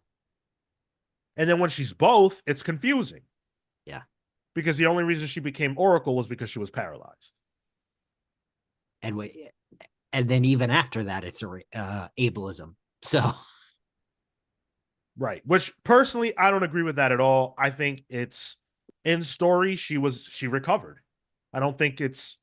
And then when she's both, it's confusing. Yeah. Because the only reason she became Oracle was because she was paralyzed. And then even after that, it's ableism. So right, which personally I don't agree with that at all. I think it's in story she recovered. I don't think it's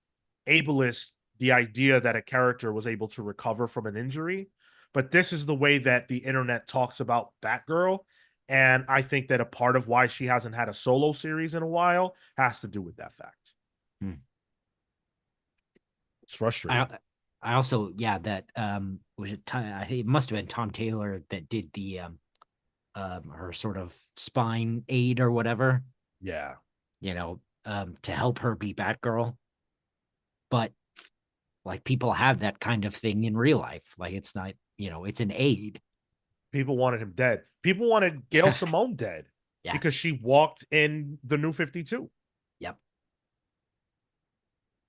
ableist the idea that a character was able to recover from an injury, but this is the way that the internet talks about Batgirl, and I think that a part of why she hasn't had a solo series in a while has to do with that fact. It's frustrating. I also, that was it. I think it must have been Tom Taylor that did the her sort of spine aid or whatever. Yeah, to help her be Batgirl. But like people have that kind of thing in real life. Like it's not, it's an aid. people wanted him dead. People wanted Gail Simone dead because she walked in the New 52. Yep.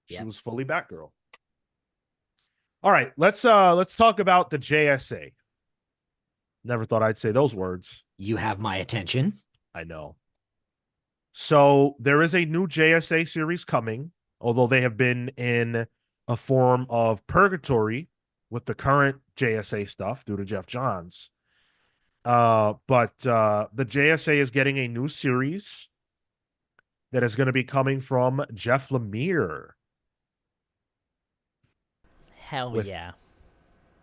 She was fully Batgirl. All right, let's talk about the JSA. Never thought I'd say those words. You have my attention. I know. So there is a new JSA series coming, although they have been in a form of purgatory with the current JSA stuff due to Jeff Johns. But the JSA is getting a new series that is going to be coming from Jeff Lemire. Hell yeah.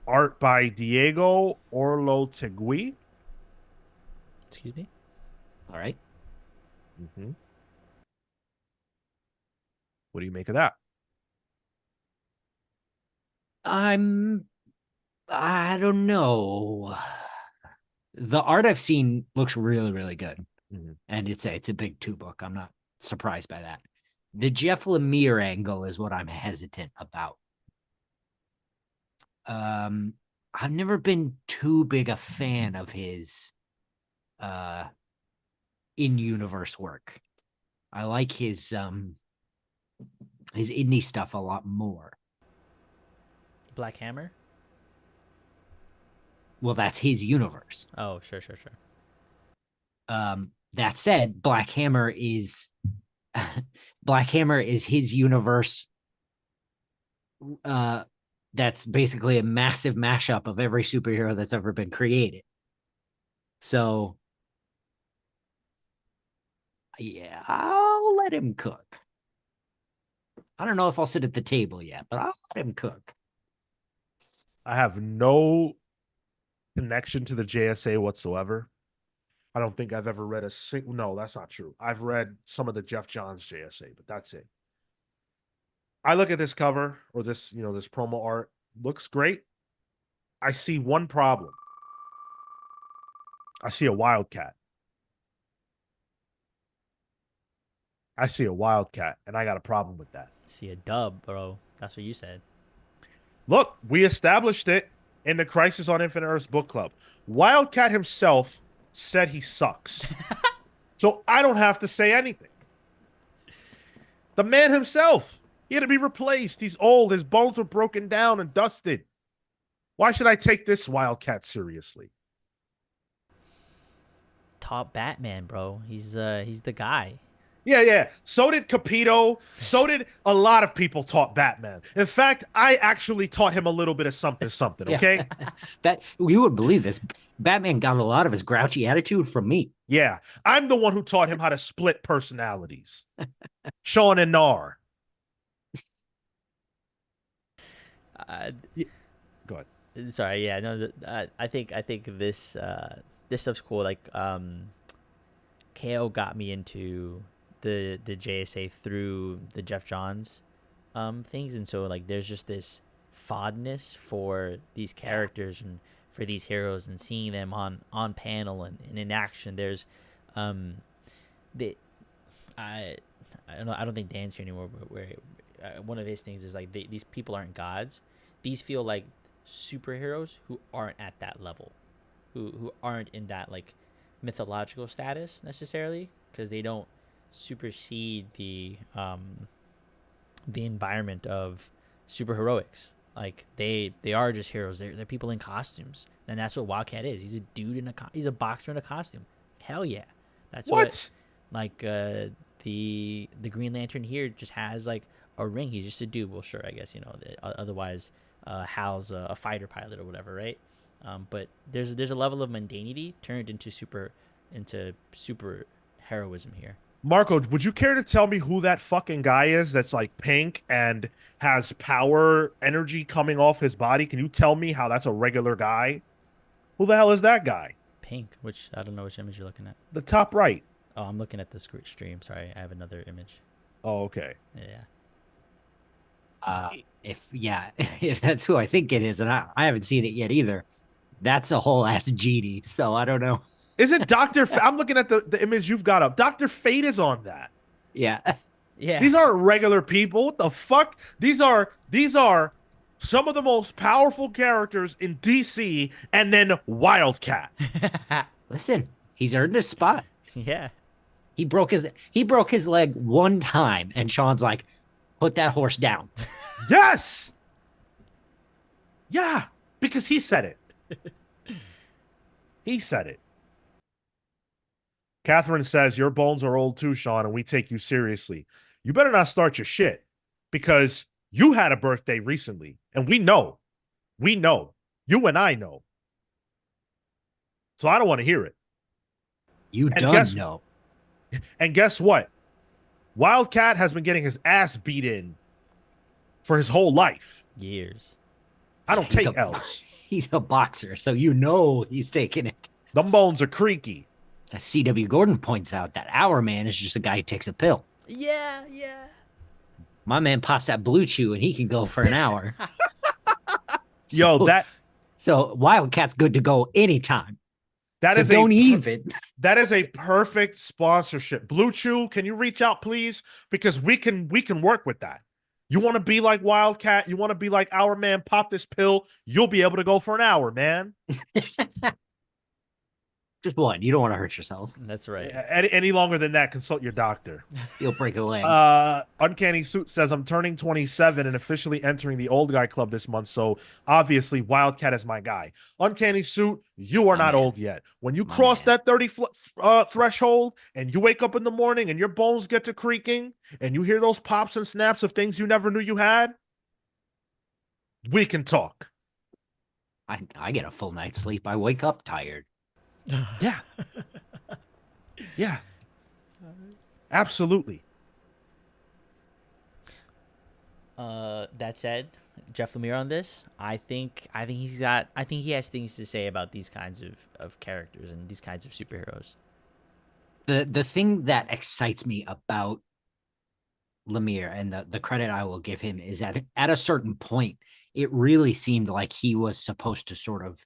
Art by Diego Orlotegui. Excuse me? All right. Mm-hmm. What do you make of that? I don't know. The art I've seen looks really, really good. And it's a big 2 book. I'm not surprised by that. The Jeff Lemire angle is what I'm hesitant about. I've never been too big a fan of his in-universe work. I like his indie stuff a lot more. Black Hammer? Well, that's his universe. Oh, sure. That said, Black Hammer is his universe. That's basically a massive mashup of every superhero that's ever been created. So, yeah, I'll let him cook. I don't know if I'll sit at the table yet, but I'll let him cook. I have no connection to the JSA whatsoever. I don't think I've ever read no, that's not true. I've read some of the Jeff Johns JSA, but that's it. I look at this cover or this, this promo art, looks great. I see one problem. I see a Wildcat. And I got a problem with that. See a dub, bro. That's what you said. Look, we established it in the Crisis on Infinite Earths book club. Wildcat himself said he sucks. So I don't have to say anything. The man himself, he had to be replaced. He's old. His bones were broken down and dusted. Why should I take this Wildcat seriously? Top Batman, bro. He's the guy. Yeah. So did Capito. So did a lot of people taught Batman. In fact, I actually taught him a little bit of something, something. Yeah. Okay. That you would believe this. Batman got a lot of his grouchy attitude from me. Yeah. I'm the one who taught him how to split personalities. Shawn and Nar. Uh, Yeah. Go ahead. Sorry, yeah, no, I think this this stuff's cool. Like, Kale got me into the JSA through the Jeff Johns things, and so like there's just this fondness for these characters and for these heroes and seeing them on panel and in action. There's um the I I don't think Dan's here anymore, but where one of his things is like these people aren't gods. These feel like superheroes who aren't at that level, who aren't in that like mythological status necessarily, because they don't supersede the environment of superheroics. Like they are just heroes. They're people in costumes, and that's what Wildcat is. He's a dude he's a boxer in a costume. Hell yeah, that's what like the Green Lantern here just has like a ring. He's just a dude. Well, sure, I guess otherwise Hal's a fighter pilot or whatever, right? But there's a level of mundanity turned into super heroism here. Marco, would you care to tell me who that fucking guy is that's like pink and has power energy coming off his body? Can you tell me how that's a regular guy? Who the hell is that guy? Pink, which I don't know which image you're looking at. The top right. Oh, I'm looking at the stream. Sorry, I have another image. Oh, okay. Yeah. If that's who I think it is, and I haven't seen it yet either, that's a whole ass genie. So I don't know. Is it I'm looking at the image you've got up. Dr. Fate is on that. Yeah. Yeah. These aren't regular people. What the fuck? These are some of the most powerful characters in DC, and then Wildcat. Listen, he's earned his spot. Yeah. He broke his leg one time, and Shawn's like, put that horse down. Yes. Yeah, because he said it. He said it. Catherine says, your bones are old too, Shawn, and we take you seriously. You better not start your shit because you had a birthday recently, and we know. We know. You and I know. So I don't want to hear it. You don't know. And guess what? Wildcat has been getting his ass beat in for his whole life. Years. I don't take L's. He's a boxer, so you know he's taking it. Them bones are creaky. As C.W. Gordon points out, that our man is just a guy who takes a pill. Yeah. My man pops that blue chew and he can go for an hour. So Wildcat's good to go anytime. Don't even. That is a perfect sponsorship. Blue Chew, can you reach out, please? Because we can work with that. You want to be like Wildcat? You want to be like our man? Pop this pill. You'll be able to go for an hour, man. Just one. You don't want to hurt yourself. That's right. Any longer than that, consult your doctor. You'll break a leg. Uncanny Suit says, I'm turning 27 and officially entering the old guy club this month, so obviously Wildcat is my guy. Uncanny Suit, you are not old yet. When you cross that 30 threshold and you wake up in the morning and your bones get to creaking and you hear those pops and snaps of things you never knew you had, we can talk. I get a full night's sleep. I wake up tired. Yeah. Yeah. Absolutely. That said, Jeff Lemire on this, I think he has things to say about these kinds of characters and these kinds of superheroes. The thing that excites me about Lemire, and the credit I will give him, is that at a certain point, it really seemed like he was supposed to sort of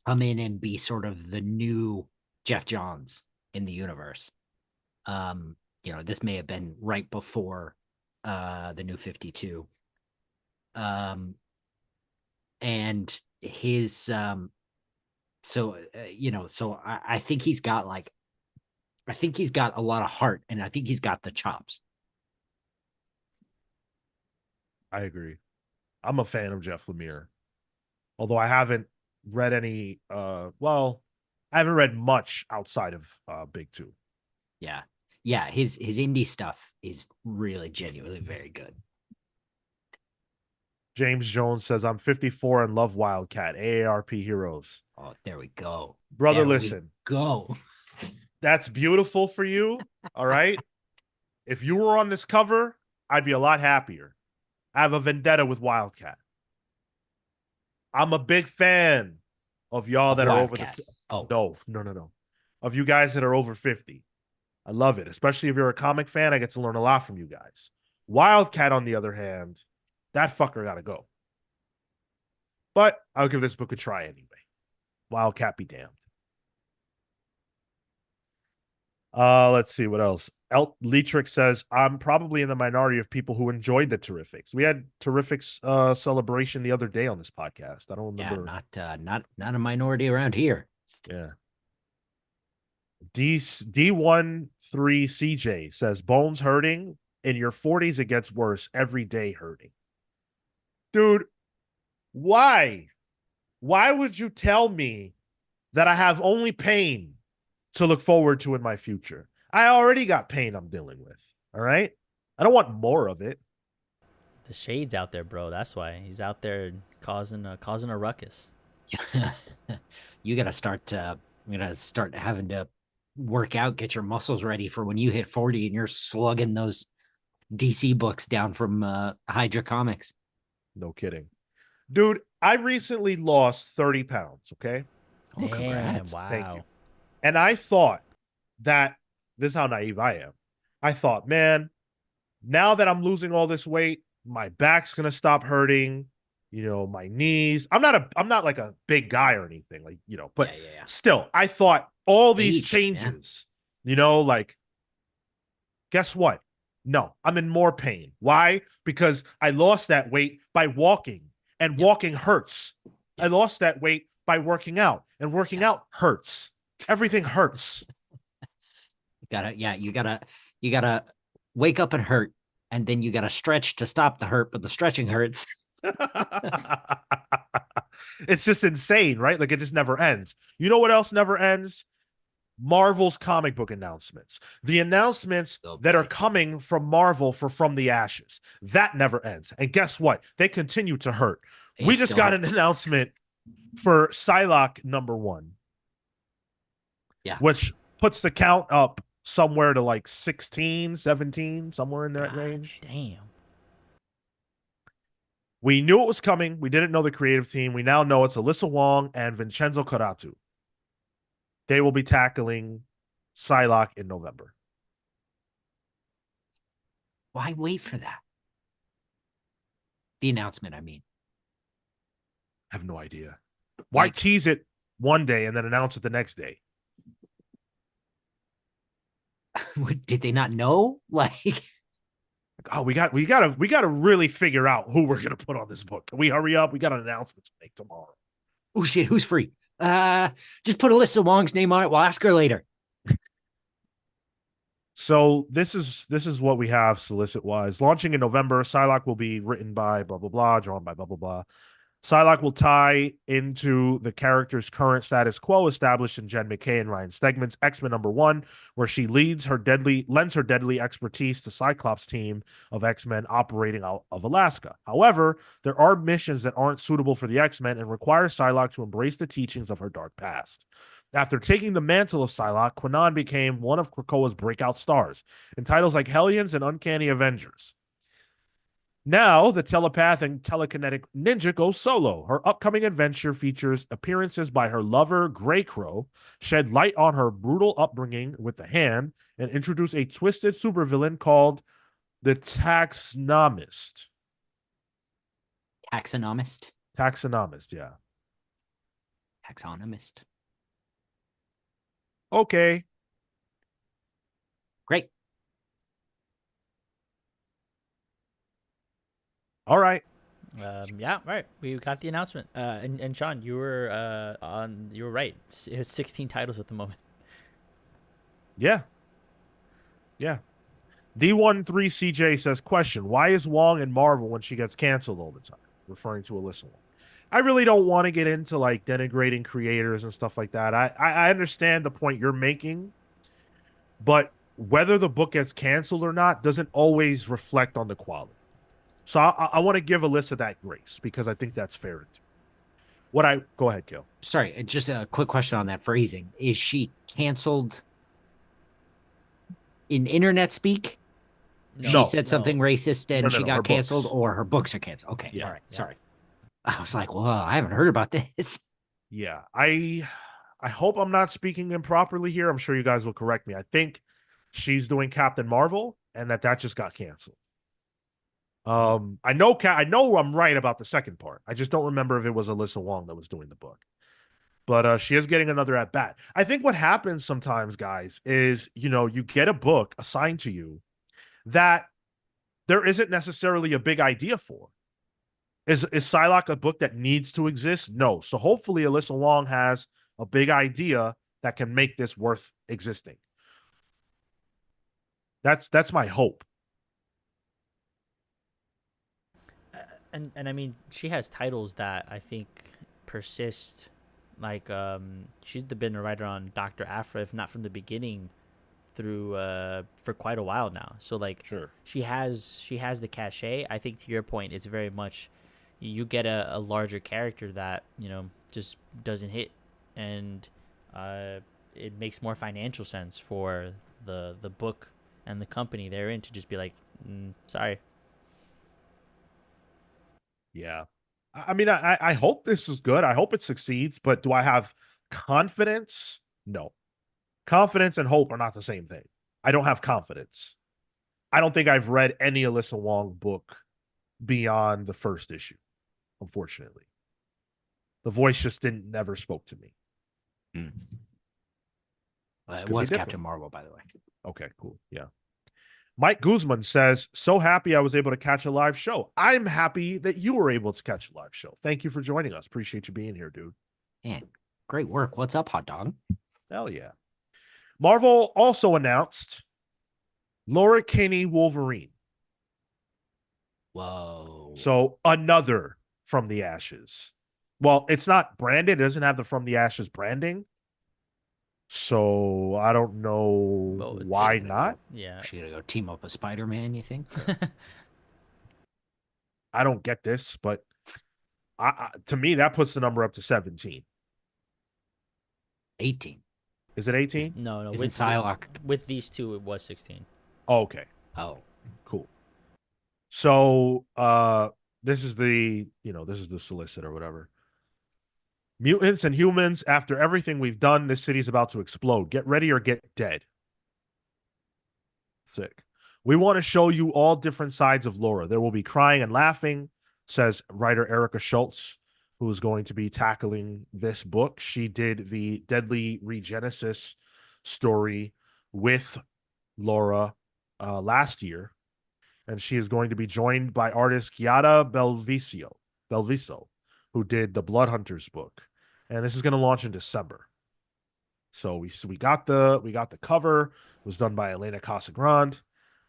come in and be sort of the new Jeff Johns in the universe. This may have been right before the New 52. And his so I think he's got a lot of heart, and I think he's got the chops. I agree. I'm a fan of Jeff Lemire. Although I haven't read any I haven't read much outside of Big Two. Yeah. yeah, his indie stuff is really genuinely very good. James Jones says, I'm 54 and love Wildcat, AARP Heroes. Oh, there we go. Brother, There we listen, go. that's beautiful for you. All right. If you were on this cover, I'd be a lot happier. I have a vendetta with Wildcat. I'm a big fan of y'all Of that are over Wildcat. Oh, no. Of you guys that are over 50. I love it, especially if you're a comic fan. I get to learn a lot from you guys. Wildcat, on the other hand, that fucker got to go. But I'll give this book a try anyway. Wildcat be damned. Let's see what else. Leatrick says, I'm probably in the minority of people who enjoyed the Terrifics. We had Terrifics celebration the other day on this podcast. I don't remember. yeah, not a minority around here. Yeah. D13 CJ says, Bones hurting. In your 40s, it gets worse. Every day hurting. Dude, why? Why would you tell me that I have only pain to look forward to in my future? I already got pain I'm dealing with. All right. I don't want more of it. The shade's out there, bro. That's why he's out there causing a ruckus. You gotta start having to work out, get your muscles ready for when you hit 40 and you're slugging those DC books down from Hydra Comics. No kidding. Dude, I recently lost 30 pounds. Okay. Oh, Damn, congrats. wow. Thank you. And I thought that this is how naive I am. I thought, man, now that I'm losing all this weight, my back's gonna stop hurting. You know, my knees. I'm not like a big guy or anything, like, you know, but Yeah. still, I thought all these Age, changes, you know, like, guess what? No, I'm in more pain. Why? Because I lost that weight by walking, and walking hurts. I lost that weight by working out, and working out hurts. Everything hurts. You gotta wake up and hurt, and then you gotta stretch to stop the hurt, but the stretching hurts. It's just insane, right? Like, it just never ends. You know what else never ends? Marvel's comic book announcements. The announcements that are coming from Marvel for From the Ashes. That never ends. And guess what? They continue to hurt. We just got an announcement for Psylocke #1. Yeah. Which puts the count up somewhere to like 16, 17, somewhere in that God range. Damn. We knew it was coming. We didn't know the creative team. We now know it's Alyssa Wong and Vincenzo Caratu. They will be tackling Psylocke in November. Why wait for that? The announcement, I mean. I have no idea. Why tease it one day and then announce it the next day? Did they not know? Like, oh, we got to really figure out who we're gonna put on this book. Can we hurry up? We got an announcement to make tomorrow. Oh shit, who's free? Just put Alyssa Wong's name on it. We'll ask her later. So this is what we have solicit wise. Launching in November, Psylocke will be written by blah blah blah, drawn by blah blah blah. Psylocke will tie into the character's current status quo established in Jen McKay and Ryan Stegman's X-Men #1, where she lends her deadly expertise to Cyclops' team of X-Men operating out of Alaska. However, there are missions that aren't suitable for the X-Men and require Psylocke to embrace the teachings of her dark past. After taking the mantle of Psylocke, Kwannon became one of Krakoa's breakout stars in titles like Hellions and Uncanny Avengers. Now, the telepath and telekinetic ninja goes solo. Her upcoming adventure features appearances by her lover, Grey Crow, shed light on her brutal upbringing with the Hand, and introduce a twisted supervillain called the Taxonomist. Taxonomist? Taxonomist, yeah. Taxonomist. Okay. Great. All right. Yeah, right. We got the announcement. And Shawn, you were right. It's 16 titles at the moment. Yeah. D13CJ says, question, why is Wong in Marvel when she gets canceled all the time? Referring to Alyssa Wong. I really don't want to get into like denigrating creators and stuff like that. I understand the point you're making, but whether the book gets canceled or not doesn't always reflect on the quality. So I want to give Alyssa that grace because I think that's fair. Go ahead, Gil. Sorry, just a quick question on that phrasing. Is she canceled in internet speak? She No, said something no. racist and she No. Her got canceled, books. or her books are canceled. Okay, Yeah. all right. Yeah. Sorry. I was like, well, I haven't heard about this. Yeah. I hope I'm not speaking improperly here. I'm sure you guys will correct me. I think she's doing Captain Marvel and that just got canceled. I know I'm right about the second part. I just don't remember if it was Alyssa Wong that was doing the book. But she is getting another at bat. I think what happens sometimes, guys, is you get a book assigned to you that there isn't necessarily a big idea for. Is Psylocke a book that needs to exist? No. So hopefully Alyssa Wong has a big idea that can make this worth existing. That's my hope. And I mean, she has titles that I think persist. Like she's been a writer on Dr. Aphra, if not from the beginning, through for quite a while now. So like Sure. she has the cachet. I think to your point, it's very much you get a larger character that just doesn't hit, and it makes more financial sense for the book and the company they're in to just be like, sorry. Yeah. I mean, I hope this is good. I hope it succeeds, but do I have confidence? No. Confidence and hope are not the same thing. I don't have confidence. I don't think I've read any Alyssa Wong book beyond the first issue, unfortunately. The voice just never spoke to me. It was Captain Marvel, by the way. Okay, cool. Yeah. Mike Guzman says, so happy I was able to catch a live show. I'm happy that you were able to catch a live show. Thank you for joining us. Appreciate you being here, dude. Man, great work. What's up, hot dog? Hell yeah. Marvel also announced Laura Kinney Wolverine. Whoa. So another From the Ashes. Well, it's not branded. It doesn't have the From the Ashes branding. So I don't know why not. Yeah. She gonna go team up with Spider-Man, you think? I don't get this, but to me, that puts the number up to 17. 18. Is it 18? No. Isn't Psylocke? With these two, it was 16. Oh, okay. Oh, cool. So this is the solicit or whatever. Mutants and humans, after everything we've done, this city's about to explode. Get ready or get dead. Sick. We want to show you all different sides of Laura. There will be crying and laughing, says writer Erica Schultz, who is going to be tackling this book. She did the Deadly Regenesis story with Laura last year, and she is going to be joined by artist Chiara Belviso, who did the Blood Hunters book, and this is going to launch in December. So we got the cover. It was done by Elena Casagrande.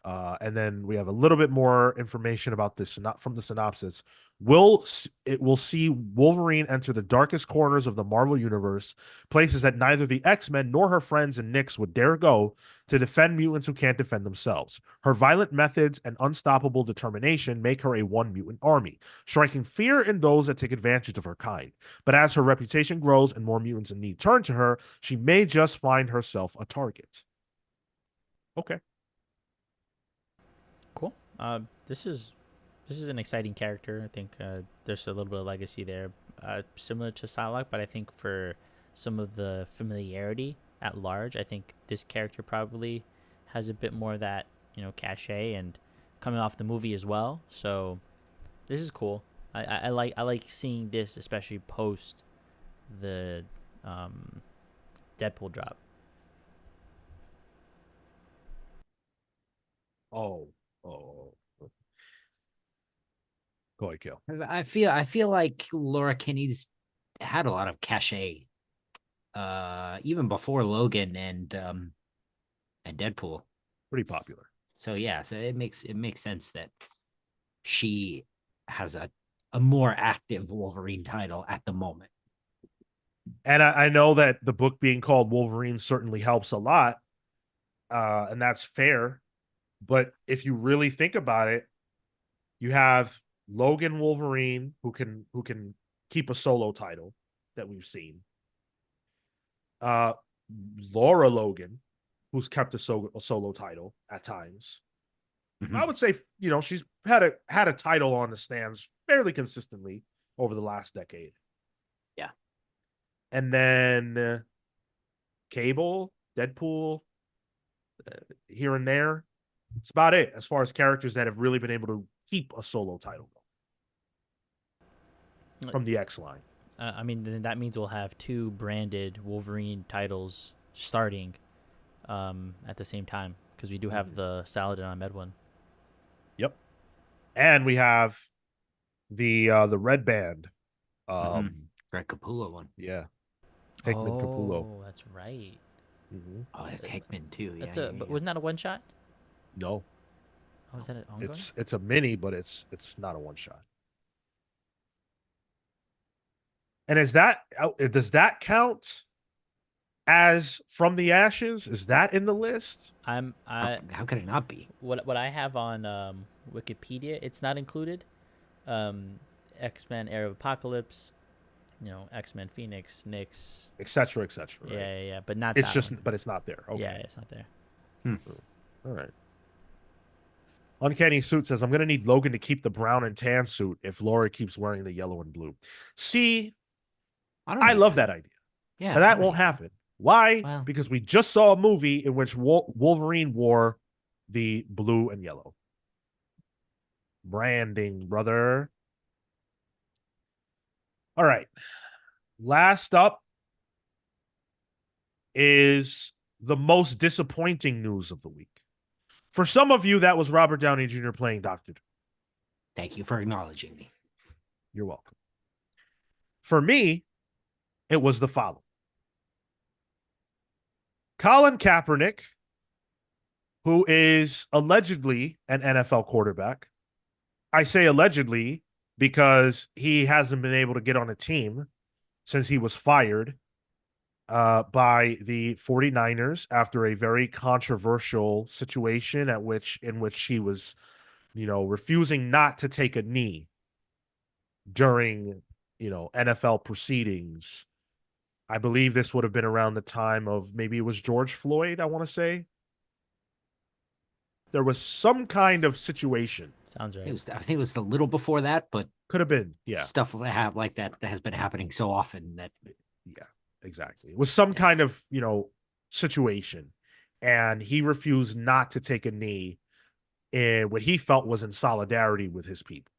And then we have a little bit more information about this from the synopsis. It will see Wolverine enter the darkest corners of the Marvel Universe, places that neither the X-Men nor her friends and Nyx would dare go, to defend mutants who can't defend themselves. Her violent methods and unstoppable determination make her a one-mutant army, striking fear in those that take advantage of her kind. But as her reputation grows and more mutants in need turn to her, she may just find herself a target. Okay. Cool. This is an exciting character. I think there's a little bit of legacy there, similar to Psylocke, but I think for some of the familiarity at large, I think this character probably has a bit more of that cachet, and coming off the movie as well. So this is cool. I like seeing this, especially post the Deadpool drop. Oh. Go ahead, Kale. I feel like Laura Kinney's had a lot of cachet, even before Logan and Deadpool. Pretty popular. So yeah, so it makes sense that she has a more active Wolverine title at the moment. And I know that the book being called Wolverine certainly helps a lot. and that's fair. But if you really think about it, you have Logan Wolverine who can keep a solo title that we've seen. Laura Logan, who's kept a solo title at times. Mhm. I would say, she's had a title on the stands fairly consistently over the last decade. Yeah. And then Cable, Deadpool, here and there. It's about it as far as characters that have really been able to keep a solo title from the X line. I mean, then that means we'll have 2 branded Wolverine titles starting at the same time, because we do have the Saladin Ahmed one. Yep. And we have the Red Band. Greg Capullo one. Yeah. Hickman Capullo. Oh, that's right. Mm-hmm. Oh, that's Hickman too. That's but wasn't that a one shot? No. Oh, is that an ongoing? It's a mini, but it's not a one shot. And does that count as From the Ashes? Is that in the list? How could it not be? What I have on Wikipedia, it's not included. X-Men Era of Apocalypse, X-Men Phoenix, Nyx, etc. Right? Yeah, but not. It's that just, one. but it's not there. Okay. Yeah, it's not there. All right. Uncanny Suit says, I'm going to need Logan to keep the brown and tan suit if Laura keeps wearing the yellow and blue. See, I love that idea. Yeah. But that won't happen. Why? Well. Because we just saw a movie in which Wolverine wore the blue and yellow. Branding, brother. All right. Last up is the most disappointing news of the week. For some of you, that was Robert Downey Jr. playing Dr. Doom. Thank you for acknowledging me. You're welcome. For me, it was the following. Colin Kaepernick, who is allegedly an NFL quarterback. I say allegedly because he hasn't been able to get on a team since he was fired by the 49ers after a very controversial situation in which he was, refusing not to take a knee during, NFL proceedings. I believe this would have been around the time of maybe it was George Floyd, I want to say. There was some kind of situation. Sounds right. I think it was a little before that, but could have been, yeah. Stuff like that has been happening so often that. Yeah, exactly. It was some kind of, situation. And he refused not to take a knee in what he felt was in solidarity with his people.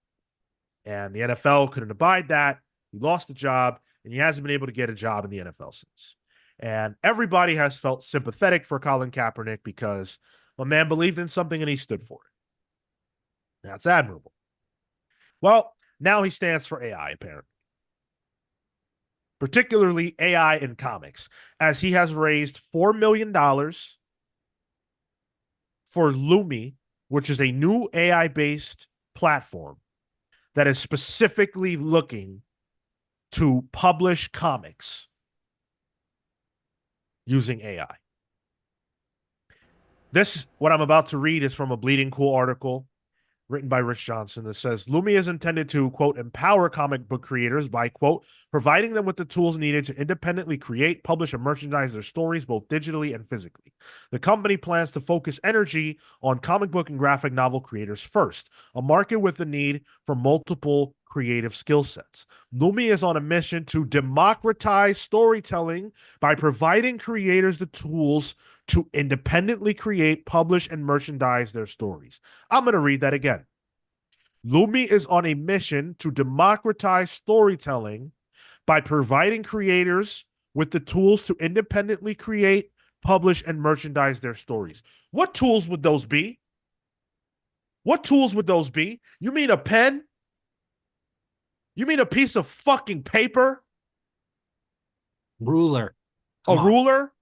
And the NFL couldn't abide that. He lost the job, and he hasn't been able to get a job in the NFL since. And everybody has felt sympathetic for Colin Kaepernick because my man believed in something and he stood for it. That's admirable. Well, now he stands for AI, apparently. Particularly AI in comics, as he has raised $4 million for Lumi, which is a new AI-based platform that is specifically looking to publish comics using AI. What I'm about to read is from a Bleeding Cool article written by Rich Johnson that says Lumi is intended to, quote, empower comic book creators by, quote, providing them with the tools needed to independently create, publish, and merchandise their stories both digitally and physically. The company plans to focus energy on comic book and graphic novel creators first, a market with the need for multiple creative skill sets. Lumi is on a mission to democratize storytelling by providing creators the tools to independently create, publish, and merchandise their stories. I'm going to read that again. Lumi is on a mission to democratize storytelling by providing creators with the tools to independently create, publish, and merchandise their stories. What tools would those be? What tools would those be? You mean a pen? You mean a piece of fucking paper? Ruler. A ruler?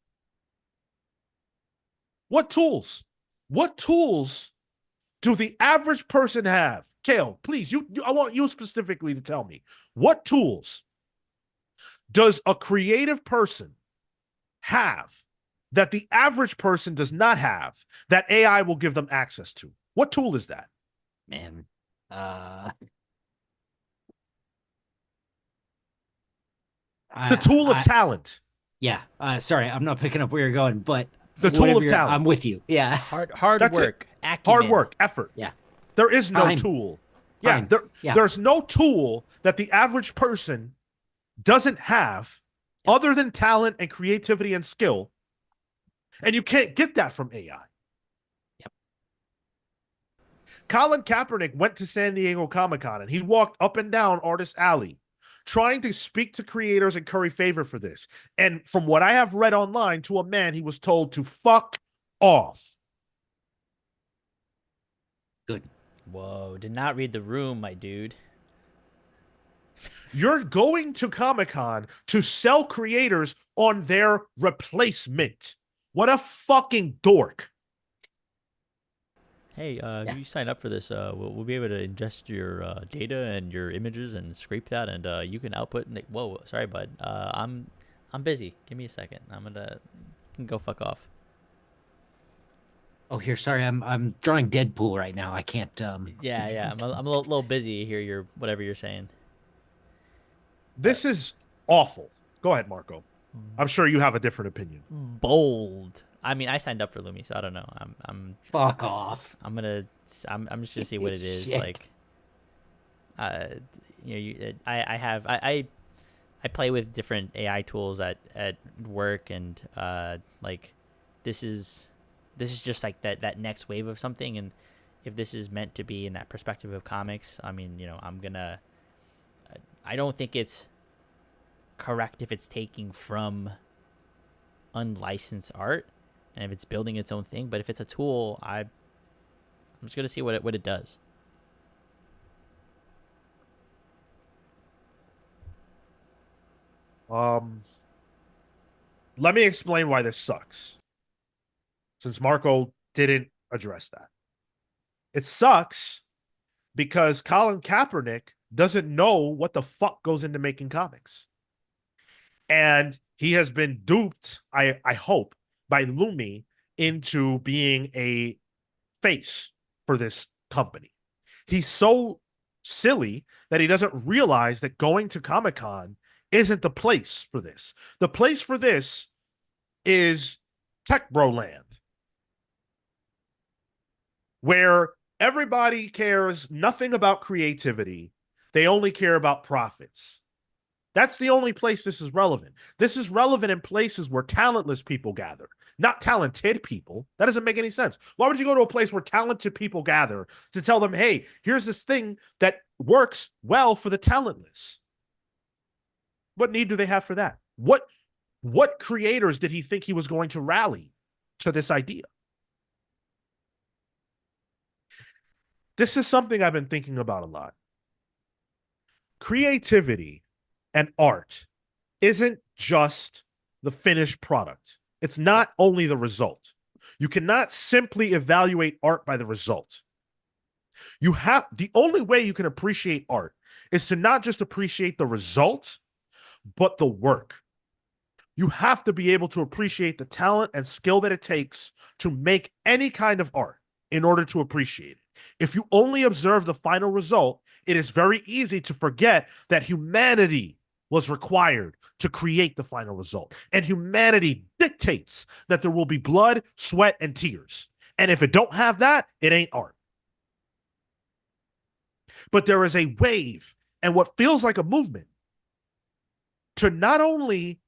What tools? What tools do the average person have? Cale, please, I want you specifically to tell me. What tools does a creative person have that the average person does not have that AI will give them access to? What tool is that? Man. The tool of I talent. yeah. Sorry, I'm not picking up where you're going, but The tool whatever of I'm talent. with you. Yeah. Hard That's it. work, Hard acumen. work, effort. Yeah. There is no Time. tool. Yeah, Time. Yeah. there's no tool that the average person doesn't have Yep. other than talent and creativity and skill. And you can't get that from AI. Yep. Colin Kaepernick went to San Diego Comic-Con and he walked up and down Artist Alley trying to speak to creators and curry favor for this. And from what I have read online, to a man, he was told to fuck off. Good. Whoa, did not read the room, my dude. You're going to Comic-Con to sell creators on their replacement. What a fucking dork. Hey, Yeah. if you sign up for this, we'll be able to ingest your data and your images and scrape that, and you can output. Whoa, sorry, bud. I'm busy. Give me a second. You can go fuck off. Oh, here. Sorry, I'm drawing Deadpool right now. I can't. Yeah. I'm a little busy here. Whatever you're saying. This is awful. Go ahead, Marco. I'm sure you have a different opinion. Bold. I mean, I signed up for Lumi, so I don't know. Fuck off. I'm just gonna see what it is. Shit. Like, I play with different AI tools at work, and like, this is just like that next wave of something. And if this is meant to be in that perspective of comics, I mean, I don't think it's correct if it's taking from unlicensed art and if it's building its own thing. But if it's a tool, I'm just gonna see what it does. Let me explain why this sucks. Since Marco didn't address that. It sucks because Colin Kaepernick doesn't know what the fuck goes into making comics. And he has been duped, I hope, by Lumi into being a face for this company. He's so silly that he doesn't realize that going to Comic-Con isn't the place for this. The place for this is Tech Bro Land, where everybody cares nothing about creativity. They only care about profits. That's the only place this is relevant. This is relevant in places where talentless people gather, not talented people. That doesn't make any sense. Why would you go to a place where talented people gather to tell them, hey, here's this thing that works well for the talentless? What need do they have for that? What creators did he think he was going to rally to this idea? This is something I've been thinking about a lot. Creativity and art isn't just the finished product. It's not only the result. You cannot simply evaluate art by the result. The only way you can appreciate art is to not just appreciate the result, but the work. You have to be able to appreciate the talent and skill that it takes to make any kind of art in order to appreciate it. If you only observe the final result, it is very easy to forget that humanity was required to create the final result. And humanity dictates that there will be blood, sweat, and tears. And if it don't have that, it ain't art. But there is a wave and what feels like a movement to not only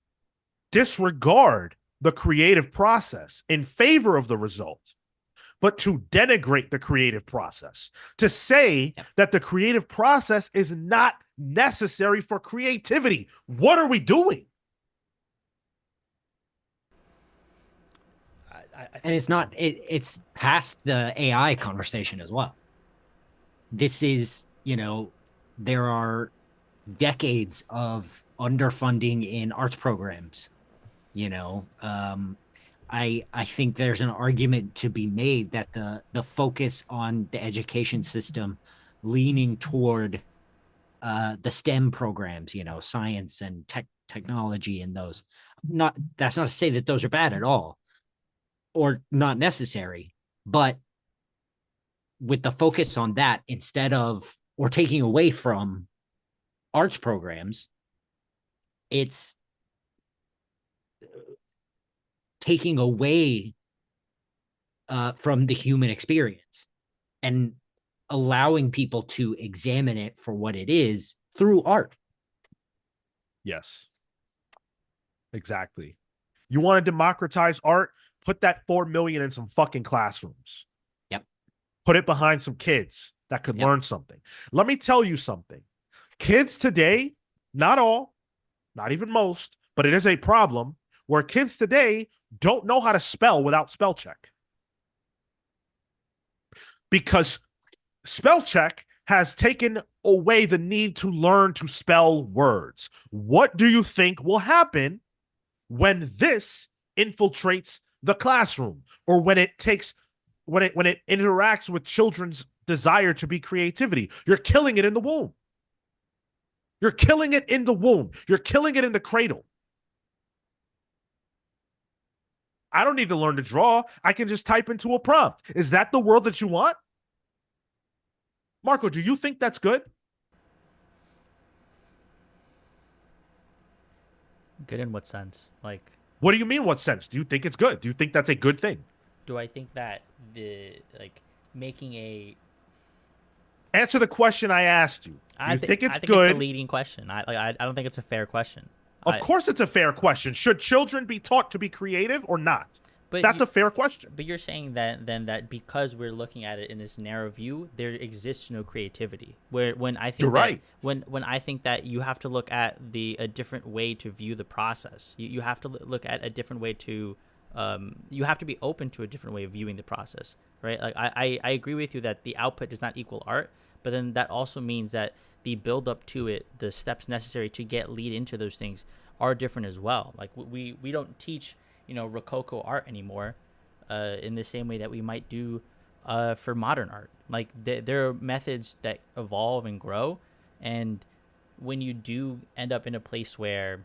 disregard the creative process in favor of the result, but to denigrate the creative process, to say that the creative process is not necessary for creativity. What are we doing? And it's not, it's past the AI conversation as well. This is, there are decades of underfunding in arts programs. I think there's an argument to be made that the focus on the education system leaning toward the STEM programs, science and technology, and those, that's not to say that those are bad at all, or not necessary, but with the focus on that instead of or taking away from arts programs, it's taking away from the human experience and allowing people to examine it for what it is through art. Yes, exactly. You want to democratize art? Put that 4 million in some fucking classrooms. Yep. Put it behind some kids that could learn something. Let me tell you something. Kids today, not all, not even most, but it is a problem where kids today don't know how to spell without spell check. Because spell check has taken away the need to learn to spell words. What do you think will happen when this infiltrates the classroom, or when it interacts with children's desire to be creativity? You're killing it in the womb. You're killing it in the womb. You're killing it in the cradle. I don't need to learn to draw. I can just type into a prompt. Is that the world that you want? Marco, do you think that's good? Good in what sense? Like, what do you mean? What sense? Do you think it's good? Do you think that's a good thing? Do I think that making a answer the question I asked you? Do you think it's good? It's a leading question. I don't think it's a fair question. Of course, it's a fair question. Should children be taught to be creative or not? But that's a fair question. But you're saying that because we're looking at it in this narrow view, there exists no creativity. When I think you're right. When I think that you have to look at a different way to view the process. You have to look at a different way to. You have to be open to a different way of viewing the process, right? Like I agree with you that the output does not equal art, but then that also means that the build up to it, the steps necessary to lead into those things are different as well. Like we don't teach Rococo art anymore in the same way that we might do for modern art. Like there are methods that evolve and grow, and when you do end up in a place where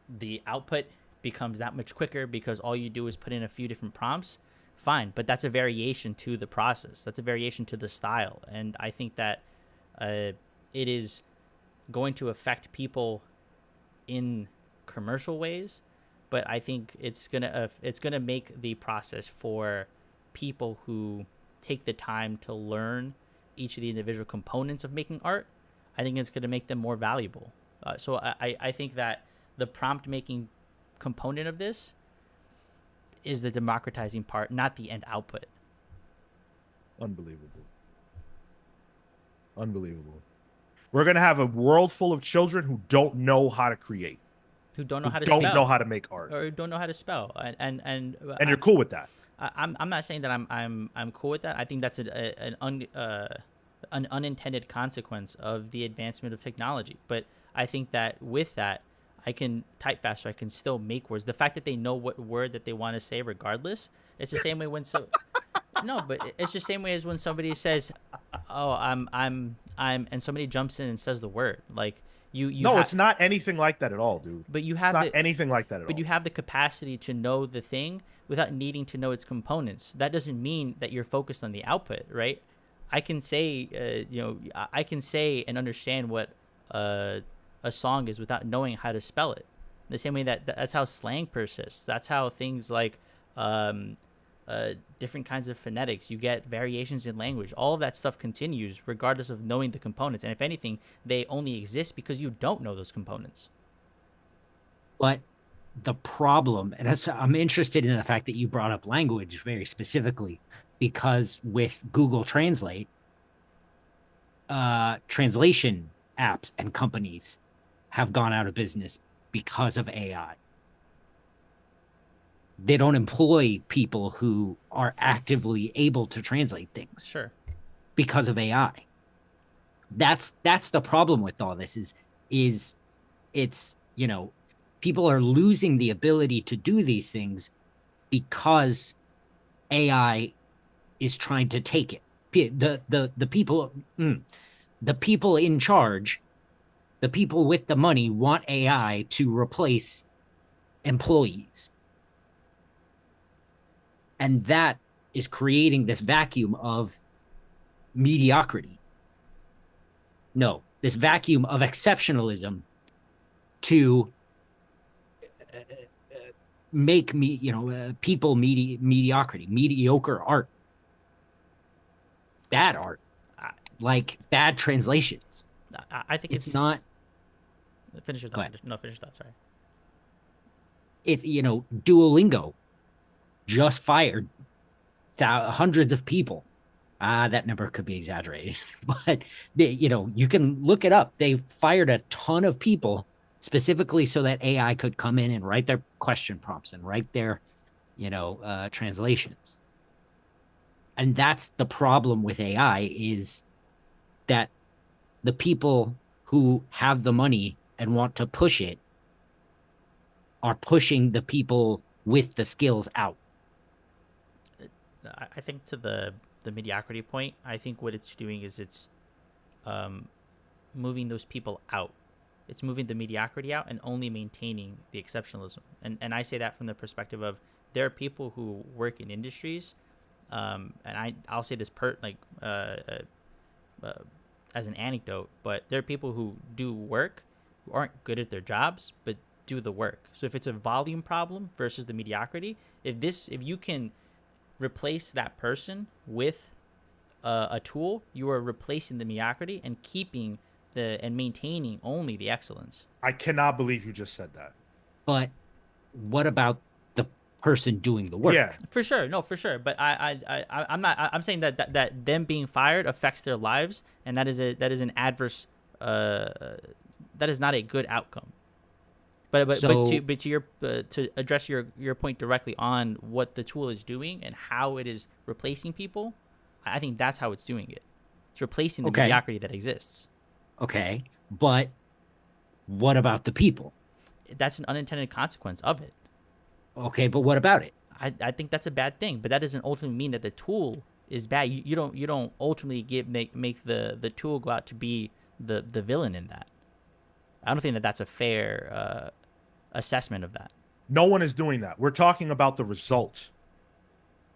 the output becomes that much quicker because all you do is put in a few different prompts, fine, but that's a variation to the process. That's a variation to the style, and I think that it is going to affect people in commercial ways, but I think it's gonna make the process for people who take the time to learn each of the individual components of making art. I think it's gonna make them more valuable. So I think that the prompt making component of this is the democratizing part, not the end output. Unbelievable. We're going to have a world full of children who don't know how to create, who don't know how to don't spell, know how to make art, or don't know how to spell, and you're cool with that. I'm not saying that I'm cool with that. I think that's an unintended consequence of the advancement of technology. But I think that with that, I can type faster. I can still make words. The fact that they know what word that they want to say, regardless, it's the same way when no, but it's the same way as when somebody says, "Oh, I'm," and somebody jumps in and says the word. Like you. No, it's not anything like that at all, dude. But you have not anything like that at all. But you have the capacity to know the thing without needing to know its components. That doesn't mean that you're focused on the output, right? I can say, I can say and understand what a song is without knowing how to spell it. The same way that's how slang persists. That's how things like different kinds of phonetics, you get variations in language. All of that stuff continues regardless of knowing the components. And if anything, they only exist because you don't know those components. But the problem, and I'm interested in the fact that you brought up language very specifically, because with Google Translate, translation apps and companies have gone out of business because of AI. They don't employ people who are actively able to translate things. Sure. Because of AI. That's the problem with all this is it's, people are losing the ability to do these things because AI is trying to take it. The people in charge, the people with the money want AI to replace employees. And that is creating this vacuum of mediocrity. No, this vacuum of exceptionalism to make me, people mediocrity, mediocre art, bad art, I, like bad translations. I think It's not. Finish your Go thought. ahead. No, finish your thought. Sorry. It's Duolingo just fired hundreds of people. That number could be exaggerated, but you can look it up. They fired a ton of people specifically so that AI could come in and write their question prompts and write their, translations. And that's the problem with AI is that the people who have the money and want to push it are pushing the people with the skills out. I think to the mediocrity point, I think what it's doing is it's moving those people out. It's moving the mediocrity out and only maintaining the exceptionalism. And I say that from the perspective of there are people who work in industries, and I'll say this as an anecdote, but there are people who do work who aren't good at their jobs but do the work. So if it's a volume problem versus the mediocrity, if you can replace that person with a tool, you are replacing the mediocrity and keeping and maintaining only the excellence. I cannot believe you just said that. But what about the person doing the work? Yeah, For sure, no, for sure. But I'm not. I'm saying that them being fired affects their lives, and that is an adverse. That is not a good outcome. But to your to address your point directly on what the tool is doing and how it is replacing people, I think that's how it's doing it. It's replacing the mediocrity that exists. Okay, but what about the people? That's an unintended consequence of it. Okay, but what about it? I think that's a bad thing, but that doesn't ultimately mean that the tool is bad. You don't ultimately make the tool go out to be the villain in that. I don't think that that's a fair assessment of that. no one is doing that. We're talking about the result.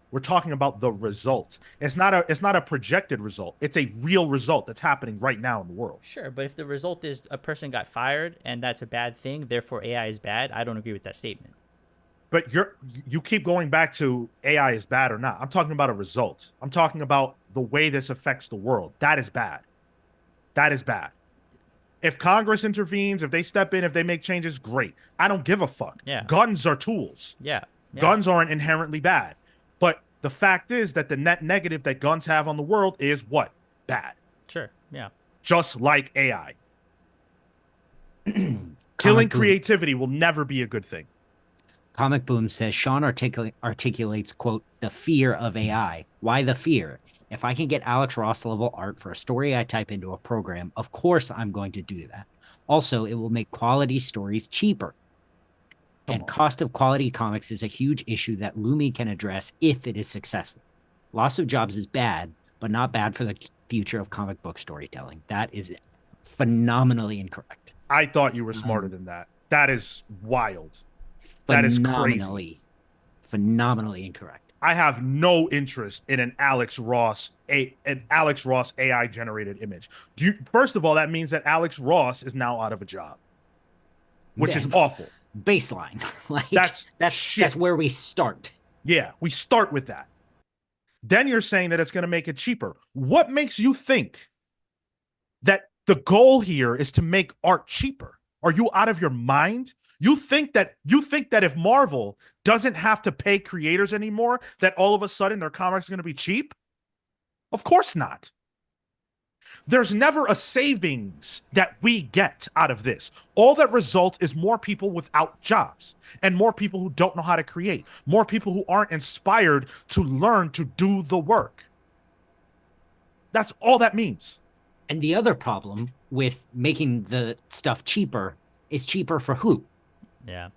We're talking about the result. It's not a projected result. It's a real result that's happening right now in the world. Sure, but if the result is a person got fired and that's a bad thing, therefore AI is bad, I don't agree with that statement. But you keep going back to AI is bad or not. I'm talking about a result. I'm talking about the way this affects the world. That is bad. That is bad. If Congress intervenes, if they step in, if they make changes, great. I don't give a fuck. Yeah. Guns are tools. Yeah. Guns aren't inherently bad. But the fact is that the net negative that guns have on the world is what? Bad. Sure. Yeah. Just like AI. Killing creativity will never be a good thing. Comic Boom says Shawn articulates, quote, the fear of AI. Why the fear? If I can get Alex Ross level art for a story I type into a program, of course I'm going to do that. Also, it will make quality stories cheaper. And cost of quality comics is a huge issue that Lumi can address if it is successful. Loss of jobs is bad, but not bad for the future of comic book storytelling. That is phenomenally incorrect. I thought you were smarter than that. That is wild. That is crazy. Phenomenally incorrect. I have no interest in an Alex Ross AI generated image. First of all, that means that Alex Ross is now out of a job, which is awful. Baseline. Like that's shit. That's where we start. Yeah, we start with that. Then you're saying that it's going to make it cheaper. What makes you think that the goal here is to make art cheaper? Are you out of your mind? You think that if Marvel doesn't have to pay creators anymore, that all of a sudden their comics are going to be cheap? Of course not. There's never a savings that we get out of this. All that results is more people without jobs and more people who don't know how to create, more people who aren't inspired to learn to do the work. That's all that means. And the other problem with making the stuff cheaper is cheaper for who? Yeah.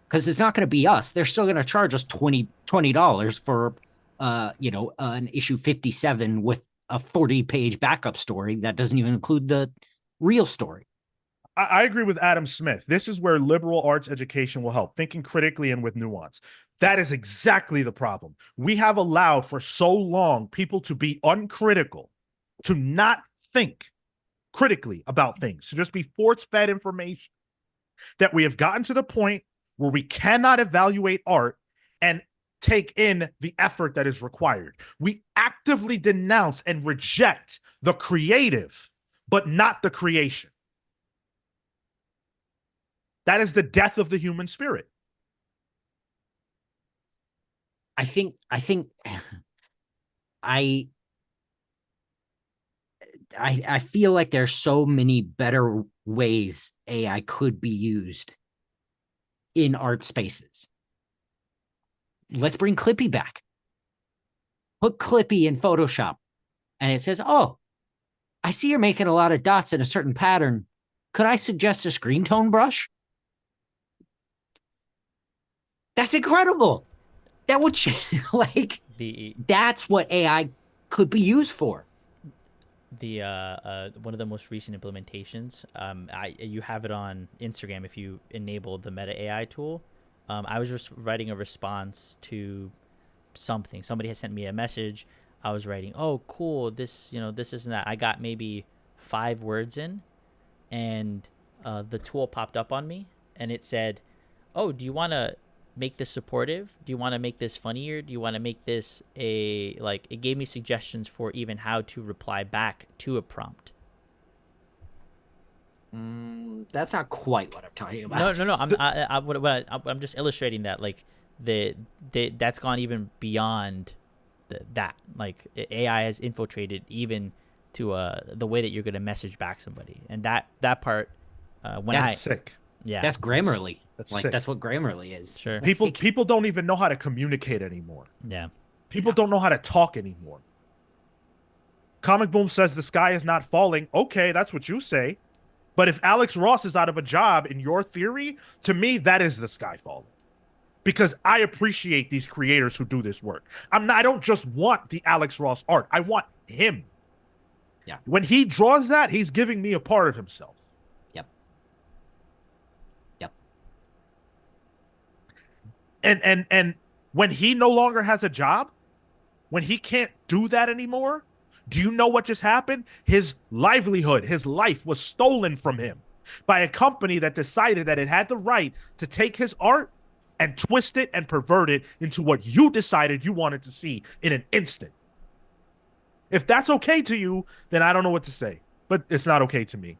Because it's not going to be us. They're still going to charge us $20 for, an issue 57 with a 40-page backup story that doesn't even include the real story. I agree with Adam Smith. This is where liberal arts education will help, thinking critically and with nuance. That is exactly the problem. We have allowed for so long people to be uncritical, to not think critically about things, to just be force fed information, that we have gotten to the point where we cannot evaluate art and take in the effort that is required. We actively denounce and reject the creative, but not the creation. That is the death of the human spirit. I I feel like there's so many better ways AI could be used in art spaces. Let's bring Clippy back. Put Clippy in Photoshop, and it says, "Oh, I see you're making a lot of dots in a certain pattern. Could I suggest a screen tone brush?" That's incredible. That would like The that's what AI could be used for. one of the most recent implementations, you have it on Instagram if you enable the Meta AI tool. I was just writing a response to something. Somebody had sent me a message. I was writing, "Oh, cool. This isn't that." I got maybe 5 words in, and the tool popped up on me, and it said, "Oh, do you want to make this supportive? Do you want to make this funnier? Do you want to make this a like?" It gave me suggestions for even how to reply back to a prompt. That's not quite what I'm talking No, about. no, no. I'm just illustrating that like that's gone even beyond that. Like AI has infiltrated even to the way that you're gonna message back somebody, and that part when That's I sick. yeah That's Grammarly. That's Like sick. that's what Grammarly is. sure People don't even know how to communicate anymore. yeah People don't know how to talk anymore. Comic Boom says the sky is not falling. Okay, that's what you say. But if Alex Ross is out of a job, in your theory, to me, that is the sky falling. Because I appreciate these creators who do this work. I don't just want the Alex Ross art. I want him. Yeah. When he draws that, he's giving me a part of himself. Yep. Yep. And when he no longer has a job, when he can't do that anymore, do you know what just happened? His livelihood, his life was stolen from him by a company that decided that it had the right to take his art and twist it and pervert it into what you decided you wanted to see in an instant. If that's okay to you, then I don't know what to say, but it's not okay to me.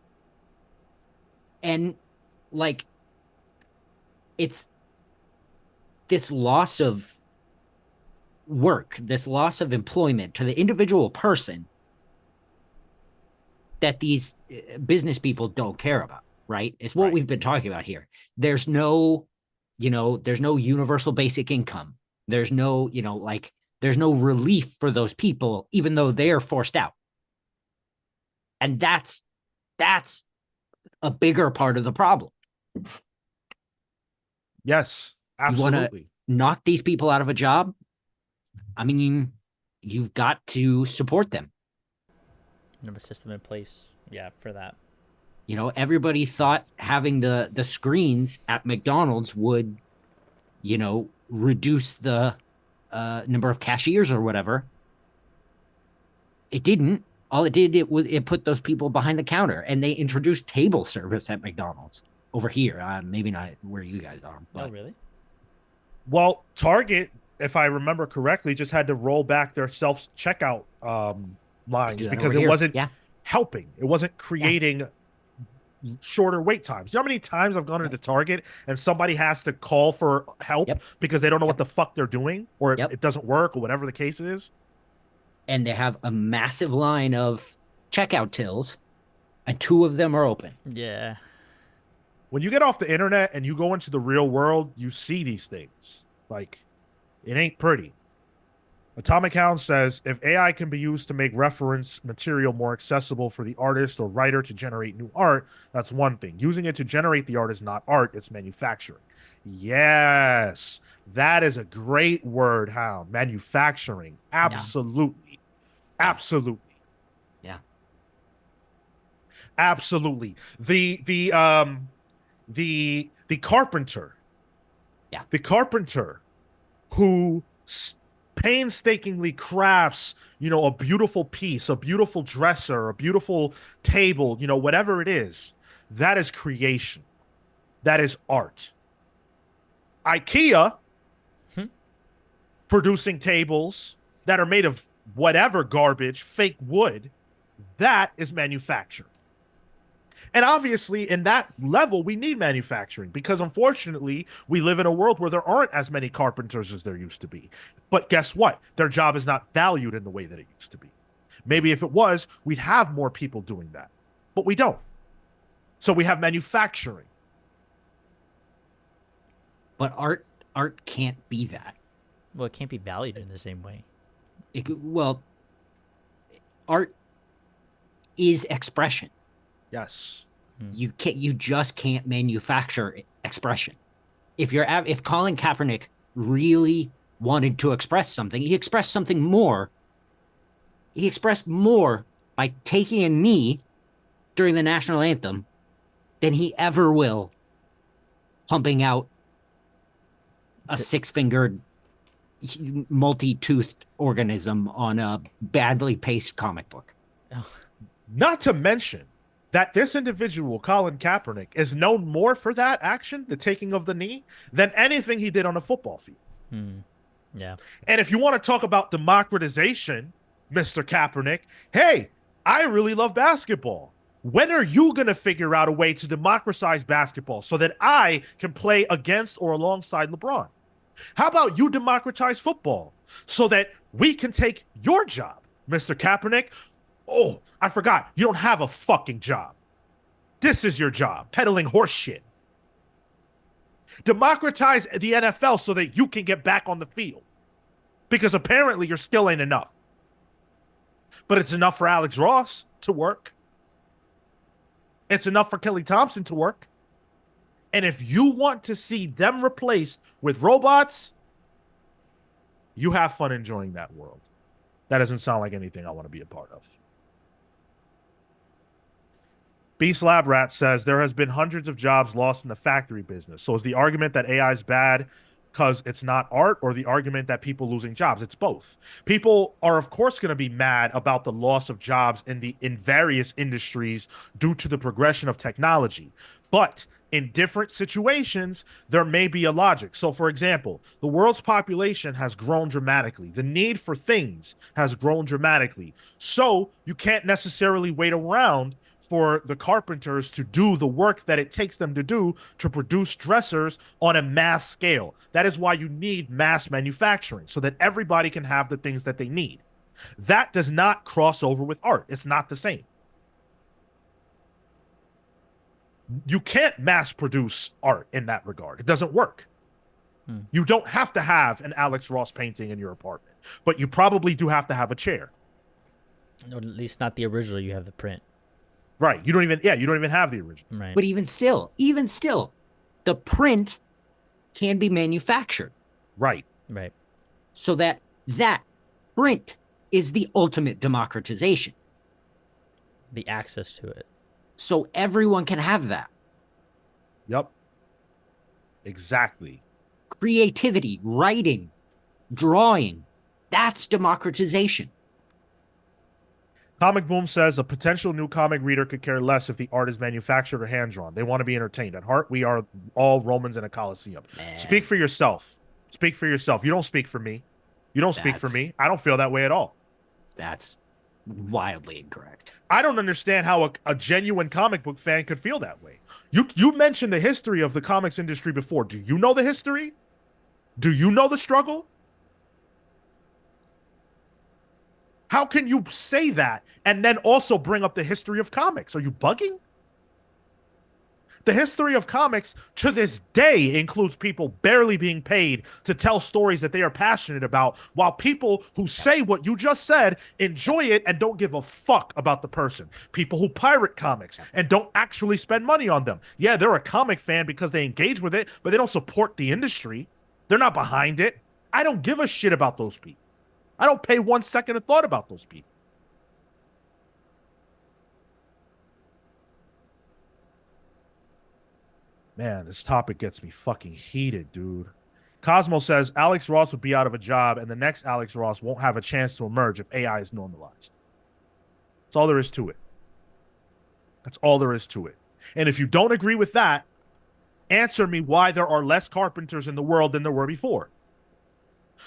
And like it's this loss of work, this loss of employment to the individual person that these business people don't care about, right? It's what we've been talking about here. There's no, there's no universal basic income. There's no, there's no relief for those people, even though they are forced out. And that's a bigger part of the problem. Yes, You want to absolutely. knock these people out of a job? I mean, you've got to support them. have a system in place for that. Everybody thought having the screens at McDonald's would, reduce the number of cashiers or whatever. It didn't. All it did, it put those people behind the counter, and they introduced table service at McDonald's over here. Maybe not where you guys are, but Oh really? Well, Target, if I remember correctly, just had to roll back their self checkout lines because it wasn't helping. It wasn't creating shorter wait times. You know how many times I've gone into Target and somebody has to call for help because they don't know what the fuck they're doing, or it doesn't work, or whatever the case is. And they have a massive line of checkout tills, and 2 of them are open. Yeah. When you get off the internet and you go into the real world, you see these things. Like, it ain't pretty. Atomic Hound says, if AI can be used to make reference material more accessible for the artist or writer to generate new art, that's one thing. Using it to generate the art is not art, it's manufacturing. Yes, that is a great word, Hound. Manufacturing. Absolutely. Absolutely. Yeah. Absolutely. The carpenter, Yeah. the carpenter who painstakingly crafts, a beautiful piece, a beautiful dresser, a beautiful table, whatever it is, that is creation. That is art. IKEA producing tables that are made of whatever garbage, fake wood, that is manufacturing. And obviously, in that level, we need manufacturing because unfortunately, we live in a world where there aren't as many carpenters as there used to be. But guess what? Their job is not valued in the way that it used to be. Maybe if it was, we'd have more people doing that, but we don't. So we have manufacturing. But art can't be that. Well, it can't be valued in the same way. Well, art is expression. Yes. You just can't manufacture expression. If Colin Kaepernick really wanted to express something, he expressed something more. He expressed more by taking a knee during the national anthem than he ever will pumping out a six-fingered multi-toothed organism on a badly paced comic book. Not to mention that this individual, Colin Kaepernick, is known more for that action, the taking of the knee, than anything he did on a football field. Yeah. And if you want to talk about democratization, Mr. Kaepernick, hey, I really love basketball. When are you going to figure out a way to democratize basketball so that I can play against or alongside LeBron? How about you democratize football so that we can take your job, Mr. Kaepernick? Oh, I forgot. You don't have a fucking job. This is your job, peddling horse shit. Democratize the NFL so that you can get back on the field. Because apparently you're still ain't enough. But it's enough for Alex Ross to work. It's enough for Kelly Thompson to work. And if you want to see them replaced with robots, you have fun enjoying that world. That doesn't sound like anything I want to be a part of. Beast Lab Rat says there has been hundreds of jobs lost in the factory business. So is the argument that AI is bad because it's not art, or the argument that people losing jobs? It's both. People are, of course, going to be mad about the loss of jobs in various industries due to the progression of technology. But in different situations, there may be a logic. So, for example, the world's population has grown dramatically. The need for things has grown dramatically. So you can't necessarily wait around for the carpenters to do the work that it takes them to do to produce dressers on a mass scale. That is why you need mass manufacturing, so that everybody can have the things that they need. That does not cross over with art. It's not the same. You can't mass produce art in that regard. It doesn't work. You don't have to have an Alex Ross painting in your apartment, but you probably do have to have a chair. Or at least not the original. You have the print. Right. You don't even have the original. Right. But even still, the print can be manufactured. Right. Right. So that print is the ultimate democratization. The access to it. So everyone can have that. Yep. Exactly. Creativity, writing, drawing, that's democratization. Comic Boom says a potential new comic reader could care less if the art is manufactured or hand-drawn. They want to be entertained. At heart, we are all Romans in a Coliseum. Speak for yourself. Speak for yourself. You don't speak for me. You don't speak for me. I don't feel that way at all. That's wildly incorrect. I don't understand how a genuine comic book fan could feel that way. You mentioned the history of the comics industry before. Do you know the history? Do you know the struggle? How can you say that and then also bring up the history of comics? Are you bugging? The history of comics to this day includes people barely being paid to tell stories that they are passionate about, while people who say what you just said enjoy it and don't give a fuck about the person. People who pirate comics and don't actually spend money on them. Yeah, they're a comic fan because they engage with it, but they don't support the industry. They're not behind it. I don't give a shit about those people. I don't pay 1 second of thought about those people. Man, this topic gets me fucking heated, dude. Cosmo says Alex Ross would be out of a job, and the next Alex Ross won't have a chance to emerge if AI is normalized. That's all there is to it. That's all there is to it. And if you don't agree with that, answer me why there are less carpenters in the world than there were before.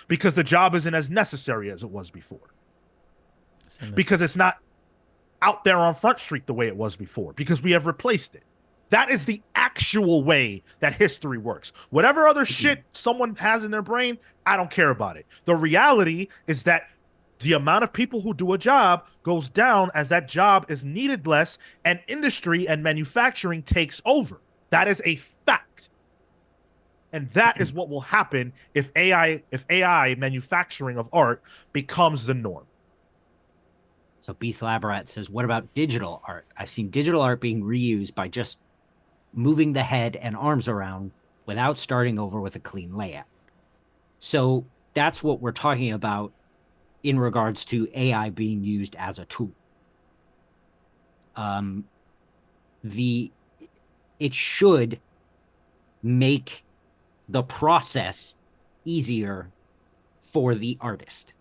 Because the job isn't as necessary as it was before. Because it's not out there on Front Street the way it was before. Because we have replaced it. That is the actual way that history works. Whatever other shit someone has in their brain, I don't care about it. The reality is that the amount of people who do a job goes down as that job is needed less and industry and manufacturing takes over. That is a fact. And that is what will happen if AI manufacturing of art becomes the norm. So Beast Labarat says, what about digital art? I've seen digital art being reused by just moving the head and arms around without starting over with a clean layout. So that's what we're talking about in regards to AI being used as a tool. It should make the process easier for the artist,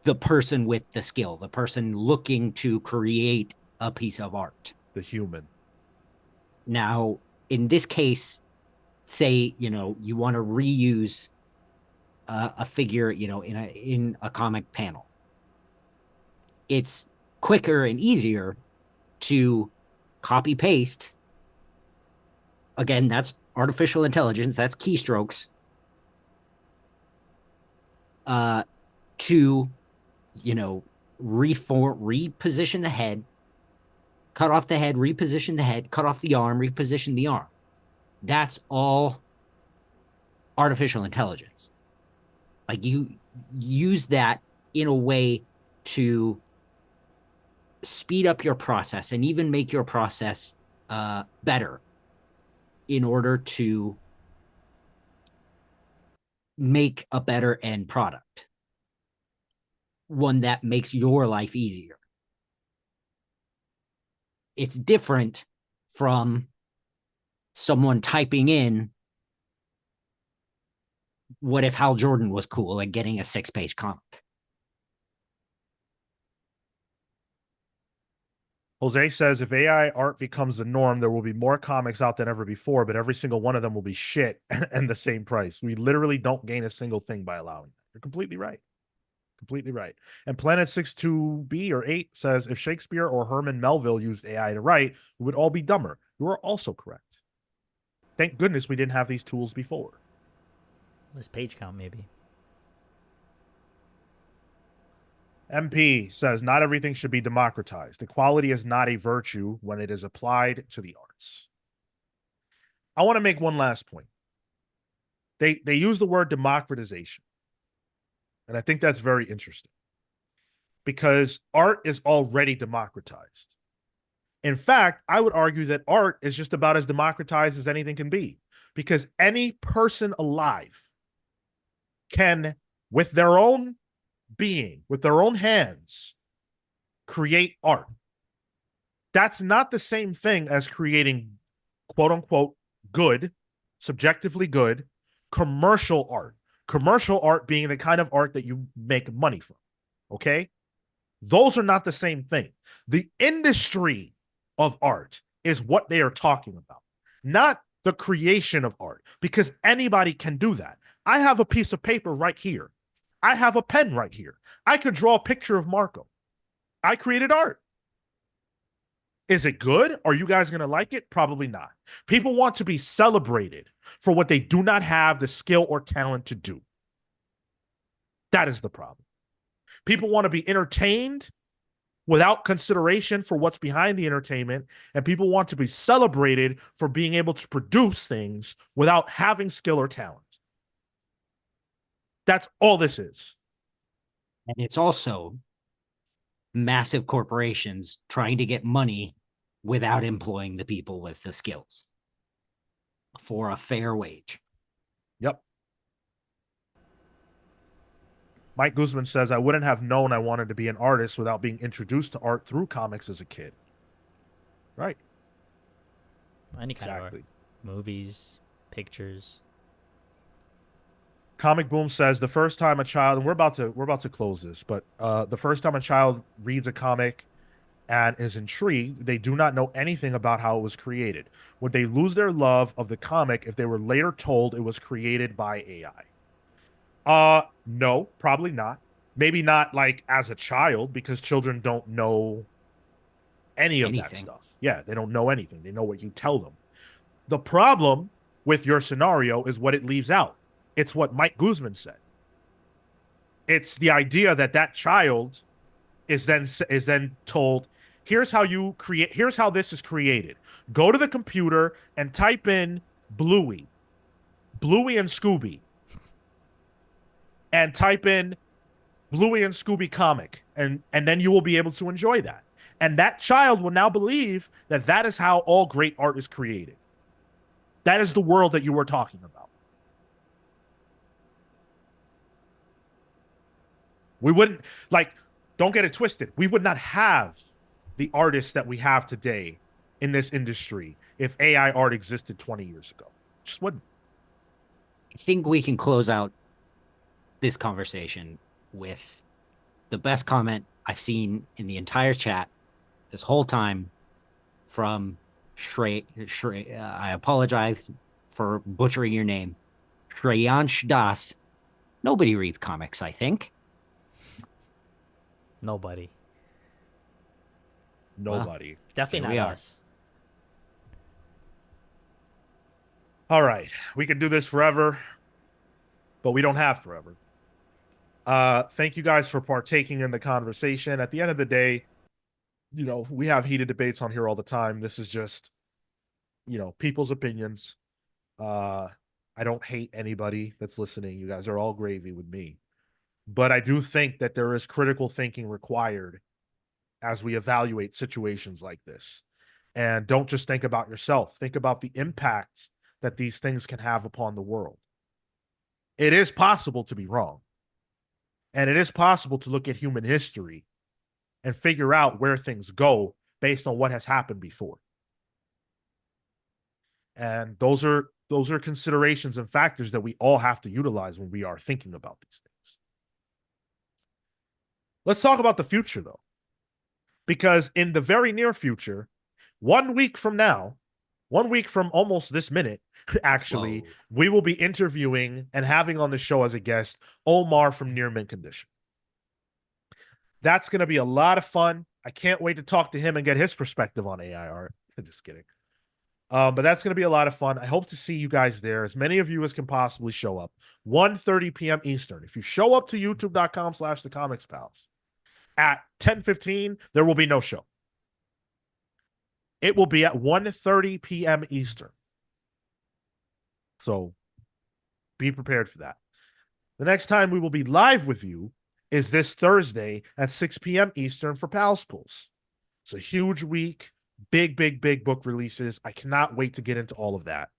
the person with the skill, the person looking to create a piece of art, the human. Now, in this case, say, you want to reuse a figure, in a comic panel. It's quicker and easier to copy paste. Again, that's artificial intelligence. That's keystrokes. To, reposition the head, cut off the head, reposition the head, cut off the arm, reposition the arm. That's all artificial intelligence. Like, you use that in a way to speed up your process and even make your process better in order to make a better end product, one that makes your life easier. It's different from someone typing in, what if Hal Jordan was cool, and getting a 6-page comic. Jose says if AI art becomes the norm, there will be more comics out than ever before, but every single one of them will be shit and the same price. We literally don't gain a single thing by allowing that. You're completely right. Completely right. And Planet 62B or 8 says if Shakespeare or Herman Melville used AI to write, we would all be dumber. You are also correct. Thank goodness we didn't have these tools before. Less page count, maybe. MP says not everything should be democratized. Equality is not a virtue when it is applied to the arts. I want to make one last point. They use the word democratization. And I think that's very interesting. Because art is already democratized. In fact, I would argue that art is just about as democratized as anything can be. Because any person alive can, with their own being, with their own hands, create art. That's not the same thing as creating quote unquote good, subjectively good, commercial art. Commercial art being the kind of art that you make money from. Okay? Those are not the same thing. The industry of art is what they are talking about, not the creation of art, because anybody can do that. I have a piece of paper right here. I have a pen right here. I could draw a picture of Marco. I created art. Is it good? Are you guys going to like it? Probably not. People want to be celebrated for what they do not have the skill or talent to do. That is the problem. People want to be entertained without consideration for what's behind the entertainment, and people want to be celebrated for being able to produce things without having skill or talent. That's all this is. And it's also massive corporations trying to get money without employing the people with the skills for a fair wage. Yep. Mike Guzman says, I wouldn't have known I wanted to be an artist without being introduced to art through comics as a kid. Right. Any kind of art. Exactly. Movies, pictures. Comic Boom says the first time a child, and we're about to close this, but the first time a child reads a comic and is intrigued, they do not know anything about how it was created. Would they lose their love of the comic if they were later told it was created by AI? No, probably not. Maybe not like as a child, because children don't know any of that Anything. stuff. Yeah, they don't know anything. They know what you tell them. The problem with your scenario is what it leaves out. It's what Mike Guzman said. It's the idea that that child is then told, here's how you create, here's how this is created. Go to the computer and type in Bluey, Bluey and Scooby, and type in Bluey and Scooby comic, and then you will be able to enjoy that. And that child will now believe that that is how all great art is created. That is the world that you were talking about. We wouldn't, like, don't get it twisted. We would not have the artists that we have today in this industry if AI art existed 20 years ago. Just wouldn't. I think we can close out this conversation with the best comment I've seen in the entire chat this whole time from Shrey. I apologize for butchering your name. Shreyansh Das. Nobody reads comics, I think. Nobody. Nobody. Definitely Here not we are. us. All right. We can do this forever, but we don't have forever. Thank you guys for partaking in the conversation. At the end of the day, we have heated debates on here all the time. This is just, people's opinions. I don't hate anybody that's listening. You guys are all gravy with me. But I do think that there is critical thinking required as we evaluate situations like this. And don't just think about yourself. Think about the impact that these things can have upon the world. It is possible to be wrong. And it is possible to look at human history and figure out where things go based on what has happened before. And those are considerations and factors that we all have to utilize when we are thinking about these things. Let's talk about the future, though. Because in the very near future, 1 week from now, 1 week from almost this minute, actually, Whoa. we will be interviewing and having on the show as a guest Omar from Near Mint Condition. That's going to be a lot of fun. I can't wait to talk to him and get his perspective on AI art. Just kidding. But that's going to be a lot of fun. I hope to see you guys there, as many of you as can possibly show up. 1:30 p.m. Eastern. If you show up to youtube.com/thecomicspals at 10:15, there will be no show. It will be at 1:30 p.m. Eastern. So be prepared for that. The next time we will be live with you is this Thursday at 6 p.m. Eastern for Pals Pools. It's a huge week. Big, big, big book releases. I cannot wait to get into all of that.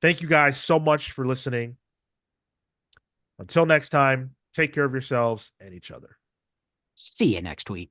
Thank you guys so much for listening. Until next time, take care of yourselves and each other. See you next week.